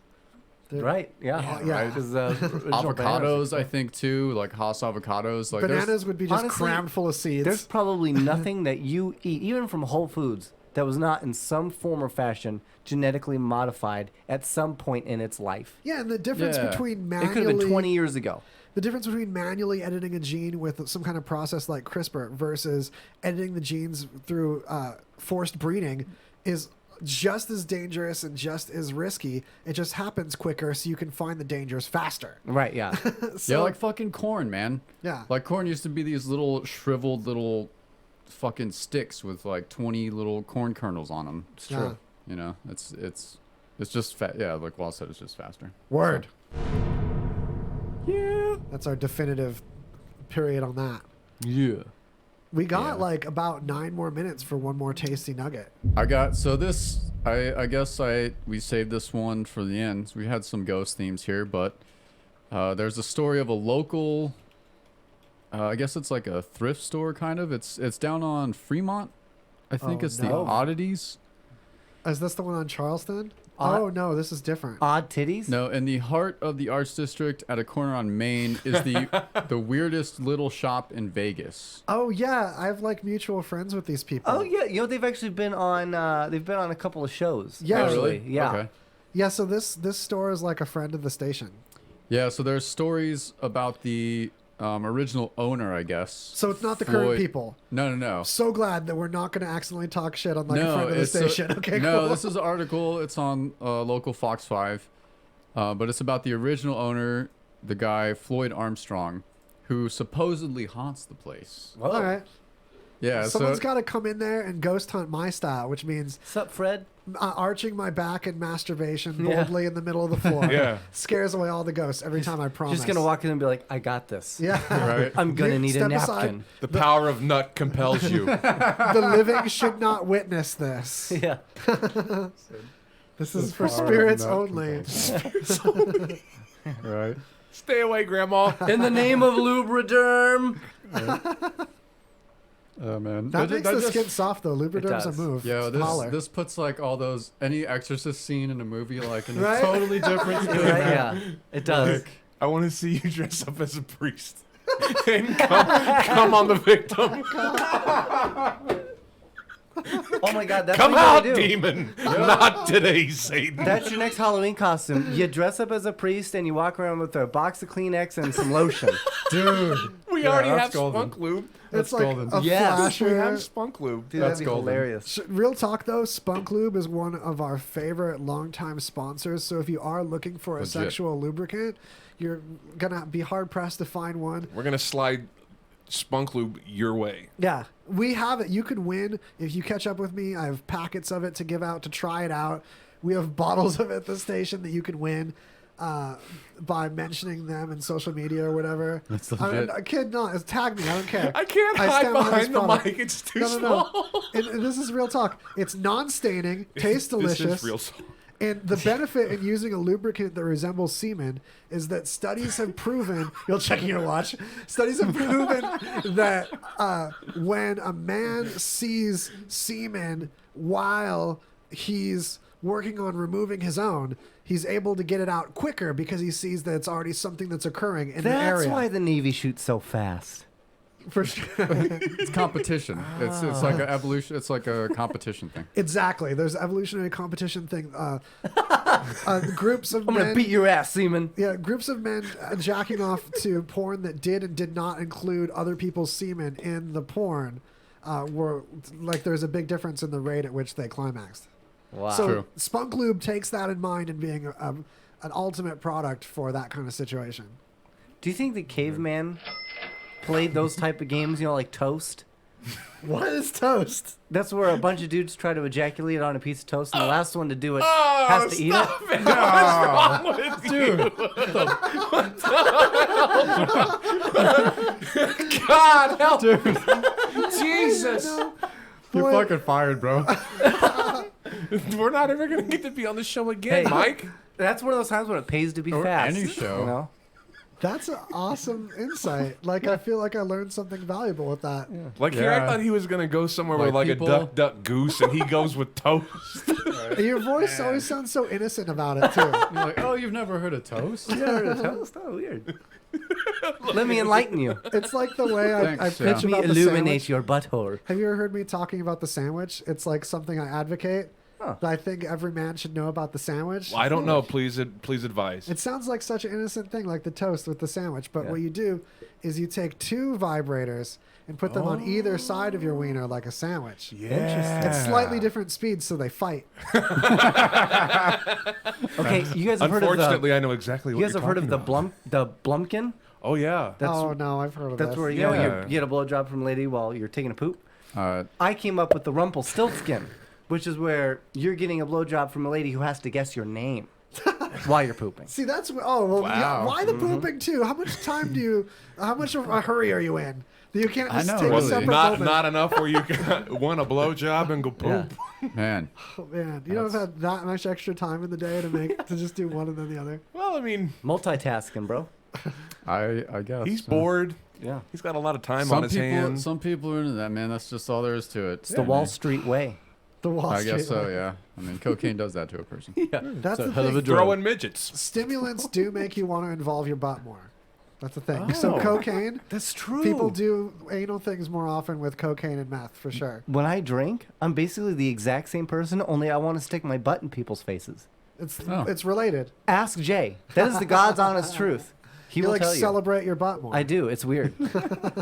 Right. Yeah. Yeah. Right. 'Cause, Avocados, I think too, like Haas avocados. Like Bananas would be just honestly, crammed full of seeds. There's probably nothing that you eat, even from Whole Foods, that was not in some form or fashion genetically modified at some point in its life. Yeah, and the difference between manually... It could have been 20 years ago. The difference between manually editing a gene with some kind of process like CRISPR versus editing the genes through forced breeding is just as dangerous and just as risky. It just happens quicker, so you can find the dangers faster. Right, yeah. Yeah, like fucking corn, man. Yeah. Like corn used to be these little shriveled little fucking sticks with like 20 little corn kernels on them. It's true. You know, it's just yeah, like Walt said, it's just faster. Word. Yeah. That's our definitive period on that. Yeah. We got like about 9 more minutes for one more tasty nugget. I got this. I guess we saved this one for the end. We had some ghost themes here, but there's a story of a local. I guess it's like a thrift store kind of. It's down on Fremont. I think it's the Oddities. Is this the one on Charleston? Oh no, this is different. Odd Titties? No, in the heart of the Arts District at a corner on Main is the weirdest little shop in Vegas. Oh yeah, I have like mutual friends with these people. Oh yeah, you know they've actually been on. They've been on a couple of shows. Yeah, actually. Really? Yeah. Okay. Yeah, so this store is like a friend of the station. Yeah, so there's stories about the original owner, I guess. So it's not the current people. No. So glad that we're not going to accidentally talk shit on like a friend of the station. Okay, no, cool. this is an article. It's on local Fox 5, but it's about the original owner, the guy Floyd Armstrong, who supposedly haunts the place. All right. Yeah, Someone's got to come in there and ghost hunt my style, which means what's up, Fred? Arching my back in masturbation Yeah. boldly in the middle of the floor. Yeah. Scares away all the ghosts every time I promise. Just gonna walk in and be like, I got this. Yeah. Right. I'm gonna need a Step napkin. aside. The power of nut compels you. The living should not witness this. Yeah. This is for power of spirits nut only. Right. Stay away, Grandma. In the name of Lubriderm. Oh man, That makes the just- skin soft though. Lubriderm's a does. move. Yo, It's holler. this puts like all those any Exorcist scene in a movie like in Right? a totally different thing. Right? Yeah. It does. I want to see you dress up as a priest and come on the victim. Oh my God, that's Come what you out, gotta do. demon! Not today, Satan. That's your next Halloween costume. You dress up as a priest and you walk around with a box of Kleenex and some lotion. Dude. We Yeah, already that's have golden. spunk lube. It's That's like golden. a Yes. flasher. We have spunk lube. Dude, That's that'd be golden. hilarious. Real talk though, Spunk Lube is one of our favorite longtime sponsors. So if you are looking for a Legit. sexual lubricant, you're gonna be hard pressed to find one. We're gonna slide spunk lube your way. Yeah, we have it. You could win if you catch up with me. I have packets of it to give out to try it out. We have bottles of it at the station that you can win. by mentioning them in social media or whatever. That's legit. A kid, no, tag me. I don't care. I can't hide stand behind this the product. mic. It's too No. small. This is real talk. It's non-staining, tastes delicious. This is real talk. And the benefit in using a lubricant that resembles semen is that studies have proven, you're checking your watch, studies have proven that when a man sees semen while he's working on removing his own, he's able to get it out quicker because he sees that it's already something that's occurring in the area. That's why the Navy shoots so fast. For sure. It's competition. It's like an evolution. It's like a competition thing. Exactly. There's evolutionary competition thing. Groups of I'm men. gonna beat your ass, semen. Yeah, groups of men jacking off to porn that did and did not include other people's semen in the porn were like there's a big difference in the rate at which they climaxed. Wow. So True. Spunk Lube takes that in mind in being an ultimate product for that kind of situation. Do you think the caveman played those type of games, you know, like Toast? What is Toast? That's where a bunch of dudes try to ejaculate on a piece of toast, and the last one to do it has to eat it. What's wrong with you? God help, dude! Jesus! You're fucking fired, bro. We're not ever gonna get to be on the show again, Hey, Mike. That's one of those times when it pays to be Or fast. any show. You know? That's an awesome insight. Like I feel like I learned something valuable with that. Like here, I thought he was gonna go somewhere with like people- a duck, duck, goose, and he goes with toast. Your voice always sounds so innocent about it too. You're like, oh, you've never heard of toast? You never heard of toast? Oh, weird. Let me enlighten you. It's like the way I Thanks, pitch yeah. Let me about the illuminate sandwich. your butthole. Have you ever heard me talking about the sandwich? It's like something I advocate. Huh. That I think every man should know about the sandwich. Well, I don't know. Please advise. It sounds like such an innocent thing, like the toast with the sandwich. But what you do is you take two vibrators and put them on either side of your wiener like a sandwich. Yeah. It's slightly different speeds, so they fight. Okay, you guys have heard of Unfortunately, I know exactly what you guys you're have heard of talking the about. Blumpkin? Oh yeah. Oh no, I've heard of That's this. where you get a blowjob from a lady while you're taking a poop. I came up with the Rumpelstiltskin, which is where you're getting a blowjob from a lady who has to guess your name while you're pooping. See, that's yeah, why the pooping too? How much time do you? How much of a hurry are you in? You can't just take a separate moment. Not enough where you can want a blowjob and go poop. Man. Oh, man, you don't have that much extra time in the day to just do one and then the other. Well, I mean, multitasking, bro. I guess he's bored. Yeah, he's got a lot of time on his hands. Some people are into that, man. That's just all there is to it. It's the Wall Street way. The Wall I Street guess so. way. Yeah. I mean, cocaine does that to a person. Yeah, that's it's a the hell of thing. a drug. Throwing midgets. Stimulants do make you want to involve your butt more. That's the thing. So Oh. cocaine. That's true. People do anal things more often with cocaine and meth, for sure. When I drink, I'm basically the exact same person, only I want to stick my butt in people's faces. It's related. Ask Jay. That is the God's honest truth. He You will like tell you. celebrate your butt more. I do. It's weird.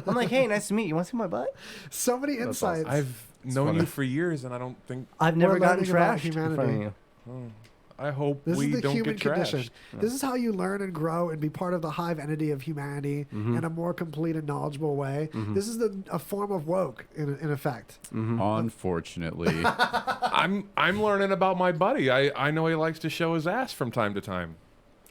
I'm like, hey, nice to meet you. Want to see my butt? So many insights. I've known you for years, and I don't think I've never We're gotten learning about trashed in front of humanity. you. I hope This we is the don't human get condition. trashed. This is how you learn and grow and be part of the hive entity of humanity in a more complete and knowledgeable way. This is a form of woke, in effect. Unfortunately. I'm learning about my buddy. I know he likes to show his ass from time to time.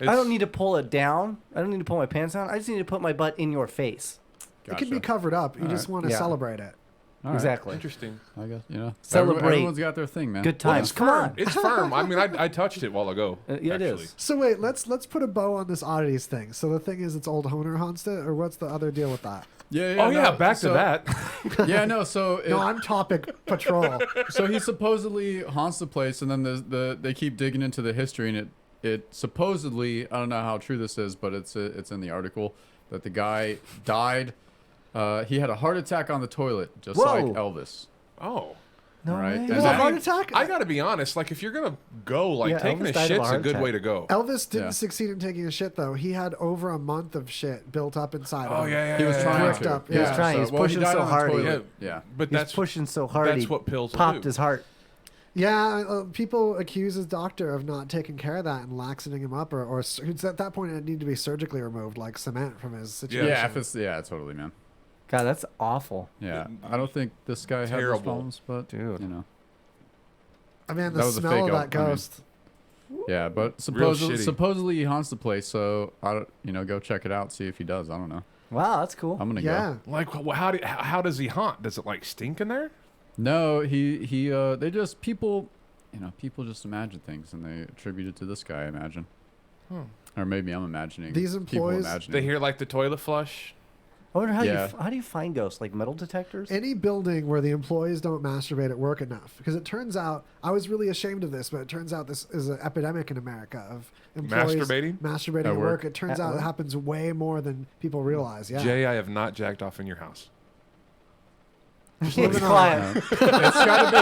I don't need to pull it down. I don't need to pull my pants down. I just need to put my butt in your face. It can be covered up. You just want to Yeah. celebrate it. All right. Exactly. Interesting. I guess, Celebrate. Everyone's got their thing, man. Good times. It's Come firm. on. It's firm. I mean, I touched it a while ago. Yeah, it actually. is. So wait, let's put a bow on this oddities thing. So the thing is, it's old Honer haunts it, or what's the other deal with that? Yeah. Oh yeah, back to that. Yeah, no. So No, I'm topic patrol. so he supposedly haunts the place, and then they keep digging into the history, and it supposedly, I don't know how true this is, but it's in the article that the guy died. He had a heart attack on the toilet, just like Elvis. Oh. No Right. way. And You know, that- heart attack? I gotta be honest. Like, if you're gonna go, like, Yeah, taking Elvis a died of a shit's a heart good attack. way to go. Elvis didn't Yeah. succeed in taking a shit though. He had over a month of shit built up inside Oh of him. yeah. He was trying Worked to. up, He was yeah. trying. He was pushing died so on the hard. toilet. Yeah. But He's that's pushing so hard. That's he what pills will popped do. his heart. Yeah, people accuse his doctor of not taking care of that and laxating him up, or at that point it needed to be surgically removed, like cement from his situation. Yeah, if it's, totally, man. God, that's awful. Yeah, I don't think this guy had those Terrible. problems, but Dude. you know. I mean, That the was a smell fake of that out, I mean. ghost. Yeah, but supposedly he haunts the place, so go check it out, see if he does. I don't know. Wow, that's cool. I'm gonna go. Like, how does he haunt? Does it like stink in there? No, they just people just imagine things and they attribute it to this guy. I imagine, or maybe I'm imagining. These employees, they hear like the toilet flush. I wonder how do you find ghosts? Like metal detectors? Any building where the employees don't masturbate at work enough. Because it turns out, I was really ashamed of this, but it turns out this is an epidemic in America of employees masturbating at work. It turns out it happens way more than people realize. Yeah. Jay, I have not jacked off in your house. Just moving on. It's gotta be.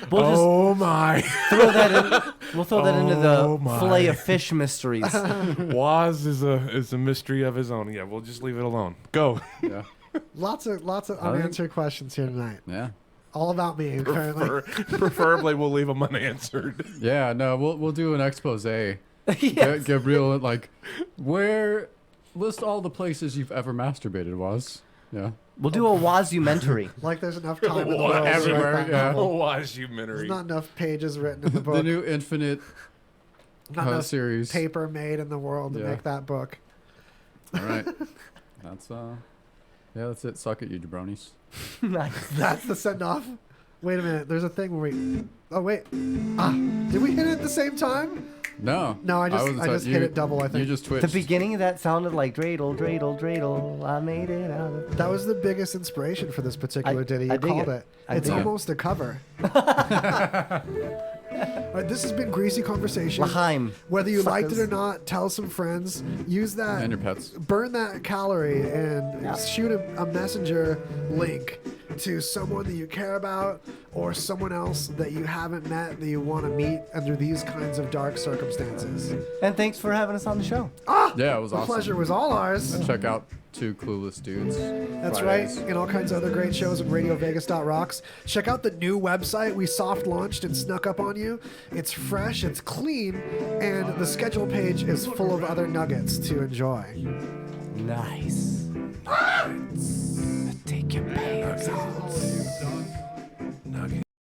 My! We'll throw that into the fillet of fish mysteries. Waz is a mystery of his own. Yeah, we'll just leave it alone. Go. Yeah. Lots of unanswered questions here tonight. Yeah. All about me, apparently. Preferably, we'll leave them unanswered. Yeah. No, we'll do an expose. Yes. Get real. Like, list all the places you've ever masturbated, Waz. Yeah. We'll do a Wazumentary. Like there's enough time in the world to everywhere. write that Yeah. novel. Wazumentary. There's not enough pages written in the book. The new Infinite series. Paper made in the world to make that book. All right. That's it. Suck it, you jabronis. Nice. That's the send off. Wait a minute. There's a thing where we. Oh wait. Did we hit it at the same time? No. No, I just hit it double. I think You just twitched. The beginning of that sounded like dreidel, dreidel, dreidel. I made it out of. That was the biggest inspiration for this particular ditty. You called it. It's almost a cover. All right, this has been Greasy Conversation. Laheim. Whether you liked it or not, tell some friends. Use that. And your pets. Burn that calorie and shoot a messenger link to someone that you care about or someone else that you haven't met that you want to meet under these kinds of dark circumstances. And thanks for having us on the show. Yeah, it was the awesome. pleasure was all ours. And check out Two Clueless Dudes. That's Fridays. right, and all kinds of other great shows on RadioVegas.rocks. Check out the new website we soft launched and snuck up on you. It's fresh, it's clean, and the schedule page is full of other nuggets to enjoy. Nice. Take your